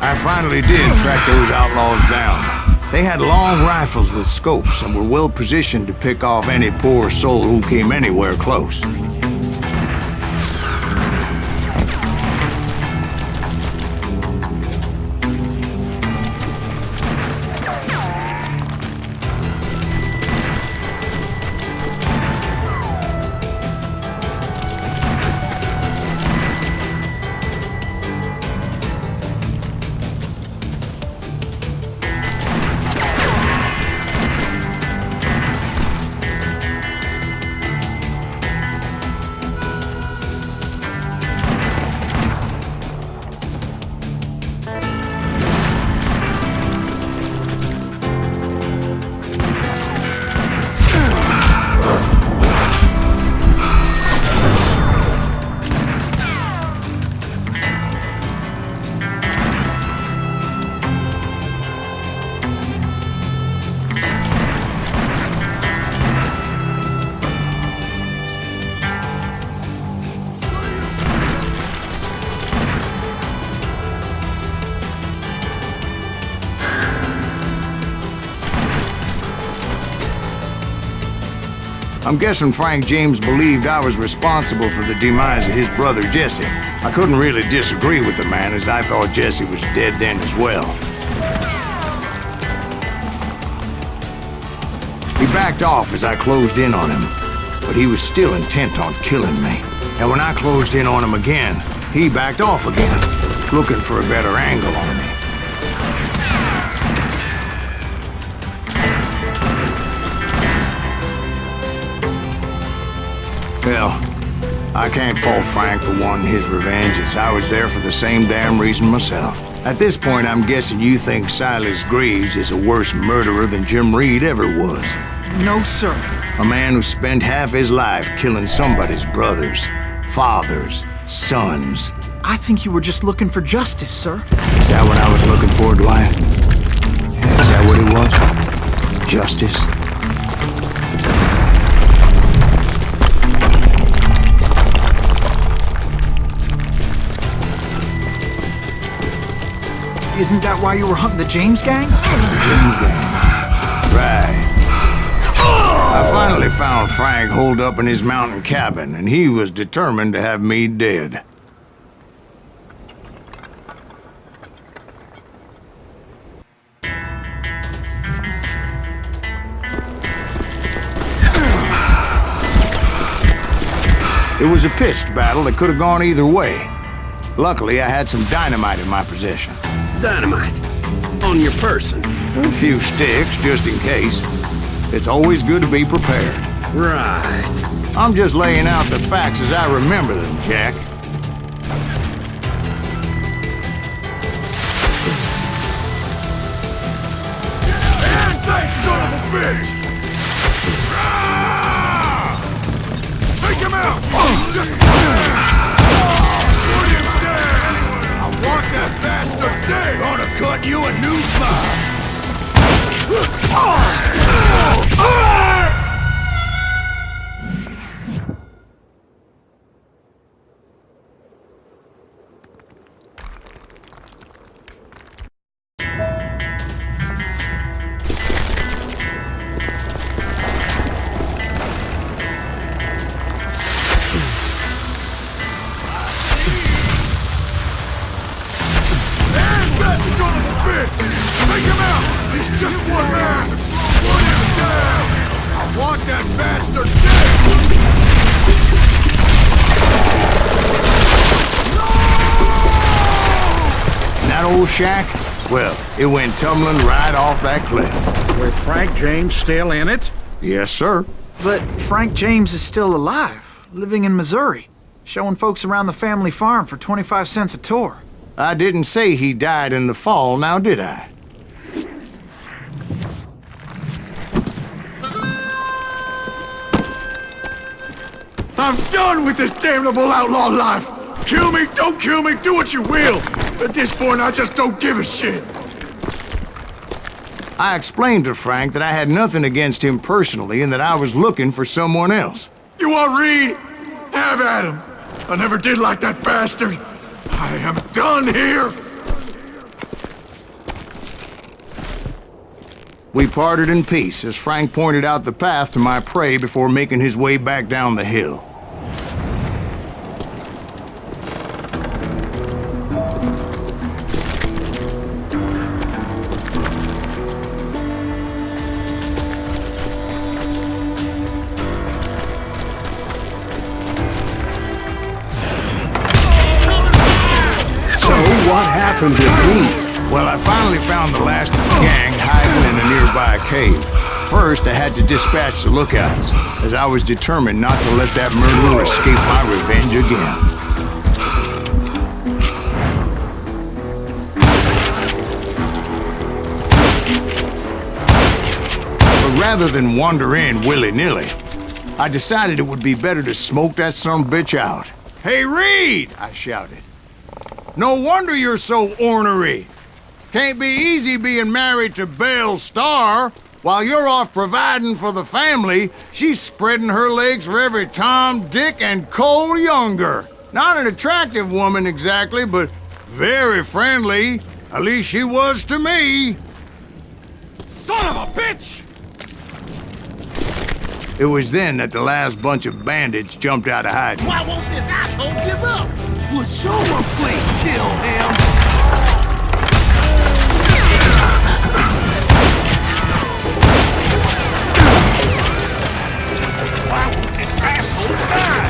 I finally did track those outlaws down. They had long rifles with scopes and were well positioned to pick off any poor soul who came anywhere close. I'm guessing Frank James believed I was responsible for the demise of his brother Jesse. I couldn't really disagree with the man, as I thought Jesse was dead then as well. He backed off as I closed in on him, but he was still intent on killing me. And when I closed in on him again, he backed off again, looking for a better angle on me. Well, I can't fault Frank for wanting his revenge, as I was there for the same damn reason myself. At this point, I'm guessing you think Silas Greaves is a worse murderer than Jim Reed ever was. No, sir. A man who spent half his life killing somebody's brothers, fathers, sons. I think you were just looking for justice, sir. Is that what I was looking for, Dwight? Is that what it was? Justice? Isn't that why you were hunting the James gang? James gang. Right. I finally found Frank holed up in his mountain cabin, and he was determined to have me dead. It was a pitched battle that could have gone either way. Luckily, I had some dynamite in my possession. Dynamite? On your person? A few sticks, just in case. It's always good to be prepared. Right. I'm just laying out the facts as I remember them, Jack. And that son of a bitch! Take him out! Just put him down! I want that bastard dead! Gonna cut you a new spine! Shack? Well, it went tumbling right off that cliff. With Frank James still in it? Yes, sir. But Frank James is still alive, living in Missouri, showing folks around the family farm for 25 cents a tour. I didn't say he died in the fall, now did I? I'm done with this damnable outlaw life! Kill me, don't kill me, do what you will! At this point, I just don't give a shit! I explained to Frank that I had nothing against him personally and that I was looking for someone else. You want Reed? Have at him! I never did like that bastard! I am done here! We parted in peace as Frank pointed out the path to my prey before making his way back down the hill. What happened to me? Well, I finally found the last of the gang hiding in a nearby cave. First, I had to dispatch the lookouts, as I was determined not to let that murderer escape my revenge again. But rather than wander in willy-nilly, I decided it would be better to smoke that sumbitch out. "Hey, Reed!" I shouted. "No wonder you're so ornery. Can't be easy being married to Belle Starr. While you're off providing for the family, she's spreading her legs for every Tom, Dick, and Cole Younger. Not an attractive woman exactly, but very friendly. At least she was to me." Son of a bitch! It was then that the last bunch of bandits jumped out of hiding. Why won't this asshole give up? Would someone please kill him? Why won't this asshole die?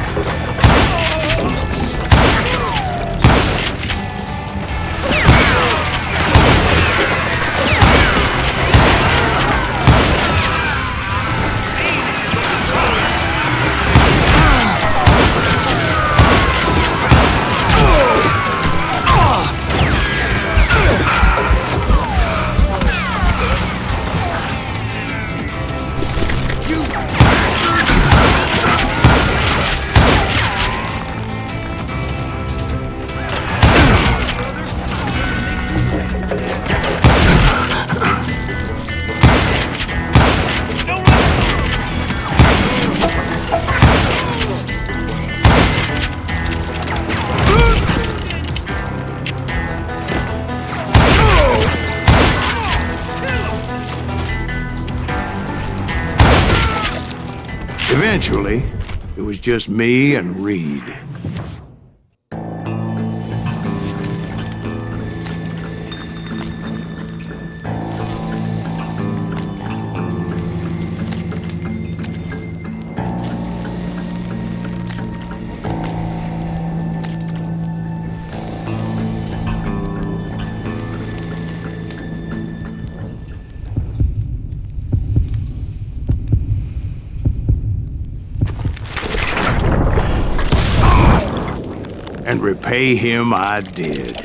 Eventually, it was just me and Reed. And repay him I did.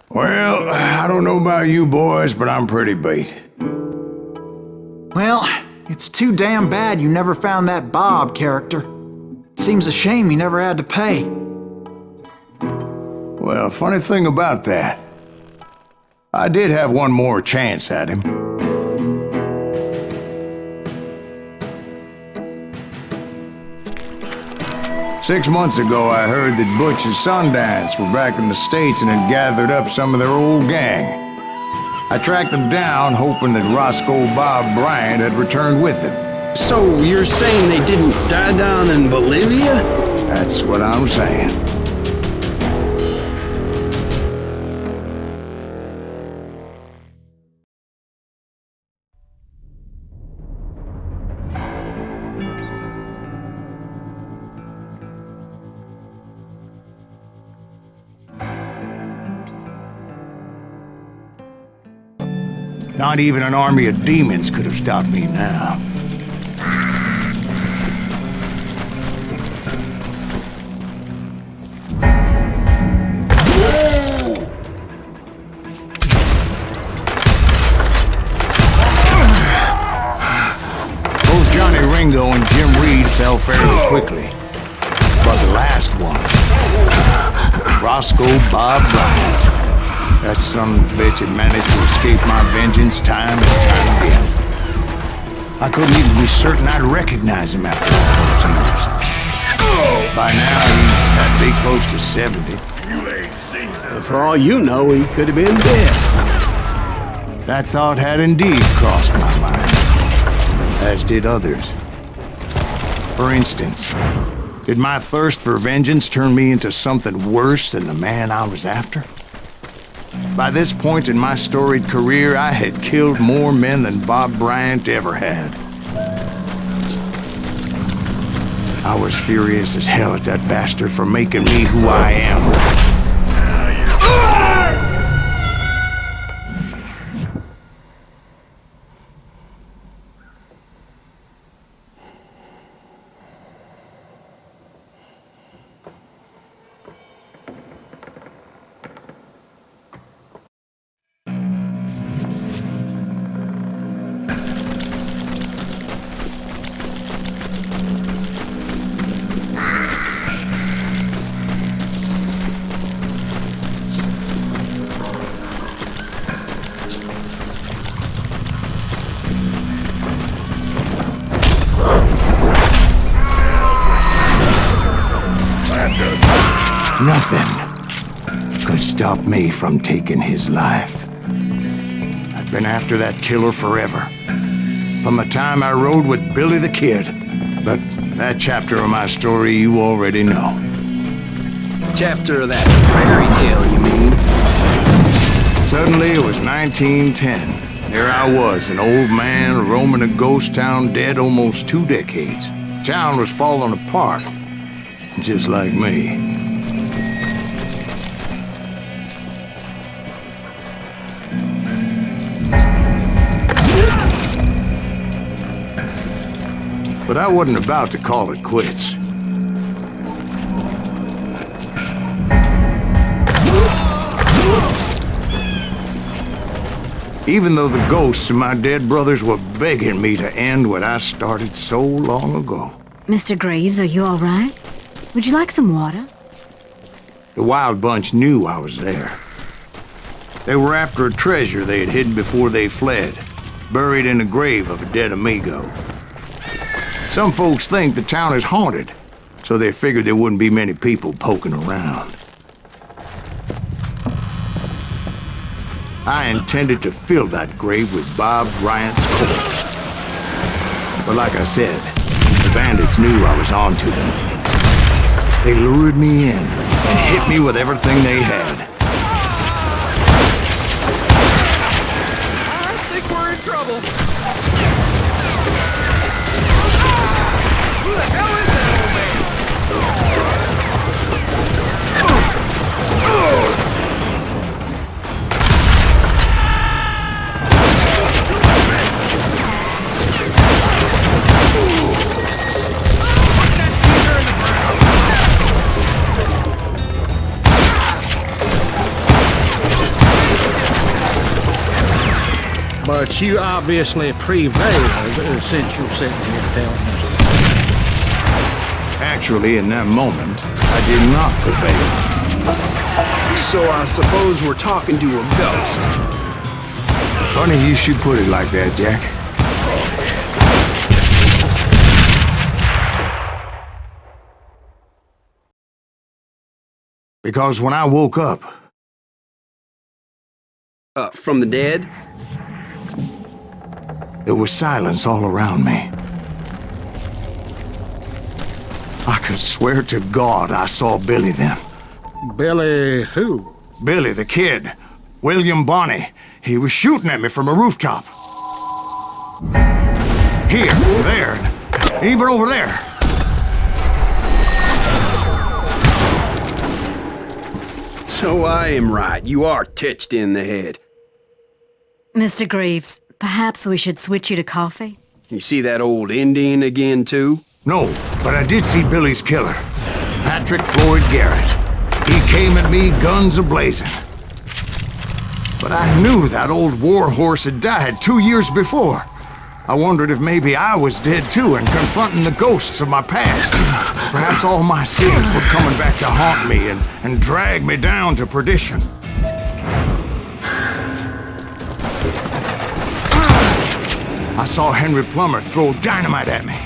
Well, I don't know about you boys, but I'm pretty beat. Well, it's too damn bad you never found that Bob character. Seems a shame you never had to pay. Well, funny thing about that, I did have one more chance at him. Six months ago, I heard that Butch and Sundance were back in the States and had gathered up some of their old gang. I tracked them down, hoping that Roscoe Bob Bryant had returned with them. So you're saying they didn't die down in Bolivia? That's what I'm saying. Not even an army of demons could have stopped me now. Both Johnny Ringo and Jim Reed fell fairly quickly. But the last one, Roscoe Bob Bryant. That son of a bitch had managed to escape my vengeance time and time again. I couldn't even be certain I'd recognize him after all those years. By now, he's got to be close to 70. You ain't seen nothing. For all you know, he could have been dead. That thought had indeed crossed my mind, as did others. For instance, did my thirst for vengeance turn me into something worse than the man I was after? By this point in my storied career, I had killed more men than Bob Bryant ever had. I was furious as hell at that bastard for making me who I am. Nothing could stop me from taking his life. I've been after that killer forever. From the time I rode with Billy the Kid. But that chapter of my story you already know. Chapter of that fairy tale, you mean? Suddenly it was 1910. There I was, an old man roaming a ghost town dead almost 2 decades. Town was falling apart, just like me. But I wasn't about to call it quits. Even though the ghosts of my dead brothers were begging me to end what I started so long ago. Mr. Graves, are you all right? Would you like some water? The Wild Bunch knew I was there. They were after a treasure they had hidden before they fled, buried in the grave of a dead amigo. Some folks think the town is haunted, so they figured there wouldn't be many people poking around. I intended to fill that grave with Bob Bryant's corpse. But like I said, the bandits knew I was on to them. They lured me in and hit me with everything they had. I think we're in trouble. Who the hell is that old man? But you obviously prevailed since you're sitting here telling us. Actually, in that moment, I did not prevail. So I suppose we're talking to a ghost. Funny you should put it like that, Jack. Because when I woke up... From the dead? There was silence all around me. I could swear to God I saw Billy then. Billy who? Billy the Kid. William Bonney. He was shooting at me from a rooftop. Here, there, even over there. So I am right. You are titched in the head. Mr. Graves, perhaps we should switch you to coffee? You see that old Indian again, too? No, but I did see Billy's killer, Patrick Floyd Garrett. He came at me guns a-blazing. But I knew that old war horse had died 2 years before. I wondered if maybe I was dead too and confronting the ghosts of my past. Perhaps all my sins were coming back to haunt me and drag me down to perdition. I saw Henry Plummer throw dynamite at me.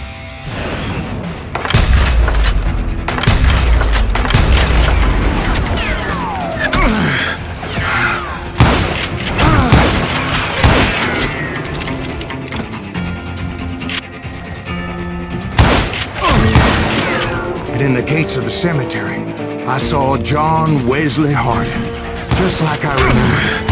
And in the gates of the cemetery, I saw John Wesley Hardin, just like I remembered.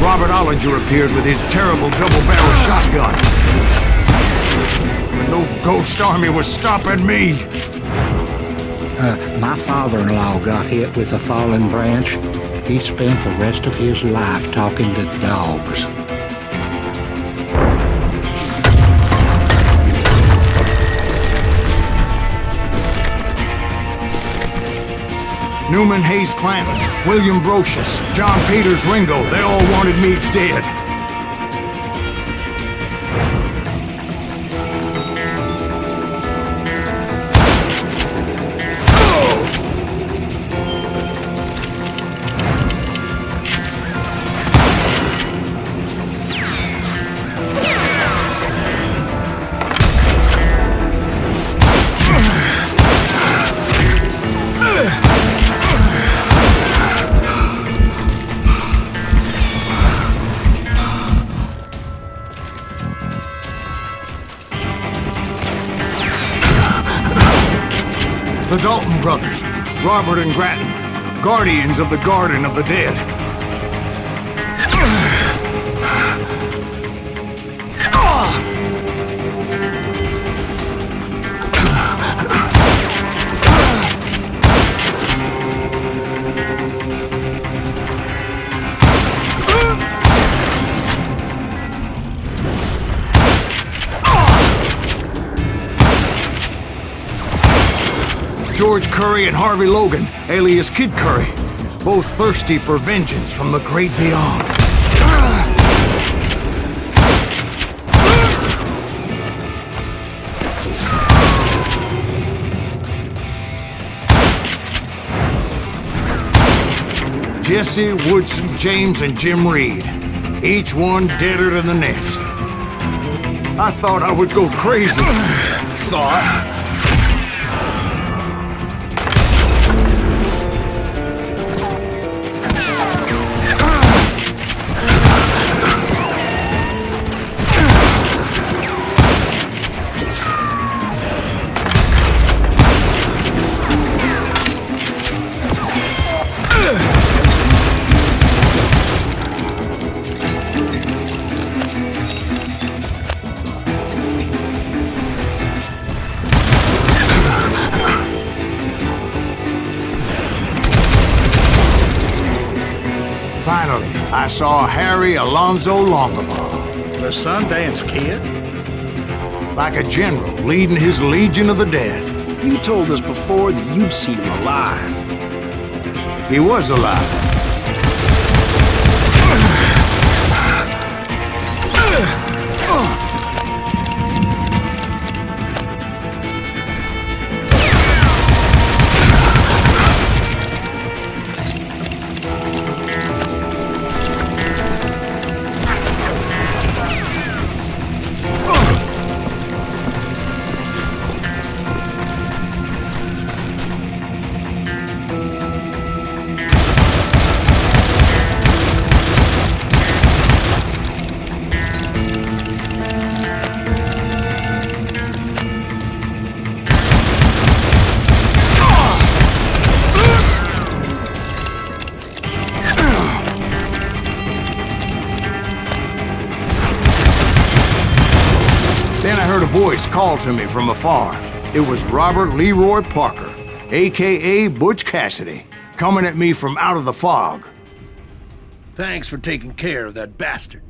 Robert Ollinger appeared with his terrible double-barrel shotgun. But no ghost army was stopping me. My father-in-law got hit with a fallen branch. He spent the rest of his life talking to dogs. Newman Hayes Clanton, William Brocious, John Peters Ringo, they all wanted me dead. Dalton brothers, Robert and Grattan, guardians of the Garden of the Dead. George Curry and Harvey Logan, alias Kid Curry, both thirsty for vengeance from the great beyond. Jesse, Woodson, James, and Jim Reed, each one deader than the next. I thought I would go crazy. Thought? Finally, I saw Harry Alonzo Longabaugh. The Sundance Kid? Like a general leading his legion of the dead. You told us before that you'd seen him alive. He was alive. Then I heard a voice call to me from afar. It was Robert Leroy Parker, a.k.a. Butch Cassidy, coming at me from out of the fog. Thanks for taking care of that bastard.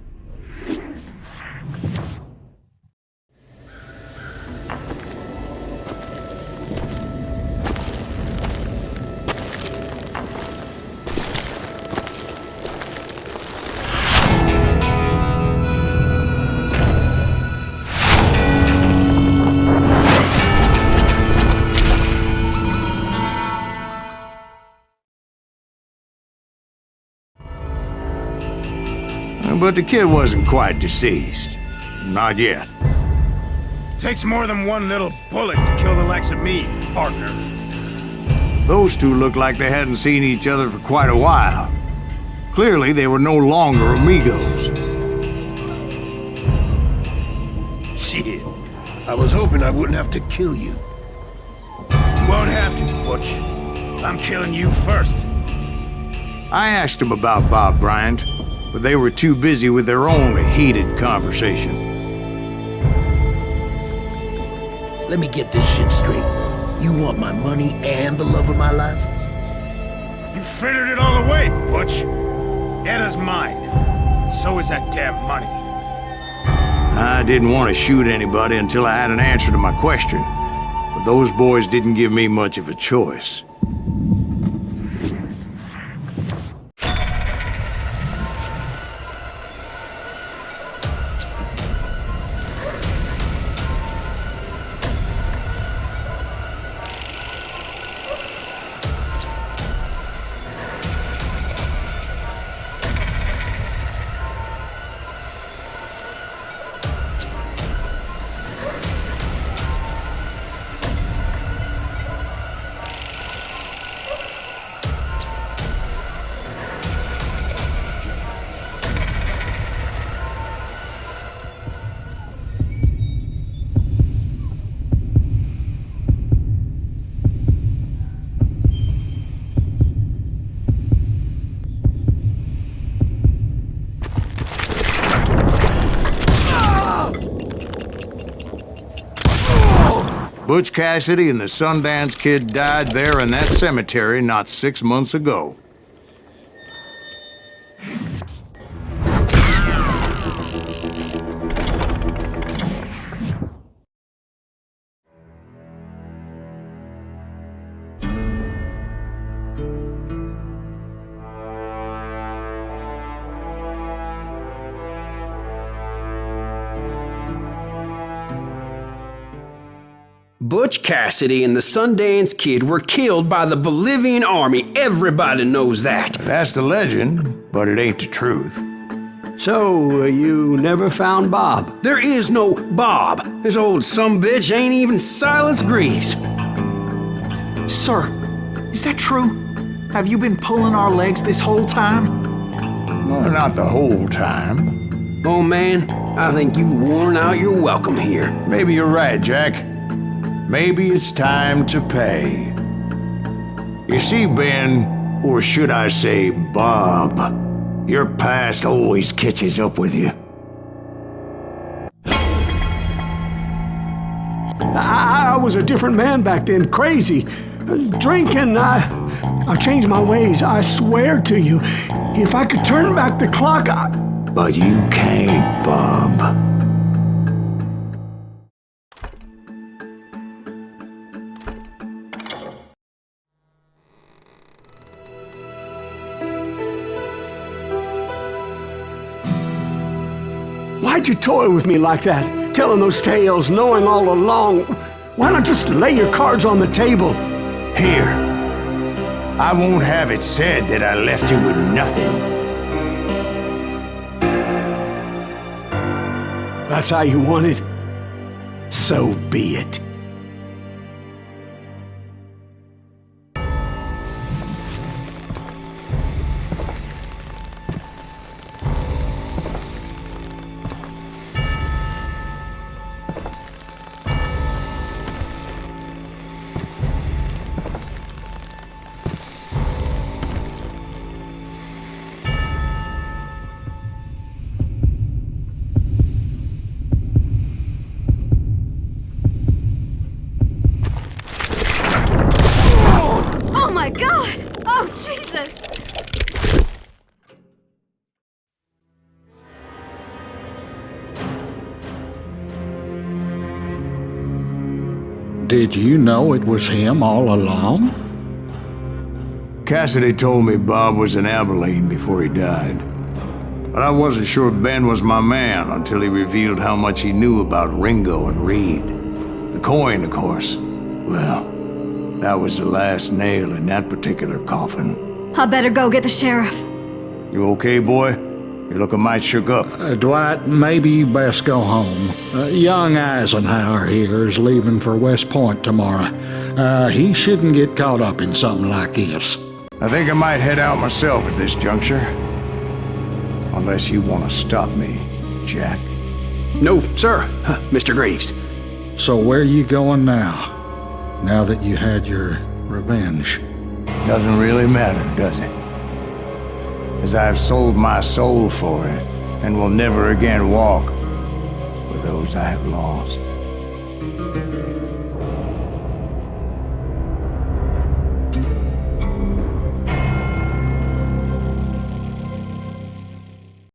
But the kid wasn't quite deceased. Not yet. Takes more than one little bullet to kill the likes of me, partner. Those two looked like they hadn't seen each other for quite a while. Clearly, they were no longer amigos. Shit. I was hoping I wouldn't have to kill you. You won't have to, Butch. I'm killing you first. I asked them about Bob Bryant, but they were too busy with their own heated conversation. Let me get this shit straight. You want my money and the love of my life? You frittered it all away, Butch. Edda's mine. So is that damn money. I didn't want to shoot anybody until I had an answer to my question, but those boys didn't give me much of a choice. Butch Cassidy and the Sundance Kid died there in that cemetery not 6 months ago. Butch Cassidy and the Sundance Kid were killed by the Bolivian army. Everybody knows that. That's the legend, but it ain't the truth. So, you never found Bob? There is no Bob. This old sumbitch ain't even Silas Greaves. Sir, is that true? Have you been pulling our legs this whole time? Well, not the whole time. Oh man, I think you've worn out your welcome here. Maybe you're right, Jack. Maybe it's time to pay. You see, Ben, or should I say Bob, your past always catches up with you. I was a different man back then, crazy. Drinking, I changed my ways, I swear to you. If I could turn back the clock, But you can't, Bob. Why'd you toy with me like that? Telling those tales, knowing all along. Why not just lay your cards on the table? Here. I won't have it said that I left you with nothing. That's how you want it? So be it. Oh my God! Oh, Jesus! Did you know it was him all along? Cassidy told me Bob was in Abilene before he died. But I wasn't sure Ben was my man until he revealed how much he knew about Ringo and Reed. The coin, of course. Well, that was the last nail in that particular coffin. I better go get the sheriff. You okay, boy? You're looking mighty shook up. Dwight, maybe you best go home. Young Eisenhower here is leaving for West Point tomorrow. He shouldn't get caught up in something like this. I think I might head out myself at this juncture. Unless you want to stop me, Jack. No, sir, Mr. Greaves. So where you going now? Now that you had your revenge? Doesn't really matter, does it? As I've sold my soul for it, and will never again walk with those I have lost.